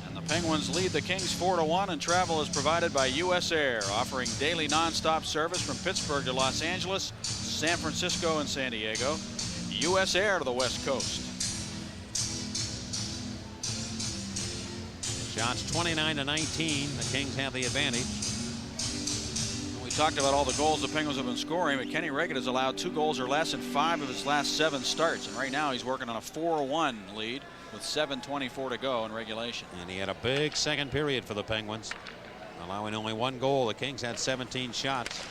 And the Penguins lead the Kings 4-1, and travel is provided by U.S. Air, offering daily nonstop service from Pittsburgh to Los Angeles, San Francisco, and San Diego. U.S. Air to the West Coast. Shots 29-19. The Kings have the advantage. We talked about all the goals the Penguins have been scoring, but Kenny Riggett has allowed 2 goals or less in 5 of his last 7 starts, and right now he's working on a 4-1 lead with 7:24 to go in regulation. And he had a big second period for the Penguins, allowing only 1 goal. The Kings had 17 shots.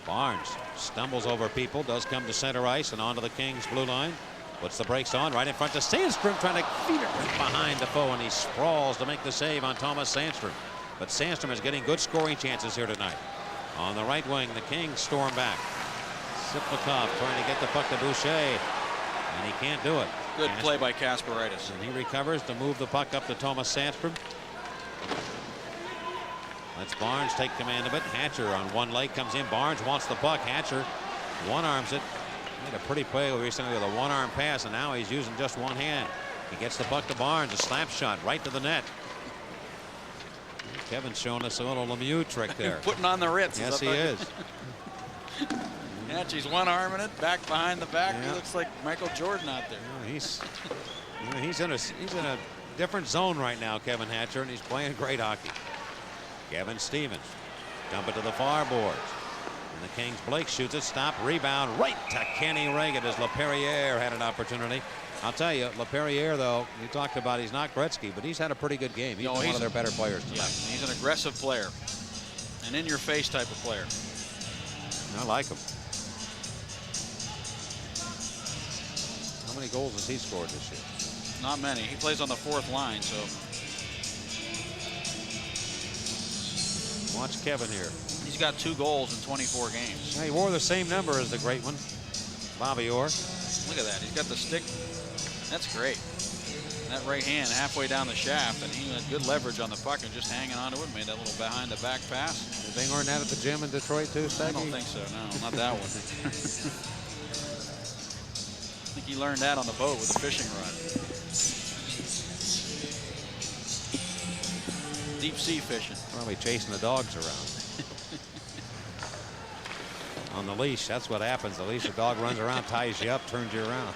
Barnes stumbles over people, does come to center ice and onto the Kings blue line. Puts the brakes on right in front to Sandstrom, trying to feed it right behind Defoe, and he sprawls to make the save on Thomas Sandstrom. But Sandstrom is getting good scoring chances here tonight. On the right wing, the Kings storm back. Siplikov trying to get the puck to Boucher, and he can't do it. Good play by Kasparaitis. And he recovers to move the puck up to Thomas Sandstrom. Lets Barnes take command of it. Hatcher on one leg comes in. Barnes wants the puck. Hatcher one-arms it. Made a pretty play recently with a one-arm pass, and now he's using just one hand. He gets the puck to Barnes, a slap shot right to the net. Kevin's showing us a little Lemieux trick there. Putting on the Ritz. Yes, he is. Hatchie's one-arming it, back behind the back. Yeah. He looks like Michael Jordan out there. Yeah, he's in a different zone right now, Kevin Hatcher, and he's playing great hockey. Kevin Stevens dump it to the far boards. And the Kings, Blake shoots it, stop, rebound, right to Kenny Riggett as LePerriere had an opportunity. I'll tell you, LePerriere, though, you talked about he's not Gretzky, but he's had a pretty good game. He's one of their better players tonight. Yeah, he's an aggressive player, an in-your-face type of player. I like him. How many goals has he scored this year? Not many. He plays on the 4th line, so. Watch Kevin here. He's got 2 goals in 24 games. Yeah, he wore the same number as the great one, Bobby Orr. Look at that. He's got the stick. That's great. That right hand halfway down the shaft, and he had good leverage on the puck and just hanging onto it. Made that little behind the back pass. Did they learn that at the gym in Detroit too, Staggy? I don't think so. No, not that one. I think he learned that on the boat with the fishing rod. Deep sea fishing. Probably chasing the dogs around. On the leash, that's what happens. The leash, the dog runs around, ties you up, turns you around.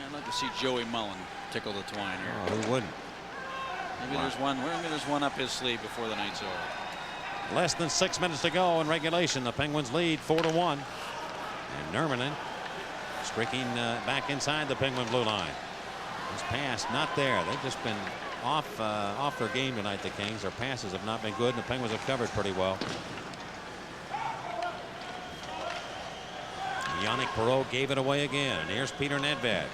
I'd like to see Joey Mullen tickle the twine here. Oh, who wouldn't? Maybe there's one up his sleeve before the night's over. Less than 6 minutes to go in regulation. The Penguins lead 4-1. And Nurminen streaking back inside the Penguin blue line. His pass not there. They've just been off their game tonight, the Kings. Their passes have not been good, and the Penguins have covered pretty well. Yannick Perreault gave it away again. And here's Peter Nedved.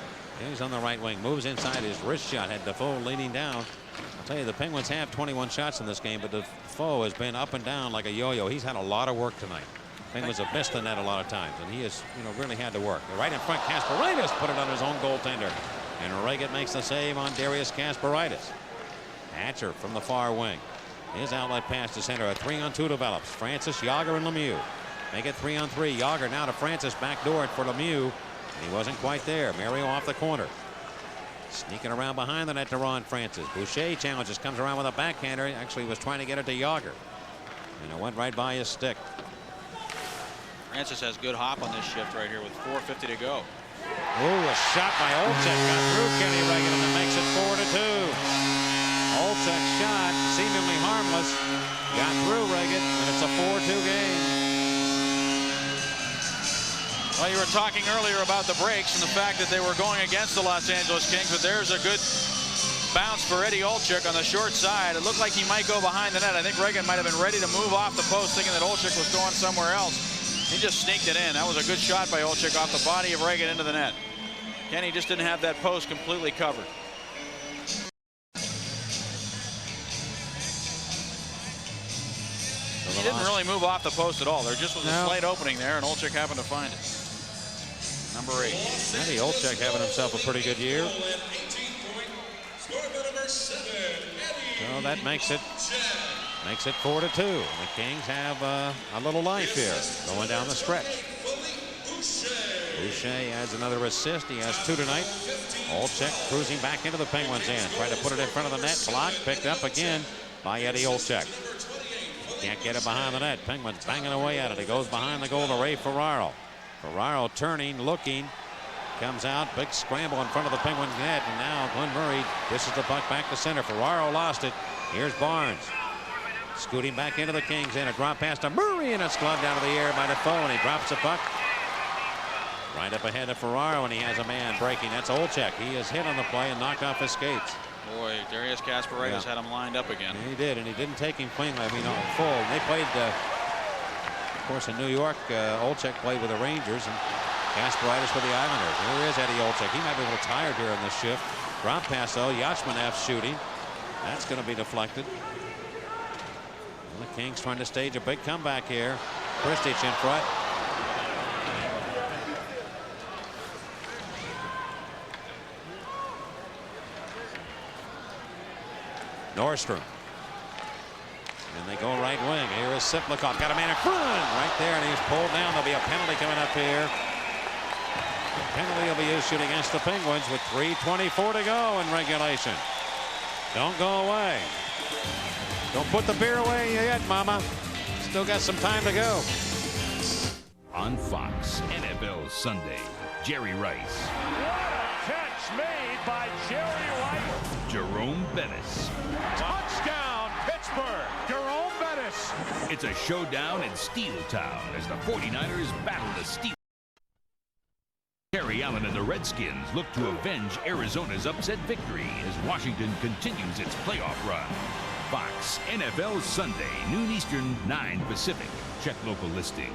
He's on the right wing, moves inside his wrist shot, had Defoe leaning down. I'll tell you, the Penguins have 21 shots in this game, but Defoe has been up and down like a yo-yo. He's had a lot of work tonight. Penguins have missed the net a lot of times, and he has, really had to work. Right in front, Kasparaitis put it on his own goaltender. And Riggett makes the save on Darius Kasparaitis. Hatcher from the far wing. His outlet pass to center. A 3-on-2 develops. Francis, Yager, and Lemieux. Make it 3-on-3. Yager now to Francis. Backdoor it for Lemieux. He wasn't quite there. Mario off the corner. Sneaking around behind the net to Ron Francis. Boucher challenges. Comes around with a backhander. Actually was trying to get it to Yager. And it went right by his stick. Francis has good hop on this shift right here with 4:50 to go. Oh, a shot by Olczyk. Got through Kenny Regan, and it makes it 4-2. Olczyk's shot, seemingly harmless, got through Regan, and it's a 4-2 game. Well, you were talking earlier about the breaks and the fact that they were going against the Los Angeles Kings, but there's a good bounce for Eddie Olczyk on the short side. It looked like he might go behind the net. I think Regan might have been ready to move off the post, thinking that Olczyk was going somewhere else. He just sneaked it in. That was a good shot by Olczyk off the body of Regan into the net. Kenny just didn't have that post completely covered. He didn't really move off the post at all. There just was a slight opening there, and Olczyk happened to find it. Number 8. Eddie Olczyk having himself a pretty good year. So that makes it 4-2. The Kings have a little life here going down the stretch. Boucher adds another assist. He has 2 tonight. Olczyk cruising back into the Penguins' end. Tried to put it in front of the net. Blocked. Picked up again by Eddie Olczyk. Can't get it behind the net. Penguins banging away at it. It goes behind the goal to Ray Ferraro. Ferraro turning, looking. Comes out. Big scramble in front of the Penguins' net. And now Glenn Murray dishes the puck back to center. Ferraro lost it. Here's Barnes. Scooting back into the Kings and a drop pass to Murray, and it's gloved out of the air by Defoe, and he drops the puck right up ahead of Ferraro, and he has a man breaking. That's Olczyk. He is hit on the play and knocked off his skates. Boy, Darius Kasparaitis had him lined up again. He did, and he didn't take him cleanly. I mean, full. And they played, of course, in New York. Olczyk played with the Rangers, and Kasparaitis with the Islanders. Here is Eddie Olczyk. He might be a little tired here in this shift. Drop pass, though. Yashmanev shooting. That's going to be deflected. The Kings trying to stage a big comeback here. Kristich in front. Nordstrom. And they go right wing. Here is Siplikov. Got a man in front right there, and he's pulled down. There'll be a penalty coming up here. The penalty will be issued against the Penguins with 3:24 to go in regulation. Don't go away. Don't put the beer away yet, Mama. Still got some time to go. On Fox, NFL Sunday, Jerry Rice. What a catch made by Jerry Rice. Jerome Bettis. Touchdown, Pittsburgh. Jerome Bettis. It's a showdown in Steel Town as the 49ers battle to steal. Terry Allen and the Redskins look to avenge Arizona's upset victory as Washington continues its playoff run. Fox, NFL Sunday, noon Eastern, 9 Pacific. Check local listings.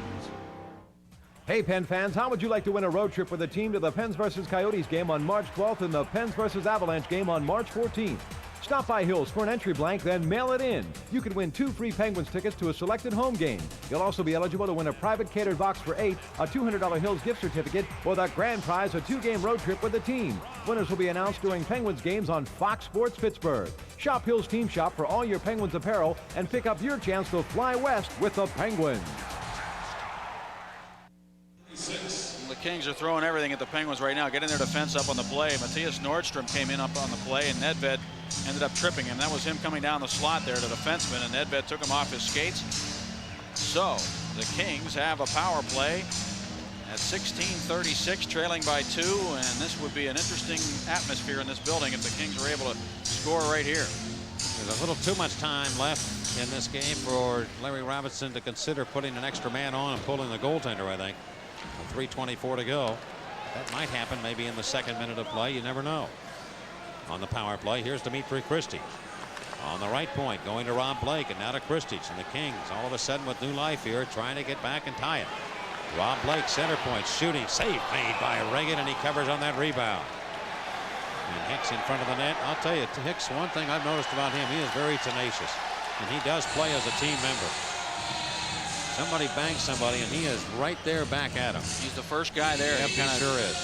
Hey, Penn fans, how would you like to win a road trip with a team to the Pens vs. Coyotes game on March 12th and the Pens vs. Avalanche game on March 14th? Stop by Hills for an entry blank, then mail it in. You could win 2 free Penguins tickets to a selected home game. You'll also be eligible to win a private catered box for 8, a $200 Hills gift certificate, or the grand prize, a 2-game road trip with the team. Winners will be announced during Penguins games on Fox Sports Pittsburgh. Shop Hills Team Shop for all your Penguins apparel and pick up your chance to fly west with the Penguins. The Kings are throwing everything at the Penguins right now, getting their defense up on the play. Matthias Nordstrom came in up on the play, and Nedved ended up tripping him. That was him coming down the slot there to the defenseman, and Nedved took him off his skates. So the Kings have a power play at 16:36, trailing by 2, and this would be an interesting atmosphere in this building if the Kings were able to score right here. There's a little too much time left in this game for Larry Robinson to consider putting an extra man on and pulling the goaltender, I think. 3:24 to go. That might happen maybe in the second minute of play. You never know. On the power play, here's Dmitry Kristich. On the right point, going to Rob Blake, and now to Kristich. And the Kings, all of a sudden with new life here, trying to get back and tie it. Rob Blake, center point, shooting. Save made by Regan, and he covers on that rebound. And Hicks in front of the net. I'll tell you, Hicks, one thing I've noticed about him, he is very tenacious. And he does play as a team member. Somebody bangs somebody, and he is right there back at him. He's the first guy there. Yep, he sure is.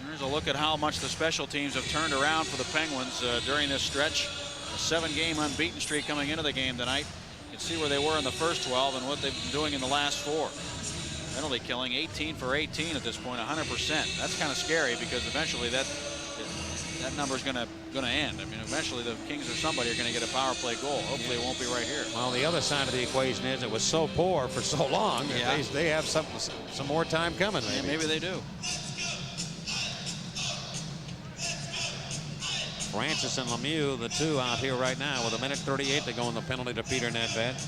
Here's a look at how much the special teams have turned around for the Penguins during this stretch. A 7-game unbeaten streak coming into the game tonight. You can see where they were in the first 12 and what they've been doing in the last 4. Penalty killing 18 for 18 at this point, 100%. That's kind of scary because eventually that number is going to end. I mean, eventually the Kings or somebody are going to get a power play goal. Hopefully it won't be right here. Well, the other side of the equation is it was so poor for so long that they have some more time coming. Maybe. Yeah, maybe they do. Francis and Lemieux, the two out here right now with 1:38 to go in the penalty to Peter Nedved.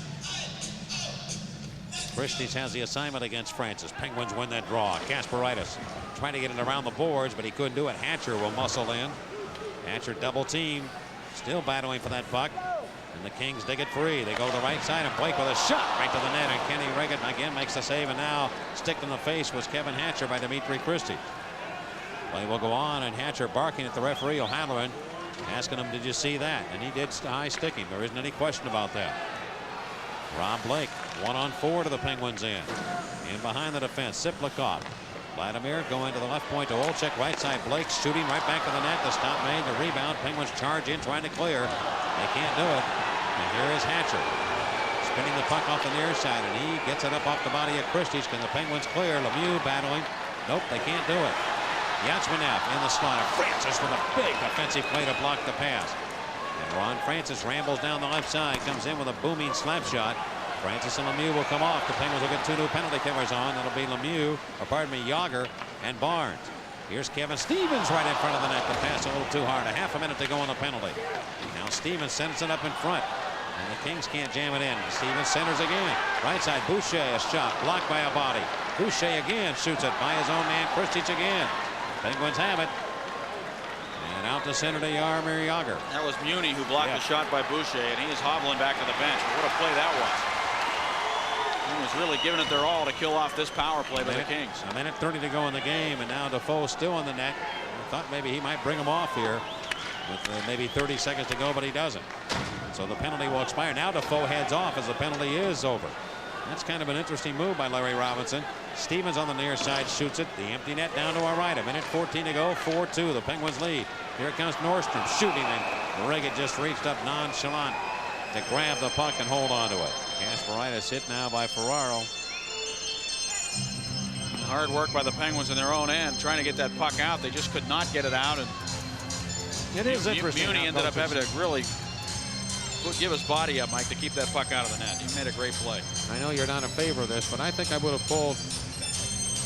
Christie's has the assignment against Francis. Penguins win that draw. Kasparaitis trying to get it around the boards, but he couldn't do it. Hatcher will muscle in. Hatcher double team, still battling for that puck. And the Kings dig it free. They go to the right side, and Blake with a shot right to the net. And Kenny Regan again makes the save, and now sticked in the face was Kevin Hatcher by Dimitri Christie. Play will go on, and Hatcher barking at the referee O'Halloran, asking him, did you see that? And he did high stick him. There isn't any question about that. Rob Blake, 1-on-4 to the Penguins in. In behind the defense, Siplikov. Vladimir going to the left point to Olczyk, right side. Blake shooting right back to the net. The stop made, the rebound. Penguins charge in, trying to clear. They can't do it. And here is Hatcher. Spinning the puck off the near side, and he gets it up off the body of Christie's. Can the Penguins clear? Lemieux battling. Nope, they can't do it. Yatsmanev in the slot. Francis with a big offensive play to block the pass. And Ron Francis rambles down the left side, comes in with a booming slap shot. Francis and Lemieux will come off. The Penguins will get 2 new penalty killers on. That'll be Lemieux, or pardon me, Yager and Barnes. Here's Kevin Stevens right in front of the net. The pass a little too hard. A half a minute to go on the penalty. Now Stevens sends it up in front. And the Kings can't jam it in. Stevens centers again. Right side, Boucher, a shot blocked by a body. Boucher again shoots it by his own man, Christich again. Penguins have it. And out to center to Jaromir Jagr. That was Muni who blocked the shot by Boucher, and he is hobbling back to the bench. What a play that was. He was really giving it their all to kill off this power play by the Kings. 1:30 to go in the game, and now Defoe still in the net. I thought maybe he might bring him off here with maybe 30 seconds to go, but he doesn't. So the penalty will expire. Now Defoe heads off as the penalty is over. That's kind of an interesting move by Larry Robinson. Stevens on the near side shoots it. The empty net down to our right. 1:14 to go. 4-2. The Penguins lead. Here comes Nordstrom shooting, and Regan just reached up nonchalant to grab the puck and hold on to it. Kasparaitis hit now by Ferraro. Hard work by the Penguins in their own end, trying to get that puck out. They just could not get it out, and it is interesting. Muni ended up having to really give his body up, Mike, to keep that puck out of the net. He made a great play. I know you're not in favor of this, but I think I would have pulled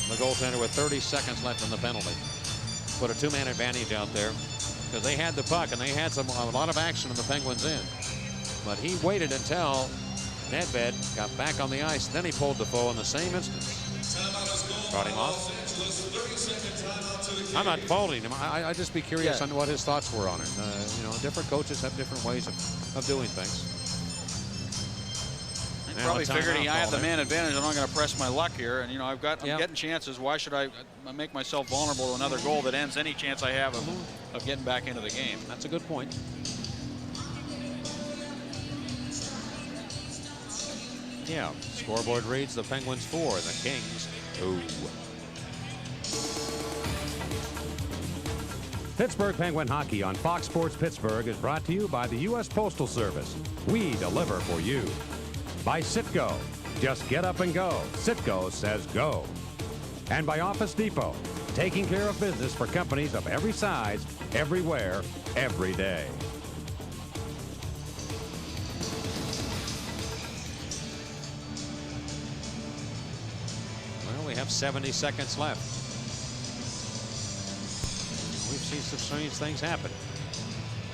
the goaltender with 30 seconds left in the penalty. Put a 2-man advantage out there because they had the puck and they had a lot of action in the Penguins end. But he waited until Nedved got back on the ice. Then he pulled Defoe in the same instance. Brought him off. I'm not faulting him. I'd just be curious on what his thoughts were on it. You know, different coaches have different ways of doing things. He probably figured I have the man advantage. I'm not going to press my luck here. And, you know, I'm getting chances. Why should I make myself vulnerable to another goal that ends any chance I have of getting back into the game? That's a good point. Yeah, scoreboard reads the Penguins 4, the Kings 2. Pittsburgh Penguin Hockey on Fox Sports Pittsburgh is brought to you by the U.S. Postal Service. We deliver for you. By Citgo. Just get up and go. Citgo says go. And by Office Depot. Taking care of business for companies of every size, everywhere, every day. Well, we have 70 seconds left. We've seen some strange things happen.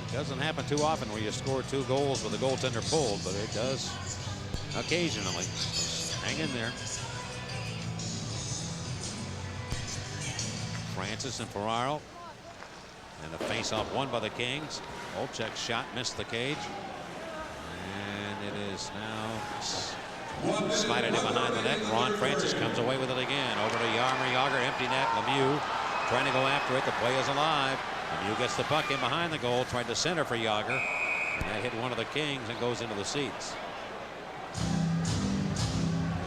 It doesn't happen too often where you score 2 goals with a goaltender pulled, but it does occasionally. So hang in there. Francis and Ferraro. And the face-off won by the Kings. Olczyk's shot missed the cage. And it is now smited in behind the net. Ron Francis comes away with it again. Over to Jaromir Jagr, empty net. Lemieux trying to go after it. The play is alive. Lemieux gets the puck in behind the goal. Tried to center for Jagr. And that hit one of the Kings and goes into the seats.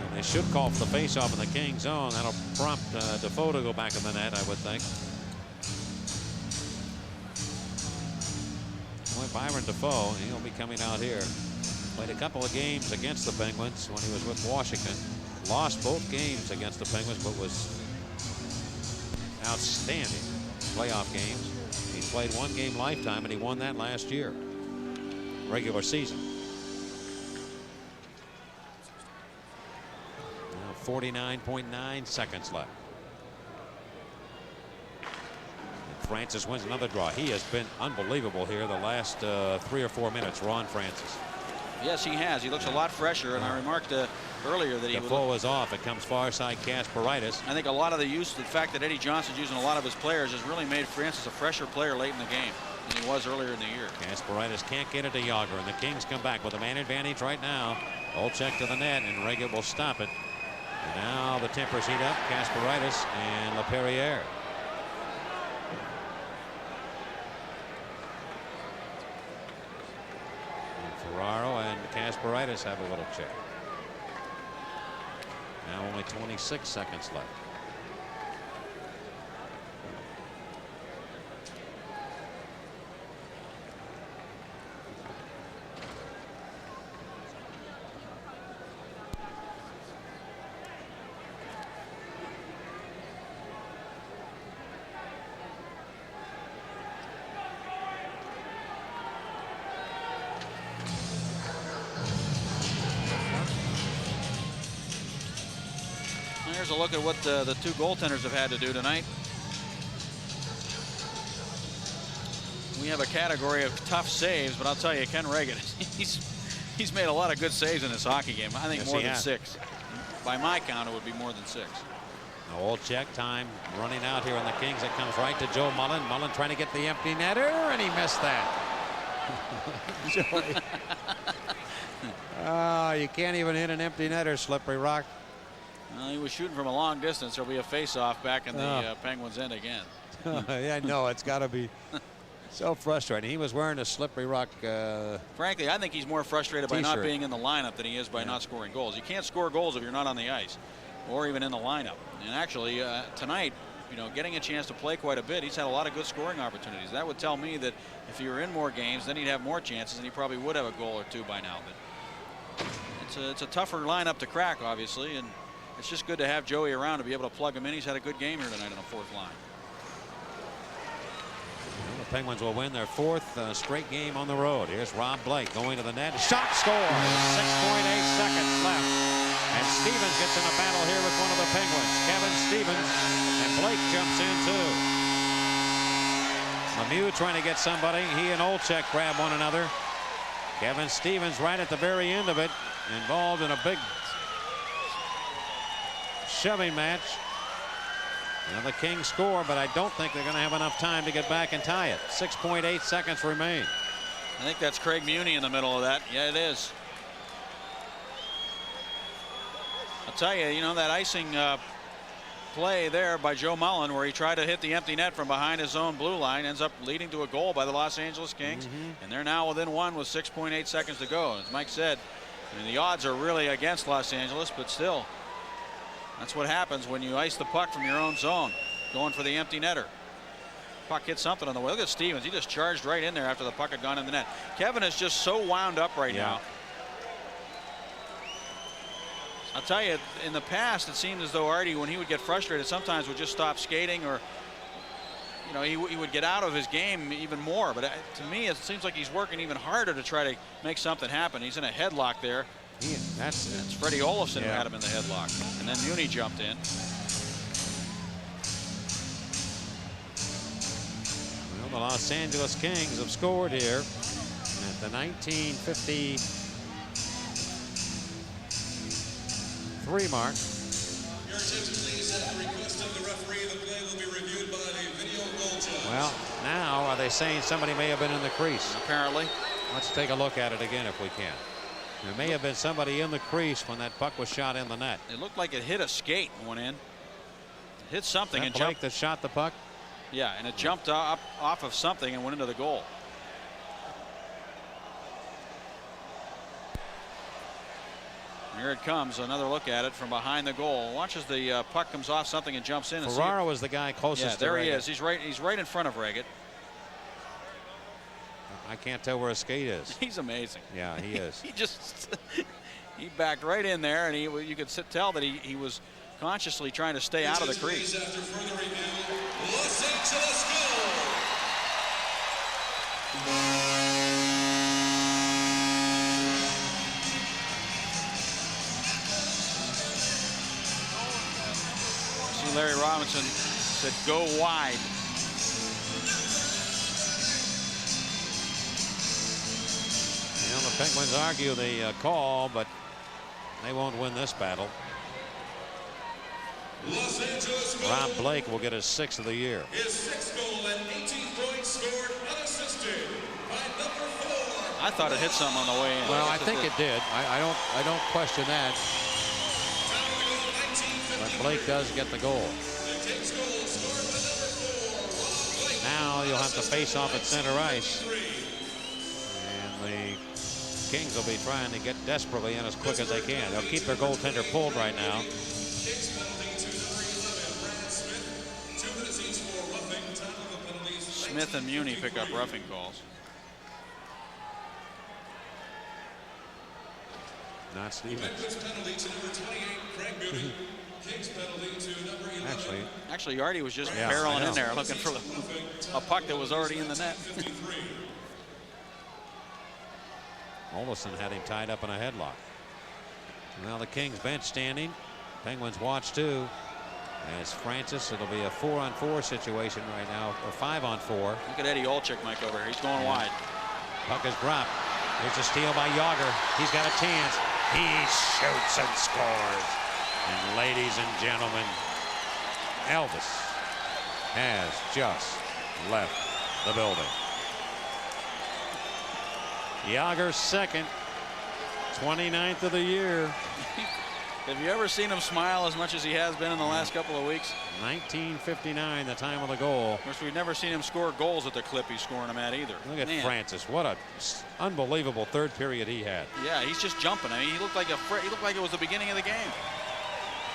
And they should call for the face-off in the Kings zone. That'll prompt Defoe to go back in the net, I would think. Boy, Byron Defoe, he'll be coming out here. Played a couple of games against the Penguins when he was with Washington. Lost both games against the Penguins, but was outstanding playoff games. He played one game lifetime, and he won that last year, regular season. Now 49.9 seconds left. Francis wins another draw. He has been unbelievable here the last 3 or 4 minutes. Ron Francis. Yes, he has. He looks a lot fresher, and I remarked earlier that he Defoe is off. It comes far side Kasparaitis. I think a lot of the fact that Eddie Johnson's using a lot of his players has really made Francis a fresher player late in the game than he was earlier in the year. Kasparaitis can't get it to Yager, and the Kings come back with a man advantage right now. Olczyk to the net, and Reagan will stop it. And now the tempers heat up. Kasparaitis and LaPerriere. Ferraro and Kasparaitis have a little chat. Now only 26 seconds left. Here's a look at what the two goaltenders have had to do tonight. We have a category of tough saves, but I'll tell you, Ken Reagan, he's made a lot of good saves in this hockey game. I think more than 6. By my count, it would be more than 6. Olczyk time running out here on the Kings. It comes right to Joe Mullen. Mullen trying to get the empty netter, and he missed that. Oh, you can't even hit an empty netter, Slippery Rock. He was shooting from a long distance. There'll be a face-off back in the Penguins' end again. Yeah, no, it's got to be so frustrating. He was wearing a Slippery Rock. Frankly, I think he's more frustrated by not being in the lineup than he is by not scoring goals. You can't score goals if you're not on the ice or even in the lineup. And actually, tonight, you know, getting a chance to play quite a bit, he's had a lot of good scoring opportunities. That would tell me that if he were in more games, then he'd have more chances, and he probably would have a goal or two by now. But it's a tougher lineup to crack, obviously, and it's just good to have Joey around to be able to plug him in. He's had a good game here tonight on the 4th line. Well, the Penguins will win their 4th straight game on the road. Here's Rob Blake going to the net. Shot score. 6.8 seconds left. And Stevens gets in a battle here with one of the Penguins. Kevin Stevens. And Blake jumps in too. Lemieux trying to get somebody. He and Olczyk grab one another. Kevin Stevens right at the very end of it, involved in a big shoving match. And the Kings score, but I don't think they're going to have enough time to get back and tie it. 6.8 seconds remain. I think that's Craig Muni in the middle of that. Yeah, it is. I'll tell you, you know, that icing play there by Joe Mullen where he tried to hit the empty net from behind his own blue line ends up leading to a goal by the Los Angeles Kings. And they're now within one with 6.8 seconds to go. As Mike said, I mean, the odds are really against Los Angeles, but still, that's what happens when you ice the puck from your own zone, going for the empty netter. Puck hit something on the way. Look at Stevens. He just charged right in there after the puck had gone in the net. Kevin is just so wound up right now. I'll tell you, in the past, it seemed as though Artie, when he would get frustrated, sometimes would just stop skating, or, you know, he would get out of his game even more. But to me, it seems like he's working even harder to try to make something happen. He's in a headlock there. That's Freddie Olofsson who had him in the headlock, and then Muni jumped in. Well, the Los Angeles Kings have scored here at the 1953 mark. Your attention, please. At the request of the referee, the play will be reviewed by the video goal judge. Well, now are they saying somebody may have been in the crease? Apparently. Let's take a look at it again if we can. There may have been somebody in the crease when that puck was shot in the net. It looked like it hit a skate and went in. It hit something and Blake jumped. that shot the puck? Yeah, and it jumped up off of something and went into the goal. Here it comes, another look at it from behind the goal. Watch as the puck comes off something and jumps in. Ferraro is the guy closest to there Reagan. he is. He's right in front of Reagan. I can't tell where his skate is. He's amazing. Yeah, he is. He backed right in there, and you could tell that he was consciously trying to stay out of the crease. After further review, Los Angeles goal. See, Larry Robinson said, "Go wide." You know, the Penguins argue the call, but they won't win this battle. Los Angeles goal. Rob Blake will get his 6th of the year. His 6th goal and 18 points scored unassisted by number 4. I thought it hit something on the way in. Well, I think it did. I don't question that. But Blake does get the goal. Now you'll have to face off at center ice. And the Kings will be trying to get desperately in as quick as they can. They'll keep their goaltender pulled right now. Smith and Muni pick up roughing calls. Not Stevens. Actually, Yardy was just barreling in there looking for a puck that was already in the net. Olsen had him tied up in a headlock. Now the Kings bench standing. Penguins watch too. As Francis, it'll be a 4-on-4 situation right now, or 5-on-4. Look at Eddie Olczyk, Mike, over here. He's going wide. Puck is dropped. Here's a steal by Yager. He's got a chance. He shoots and scores. And ladies and gentlemen, Elvis has just left the building. Yager's 2nd, 29th of the year. Have you ever seen him smile as much as he has been in the last couple of weeks? 19:59, the time of the goal. Of course, we've never seen him score goals at the clip he's scoring them at either. Look at Francis. What a unbelievable third period he had. Yeah, he's just jumping. I mean, he looked like it was the beginning of the game.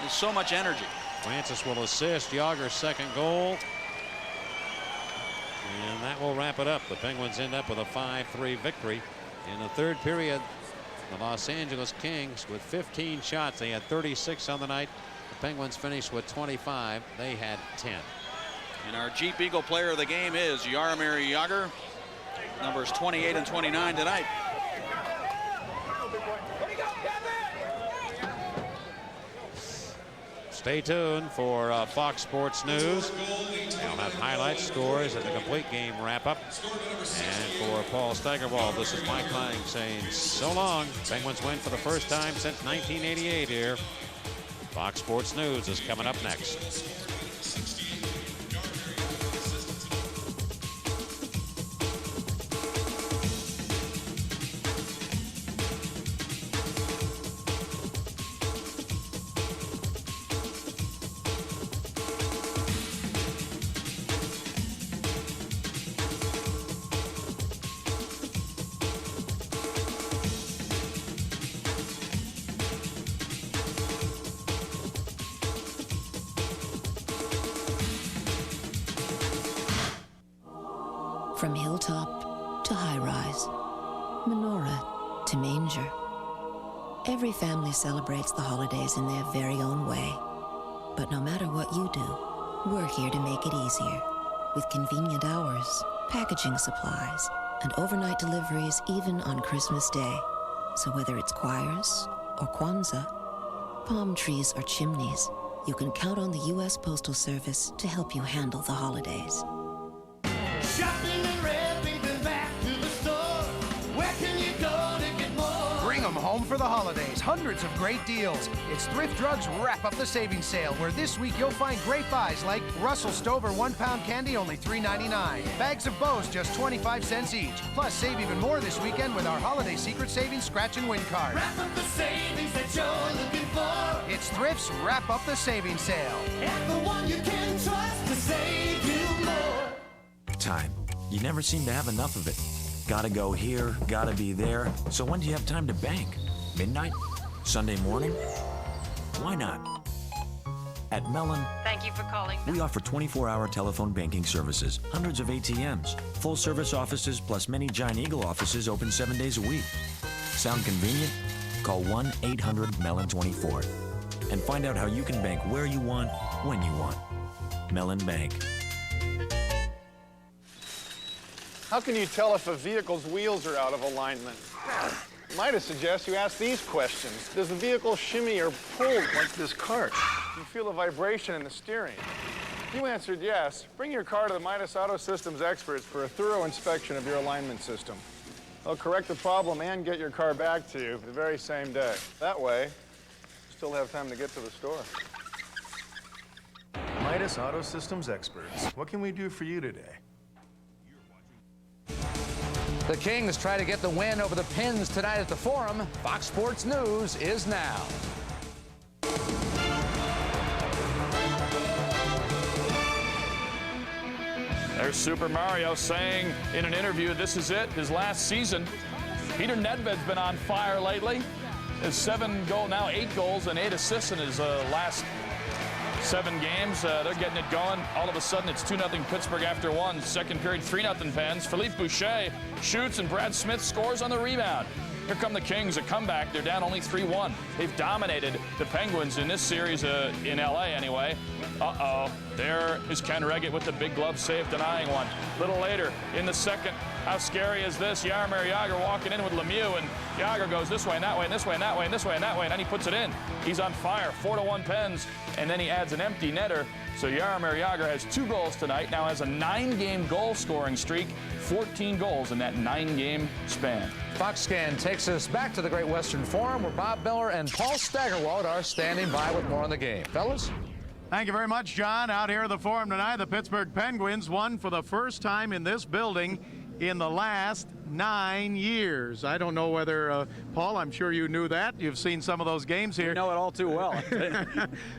There's so much energy. Francis will assist Yager's 2nd goal. And that will wrap it up. The Penguins end up with a 5-3 victory. In the third period, the Los Angeles Kings with 15 shots. They had 36 on the night. The Penguins finished with 25. They had 10. And our Jeep Eagle player of the game is Jaromir Jagr. Numbers 28 and 29 tonight. Stay tuned for Fox Sports News. They'll have highlights, scores, and the complete game wrap-up. And for Paul Steigerwald, this is Mike Lang saying so long. Penguins win for the first time since 1988 here. Fox Sports News is coming up next. From hilltop to high-rise, menorah to manger, every family celebrates the holidays in their very own way. But no matter what you do, we're here to make it easier with convenient hours, packaging supplies, and overnight deliveries even on Christmas Day. So whether it's choirs or Kwanzaa, palm trees or chimneys, you can count on the U.S. Postal Service to help you handle the holidays. Shopping and wrapping, then back to the store. Where can you go to get more? Bring them home for the holidays. Hundreds of great deals. It's Thrift Drug's Wrap Up the Savings Sale, where this week you'll find great buys like Russell Stover 1-pound candy, only $3.99. Bags of Bows, just 25 cents each. Plus, save even more this weekend with our Holiday Secret Savings Scratch and Win card. Wrap up the savings that you're looking for. It's Thrift's Wrap Up the Savings Sale. And the one you can trust to save you more. Time. You never seem to have enough of it. Gotta go here, gotta be there. So when do you have time to bank? Midnight? Sunday morning? Why not? At Mellon, Thank you for calling. we offer 24-hour telephone banking services, hundreds of ATMs, full-service offices, plus many Giant Eagle offices open 7 days a week. Sound convenient? Call 1-800-MELLON24 and find out how you can bank where you want, when you want. Mellon Bank. How can you tell if a vehicle's wheels are out of alignment? Might I suggest you ask these questions. Does the vehicle shimmy or pull like this cart? Do you feel a vibration in the steering? If you answered yes, bring your car to the Midas Auto Systems experts for a thorough inspection of your alignment system. They'll correct the problem and get your car back to you the very same day. That way, you still have time to get to the store. Midas Auto Systems experts. What can we do for you today? The Kings try to get the win over the Pens tonight at the Forum. Fox Sports News is now. There's Super Mario saying in an interview this is it, his last season. Peter Nedved's been on fire lately. His 8 goals and 8 assists in his last 7 games. They're getting it going. All of a sudden, it's 2-0 Pittsburgh after 1. Second period, 3-0 Pens. Philippe Boucher shoots, and Brad Smith scores on the rebound. Here come the Kings, a comeback. They're down only 3-1. They've dominated the Penguins in this series, in L.A. anyway. Uh-oh. There is Ken Reggett with the big glove save, denying one. A little later in the second, how scary is this? Jaromir Jagr walking in with Lemieux, and Jagr goes this way and that way and this way and that way and this way and that way, and then he puts it in. He's on fire, 4-1 Pens, and then he adds an empty netter. So Jaromir Jagr has 2 goals tonight, now has a 9-game goal-scoring streak, 14 goals in that 9-game span. Fox Scan takes us back to the Great Western Forum, where Bob Miller and Paul Steigerwald are standing by with more on the game. Fellas? Thank you very much, John. Out here at the Forum tonight, the Pittsburgh Penguins won for the first time in this building in the last 9 years. I don't know whether, Paul, I'm sure you knew that. You've seen some of those games here. You know it all too well.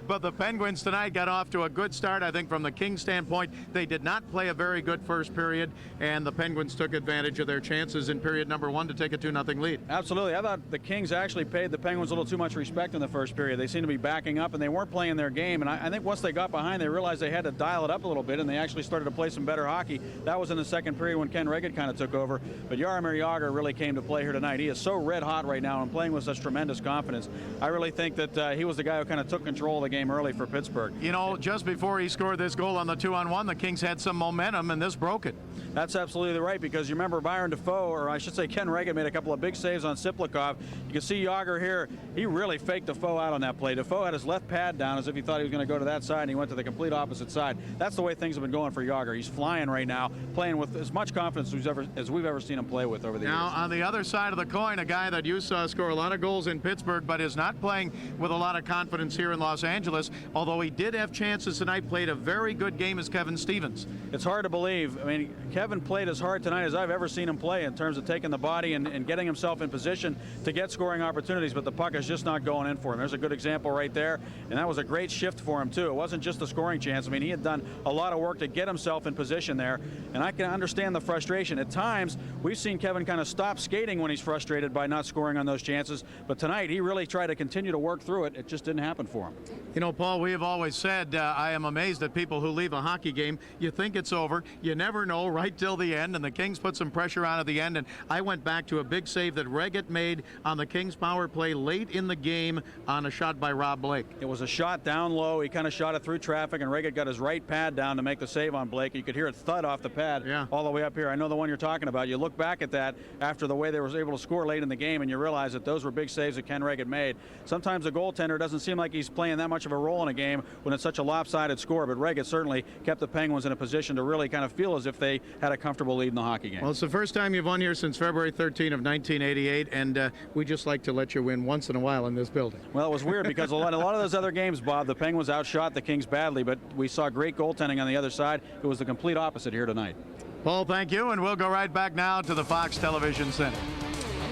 But the Penguins tonight got off to a good start. I think from the Kings' standpoint, they did not play a very good first period, and the Penguins took advantage of their chances in period number 1 to take a 2-0 lead. Absolutely. I thought the Kings actually paid the Penguins a little too much respect in the first period. They seemed to be backing up, and they weren't playing their game. And I think once they got behind, they realized they had to dial it up a little bit, and they actually started to play some better hockey. That was in the second period when Ken Reggett kind of took over. But Jaromir Jagr really came to play here tonight. He is so red hot right now and playing with such tremendous confidence. I really think that he was the guy who kind of took control of the game early for Pittsburgh. You know, just before he scored this goal on the 2-on-1, the Kings had some momentum, and this broke it. That's absolutely right, because you remember Byron Defoe, or I should say Ken Reggett, made a couple of big saves on Siplikov. You can see Jagr here. He really faked Defoe out on that play. Defoe had his left pad down as if he thought he was going to go to that side, and he went to the complete opposite side. That's the way things have been going for Jagr. He's flying right now, playing with as much confidence as we've ever seen him play with over the years. Now, on the other side of the coin, a guy that you saw score a lot of goals in Pittsburgh, but is not playing with a lot of confidence here in Los Angeles, although he did have chances tonight, played a very good game, as Kevin Stevens. It's hard to believe. I mean, Kevin played as hard tonight as I've ever seen him play in terms of taking the body and getting himself in position to get scoring opportunities, but the puck is just not going in for him. There's a good example right there, and that was a great shift for him, too. It wasn't just a scoring chance. I mean, he had done a lot of work to get himself in position there, and I can understand the frustration. At times, we've seen Kevin kind of stop skating when he's frustrated by not scoring on those chances, but tonight he really tried to continue to work through it. It just didn't happen for him. You know, Paul, we have always said, I am amazed at people who leave a hockey game. You think it's over. You never know right till the end, and the Kings put some pressure on at the end, and I went back to a big save that Reggett made on the Kings power play late in the game on a shot by Rob Blake. It was a shot down low. He kind of shot it through traffic, and Reggett got his right pad down to make the save on Blake. You could hear it thud off the pad all the way up here. I know the one you're talking about. You look back at that after the way they were able to score late in the game, and you realize that those were big saves that Ken Reggett made. Sometimes a goaltender doesn't seem like he's playing that much of a role in a game when it's such a lopsided score, but Reggett certainly kept the Penguins in a position to really kind of feel as if they had a comfortable lead in the hockey game. Well, it's the first time you've won here since February 13 of 1988, and we just like to let you win once in a while in this building. Well, it was weird because a lot of those other games, Bob, the Penguins outshot the Kings badly, but we saw great goaltending on the other side. It was the complete opposite here tonight. Paul, thank you, and we'll go right back now to the Fox Television Center.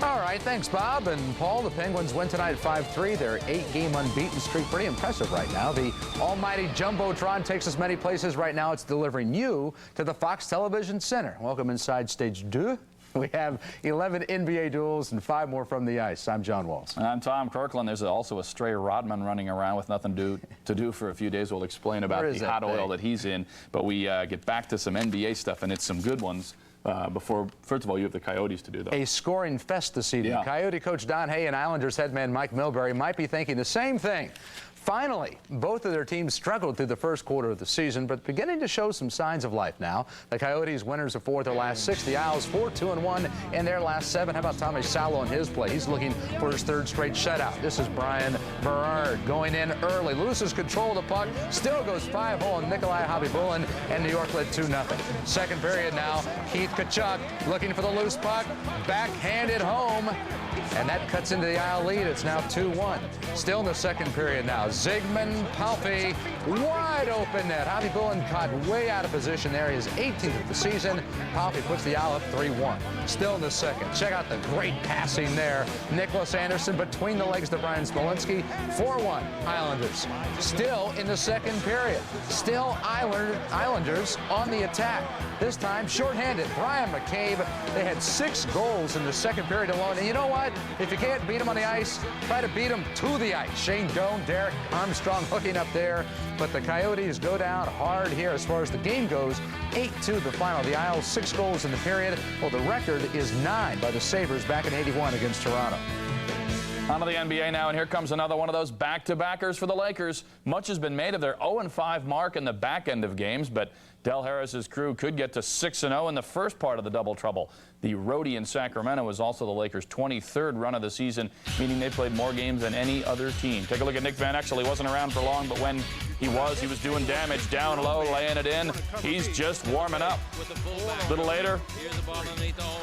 All right, thanks, Bob and Paul. The Penguins win tonight 5-3. Their 8-game unbeaten streak, pretty impressive right now. The almighty Jumbotron takes us many places right now. It's delivering you to the Fox Television Center. Welcome inside stage 2. We have 11 NBA duels and 5 more from the ice. I'm John Walls. And I'm Tom Kirkland. There's also a stray Rodman running around with nothing to do for a few days. We'll explain about the hot oil that he's in. But we get back to some NBA stuff, and it's some good ones. First of all, you have the Coyotes to do, though. A scoring fest this evening. Yeah. Coyote coach Don Hay and Islanders head man Mike Milbury might be thinking the same thing. Finally, both of their teams struggled through the first quarter of the season, but beginning to show some signs of life now. The Coyotes winners of 4 of their last 6. The Isles 4-2-1 in their last 7. How about Tommy Salo in his play? He's looking for his 3rd straight shutout. This is Brian Berard going in early. Loses control of the puck. Still goes 5-0 on Nikolai Khabibulin, and New York led 2-0. Second period now. Keith Tkachuk looking for the loose puck. Backhanded home. And that cuts into the Isle lead. It's now 2-1. Still in the second period now. Zygmunt Palffy, wide open net. Khabibulin caught way out of position there. His 18th of the season. Palffy puts the Isle up 3-1. Still in the second. Check out the great passing there. Nicholas Anderson between the legs to Brian Smolinski. 4-1 Islanders. Still in the second period. Still Islanders on the attack. This time shorthanded. Brian McCabe. They had 6 goals in the second period alone. And you know what? If you can't beat them on the ice, try to beat them to the ice. Shane Doan, Derek Armstrong hooking up there. But the Coyotes go down hard here as far as the game goes. 8-2 the final. The Isles 6 goals in the period. Well, the record is 9 by the Sabres back in '81 against Toronto. On to the NBA now, and here comes another one of those back-to-backers for the Lakers. Much has been made of their 0-5 mark in the back end of games, but Del Harris's crew could get to 6-0 in the first part of the double trouble. The roadie in Sacramento was also the Lakers' 23rd run of the season, meaning they played more games than any other team. Take a look at Nick Van Exel. He wasn't around for long, but when he was doing damage down low, laying it in. He's just warming up. A little later,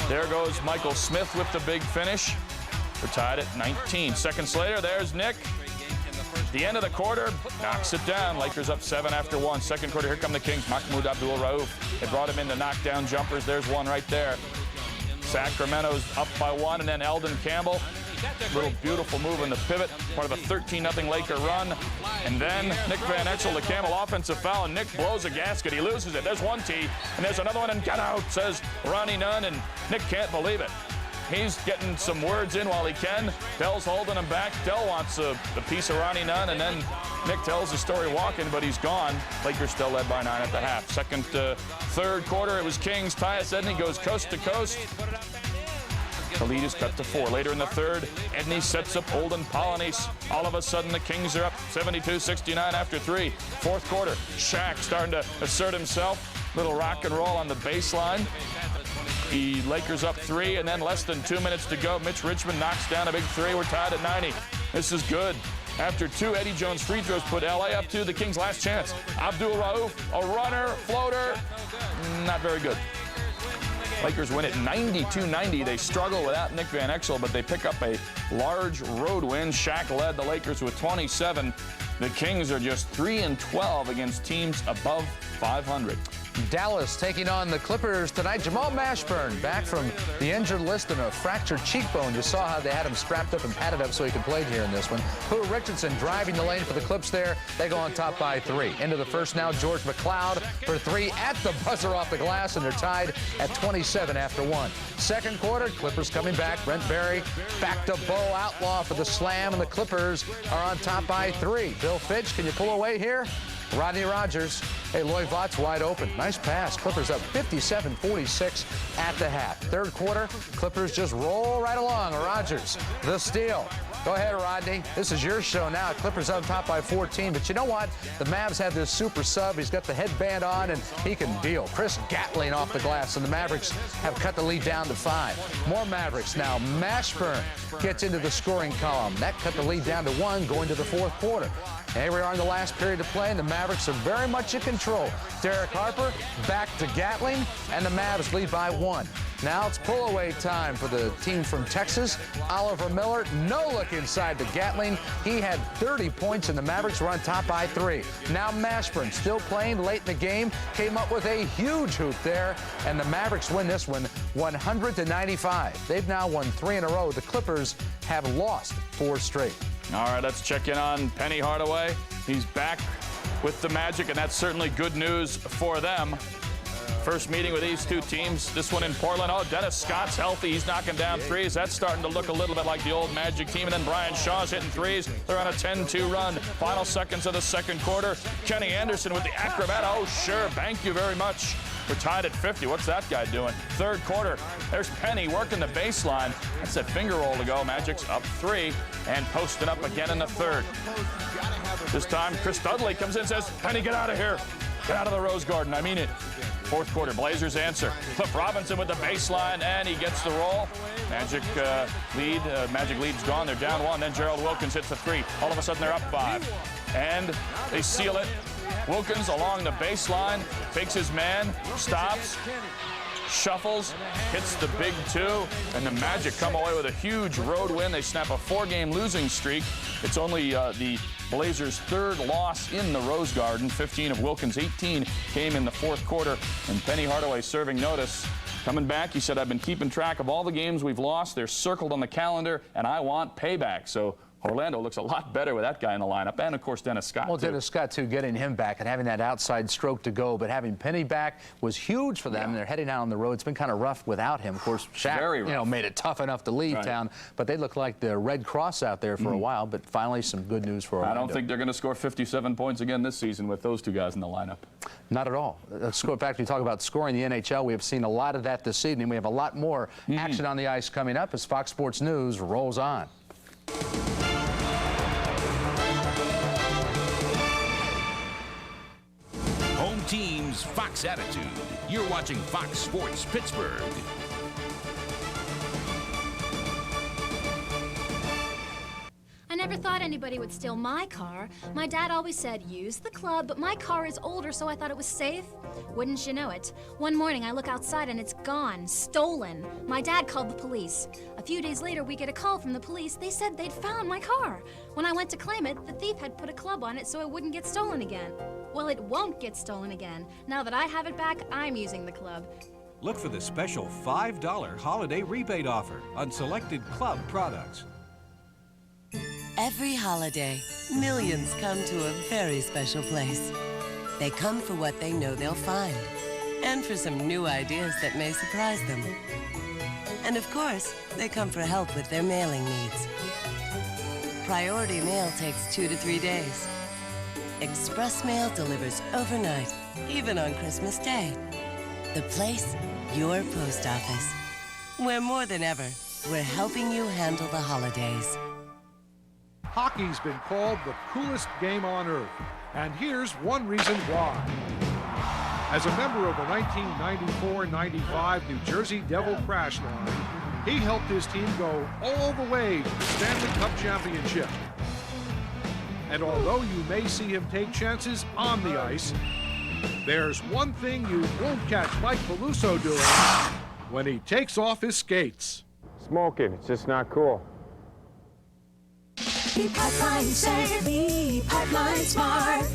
there goes Michael Smith with the big finish. We're tied at 19. Seconds later, there's Nick. The end of the quarter, knocks it down. Lakers up 7 after 1. Second quarter, here come the Kings. Mahmoud Abdul-Rauf. They brought him in to knock down jumpers. There's one right there. Sacramento's up by 1, and then Eldon Campbell. Little beautiful move in the pivot, part of a 13-0 Laker run. And then Nick Van Exel, the Campbell offensive foul, and Nick blows a gasket. He loses it. There's one tee, and there's another one, and get out, says Ronnie Nunn, and Nick can't believe it. He's getting some words in while he can. Dell's holding him back. Dell wants a piece of Ronnie Nunn, and then Nick tells the story walking, but he's gone. Lakers still led by 9 at the half. Third quarter, it was Kings. Tyus Edney goes coast to coast. The lead is cut to 4. Later in the third, Edney sets up Olden Polynice. All of a sudden, the Kings are up 72-69 after 3. Fourth quarter, Shaq starting to assert himself. Little rock and roll on the baseline. The Lakers up 3, and then less than 2 minutes to go. Mitch Richmond knocks down a big 3. We're tied at 90. This is good. After 2 Eddie Jones free throws put LA up to the Kings' last chance. Abdul-Rauf, a runner, floater, not very good. Lakers win it 92-90. They struggle without Nick Van Exel, but they pick up a large road win. Shaq led the Lakers with 27. The Kings are just 3-12 against teams above 500. Dallas taking on the Clippers tonight. Jamal Mashburn back from the injured list and a fractured cheekbone. You saw how they had him strapped up and padded up so he could play here in this one. Pooh Richardson driving the lane for the Clips there. They go on top by 3. Into the first now, George McLeod for 3 at the buzzer off the glass, and they're tied at 27 after 1. Second quarter, Clippers coming back. Brent Berry back to Bo Outlaw for the slam, and the Clippers are on top by 3. Bill Fitch, can you pull away here? Rodney Rogers. Hey, Loy Vought's wide open. Nice pass. Clippers up 57-46 at the half. Third quarter, Clippers just roll right along. Rogers, the steal. Go ahead, Rodney. This is your show now. Clippers on top by 14. But you know what? The Mavs have this super sub. He's got the headband on, and he can deal. Chris Gatling off the glass, and the Mavericks have cut the lead down to 5. More Mavericks now. Mashburn gets into the scoring column. That cut the lead down to 1 going to the fourth quarter. And here we are in the last period of play, and the Mavericks are very much in control. Derek Harper back to Gatling, and the Mavs lead by 1. Now it's pull-away time for the team from Texas. Oliver Miller, no look inside to Gatling. He had 30 points, and the Mavericks were on top by 3. Now Mashburn, still playing late in the game, came up with a huge hoop there, and the Mavericks win this one 100-95. They've now won 3 in a row. The Clippers have lost 4 straight. All right, let's check in on Penny Hardaway. He's back with the Magic, and that's certainly good news for them. first meeting with these two teams, this one in Portland. Oh, Dennis Scott's healthy. He's knocking down threes. That's starting to look a little bit like the old Magic team. And then Brian Shaw's hitting threes. They're on a 10-2 run. Final seconds of the second quarter. Kenny Anderson with the acrobat. Oh, sure. Thank you very much. We're tied at 50. What's that guy doing? Third quarter. There's Penny working the baseline. That's a finger roll to go. Magic's up 3 and posting up again in the third. This time, Chris Dudley comes in and says, Penny, get out of here. Get out of the Rose Garden. I mean it. Fourth quarter, Blazers answer. Cliff Robinson with the baseline, and he gets the roll. Magic lead's gone. They're down 1. Then Gerald Wilkins hits the 3. All of a sudden, they're up 5. And they seal it. Wilkins along the baseline, takes his man, stops, shuffles, hits the big 2, and the Magic come away with a huge road win. They snap a 4-game losing streak. It's only the Blazers' 3rd loss in the Rose Garden. 15 of Wilkins' 18 came in the fourth quarter, and Penny Hardaway serving notice. Coming back, he said, I've been keeping track of all the games we've lost. They're circled on the calendar, and I want payback. So Orlando looks a lot better with that guy in the lineup, and of course Dennis Scott. Well, Dennis Scott too, getting him back and having that outside stroke to go, but having Penny back was huge for them. Yeah. They're heading out on the road. It's been kind of rough without him. Of course, Shaq, made it tough enough to leave town, but they look like the Red Cross out there for a while. But finally, some good news for Orlando. I don't think they're going to score 57 points again this season with those two guys in the lineup. Not at all. Let's go back to talk about scoring the NHL. We have seen a lot of that this evening. We have a lot more action on the ice coming up as Fox Sports News rolls on. Team's Fox Attitude. You're watching Fox Sports Pittsburgh. I never thought anybody would steal my car. My dad always said, use the club, but my car is older, so I thought it was safe. Wouldn't you know it? One morning I look outside and it's gone, stolen. My dad called the police. A few days later we get a call from the police. They said they'd found my car. When I went to claim it, the thief had put a club on it so it wouldn't get stolen again. Well, it won't get stolen again. Now that I have it back, I'm using the club. Look for the special $5 holiday rebate offer on selected club products. Every holiday, millions come to a very special place. They come for what they know they'll find, and for some new ideas that may surprise them. And of course, they come for help with their mailing needs. Priority mail takes 2 to 3 days. Express mail delivers overnight, even on Christmas Day. The place, your post office. Where more than ever, we're helping you handle the holidays. Hockey's been called the coolest game on earth, and here's one reason why. As a member of the 1994-95 New Jersey Devil Crash line, he helped his team go all the way to the Stanley Cup Championship. And although you may see him take chances on the ice, there's one thing you won't catch Mike Peluso doing when he takes off his skates. Smoking, it's just not cool. Be pipeline safe, be pipeline smart.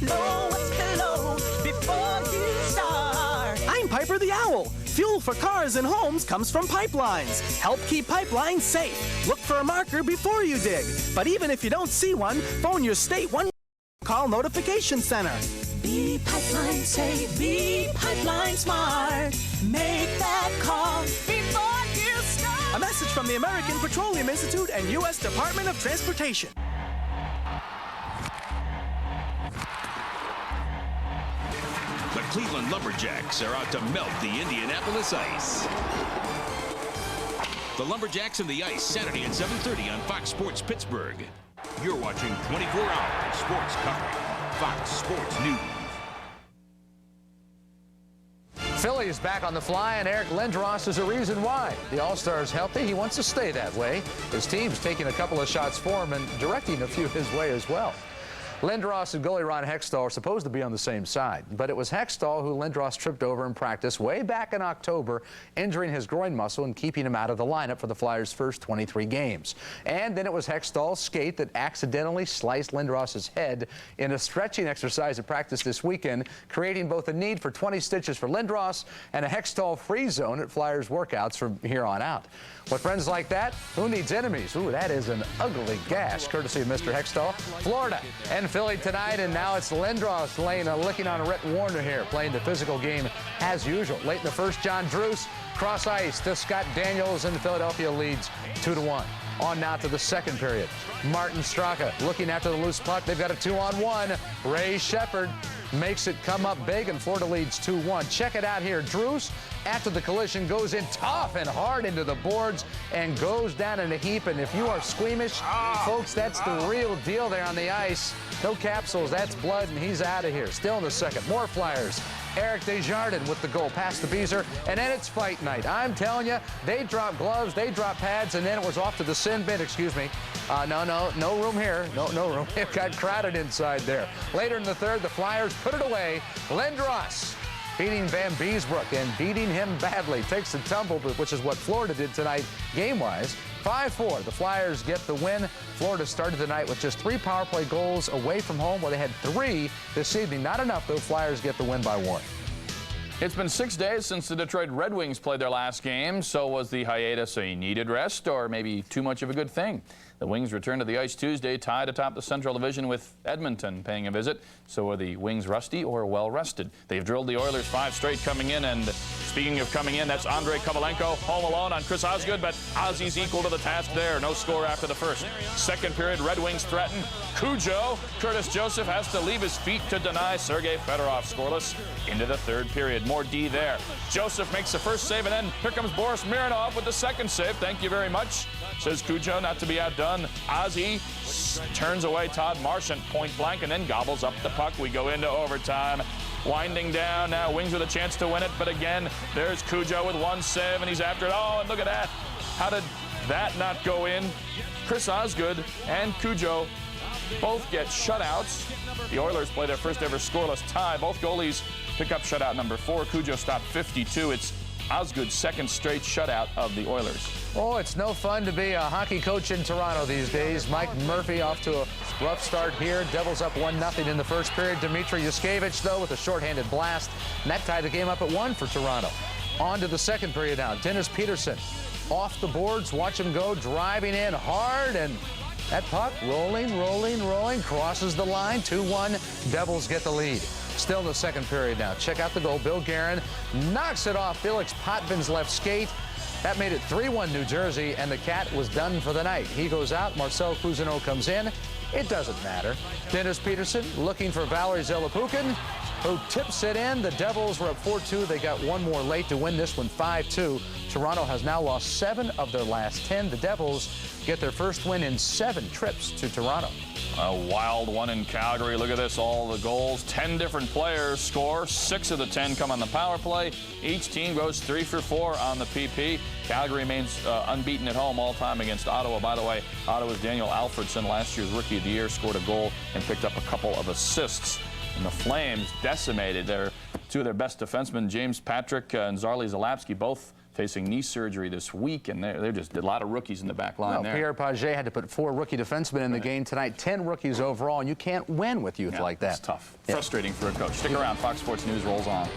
Know what's below before you start. I'm Piper the Owl. Fuel for cars and homes comes from pipelines. Help keep pipelines safe. Look for a marker before you dig. But even if you don't see one, phone your state one call notification center. Be pipeline safe, be pipeline smart. Make that call before you start. A message from the American Petroleum Institute and U.S. Department of Transportation. The Cleveland Lumberjacks are out to melt the Indianapolis ice. The Lumberjacks and the Ice, Saturday at 7:30 on Fox Sports Pittsburgh. You're watching 24-hour sports coverage. Fox Sports News. Philly is back on the fly, and Eric Lindros is a reason why. The All-Star is healthy. He wants to stay that way. His team's taking a couple of shots for him and directing a few his way as well. Lindros and goalie Ron Hextall are supposed to be on the same side, but it was Hextall who Lindros tripped over in practice way back in October, injuring his groin muscle and keeping him out of the lineup for the Flyers' first 23 games. And then it was Hextall's skate that accidentally sliced Lindros' head in a stretching exercise at practice this weekend, creating both a need for 20 stitches for Lindros and a Hextall free zone at Flyers workouts from here on out. With friends like that, who needs enemies? Ooh, that is an ugly gash, courtesy of Mr. Hextall. Florida and Philly tonight, and now it's Lindros licking on Rhett Warner here, playing the physical game as usual. Late in the first, John Druce, cross ice to Scott Daniels, and Philadelphia leads 2-1. On now to the second period. Martin Straka looking after the loose puck. They've got a 2-on-1. Ray Shepard makes it come up big, and Florida leads 2-1. Check it out here. Druce, after the collision, goes in tough and hard into the boards and goes down in a heap. And if you are squeamish, folks, that's the real deal there on the ice. No capsules, that's blood, and he's out of here. Still in the second. More Flyers. Eric Desjardins with the goal past the Beezer, and then it's fight night. I'm telling you, they dropped gloves, they dropped pads, and then it was off to the sin bin. Excuse me. No room here. No room. It got crowded inside there. Later in the third, the Flyers put it away. Lindros beating Van Beesbrook and beating him badly. Takes the tumble, which is what Florida did tonight game-wise. 5-4. The Flyers get the win. Florida started the night with just 3 power play goals away from home, where they had 3 this evening. Not enough, though. Flyers get the win by 1. It's been 6 days since the Detroit Red Wings played their last game. So was the hiatus a needed rest, or maybe too much of a good thing? The Wings return to the ice Tuesday, tied atop the Central Division with Edmonton paying a visit. So are the Wings rusty or well-rested? They've drilled the Oilers 5 straight coming in, and speaking of coming in, that's Andrei Kovalenko home alone on Chris Osgood, but Ozzy's equal to the task there. No score after the first. Second period, Red Wings threaten. Cujo, Curtis Joseph has to leave his feet to deny Sergei Fedorov scoreless into the third period. More D there. Joseph makes the first save, and then here comes Boris Mironov with the second save. Thank you very much, says Cujo, not to be outdone. Ozzy turns away Todd Marchant point blank and then gobbles up the puck. We go into overtime. Winding down now, Wings with a chance to win it, but again, there's Cujo with 1 save, and he's after it. Oh, and look at that. How did that not go in? Chris Osgood and Cujo both get shutouts. The Oilers play their first ever scoreless tie. Both goalies pick up shutout number 4. Cujo stopped 52. It's Osgood's second straight shutout of the Oilers. Oh, it's no fun to be a hockey coach in Toronto these days. Mike Murphy off to a rough start here. Devils up 1-0 in the first period. Dmitry Yushkevich, though, with a shorthanded blast. And that tied the game up at 1 for Toronto. On to the second period now. Dennis Peterson off the boards. Watch him go, driving in hard, and that puck rolling, crosses the line. 2-1. Devils get the lead. Still in the second period now. Check out the goal. Bill Guerin knocks it off Felix Potvin's left skate. That made it 3-1 New Jersey, and the Cat was done for the night. He goes out. Marcel Cousineau comes in. It doesn't matter. Dennis Peterson looking for Valery Zelepukin, who tips it in. The Devils were up 4-2. They got one more late to win this one 5-2. Toronto has now lost 7 of their last 10. The Devils get their first win in 7 trips to Toronto. A wild one in Calgary. Look at this, all the goals. 10 different players score. 6 of the 10 come on the power play. Each team goes 3 for 4 on the PP. Calgary remains unbeaten at home all time against Ottawa. By the way, Ottawa's Daniel Alfredson, last year's Rookie of the Year, scored a goal and picked up a couple of assists. And the Flames decimated their 2 of their best defensemen, James Patrick and Zarli Zalapsky, both facing knee surgery this week, and they're just a lot of rookies in the back line there. Pierre Paget had to put 4 rookie defensemen in the game tonight, 10 rookies overall, and you can't win with youth like that. It's tough. Frustrating for a coach. Stick around. Fox Sports News rolls on.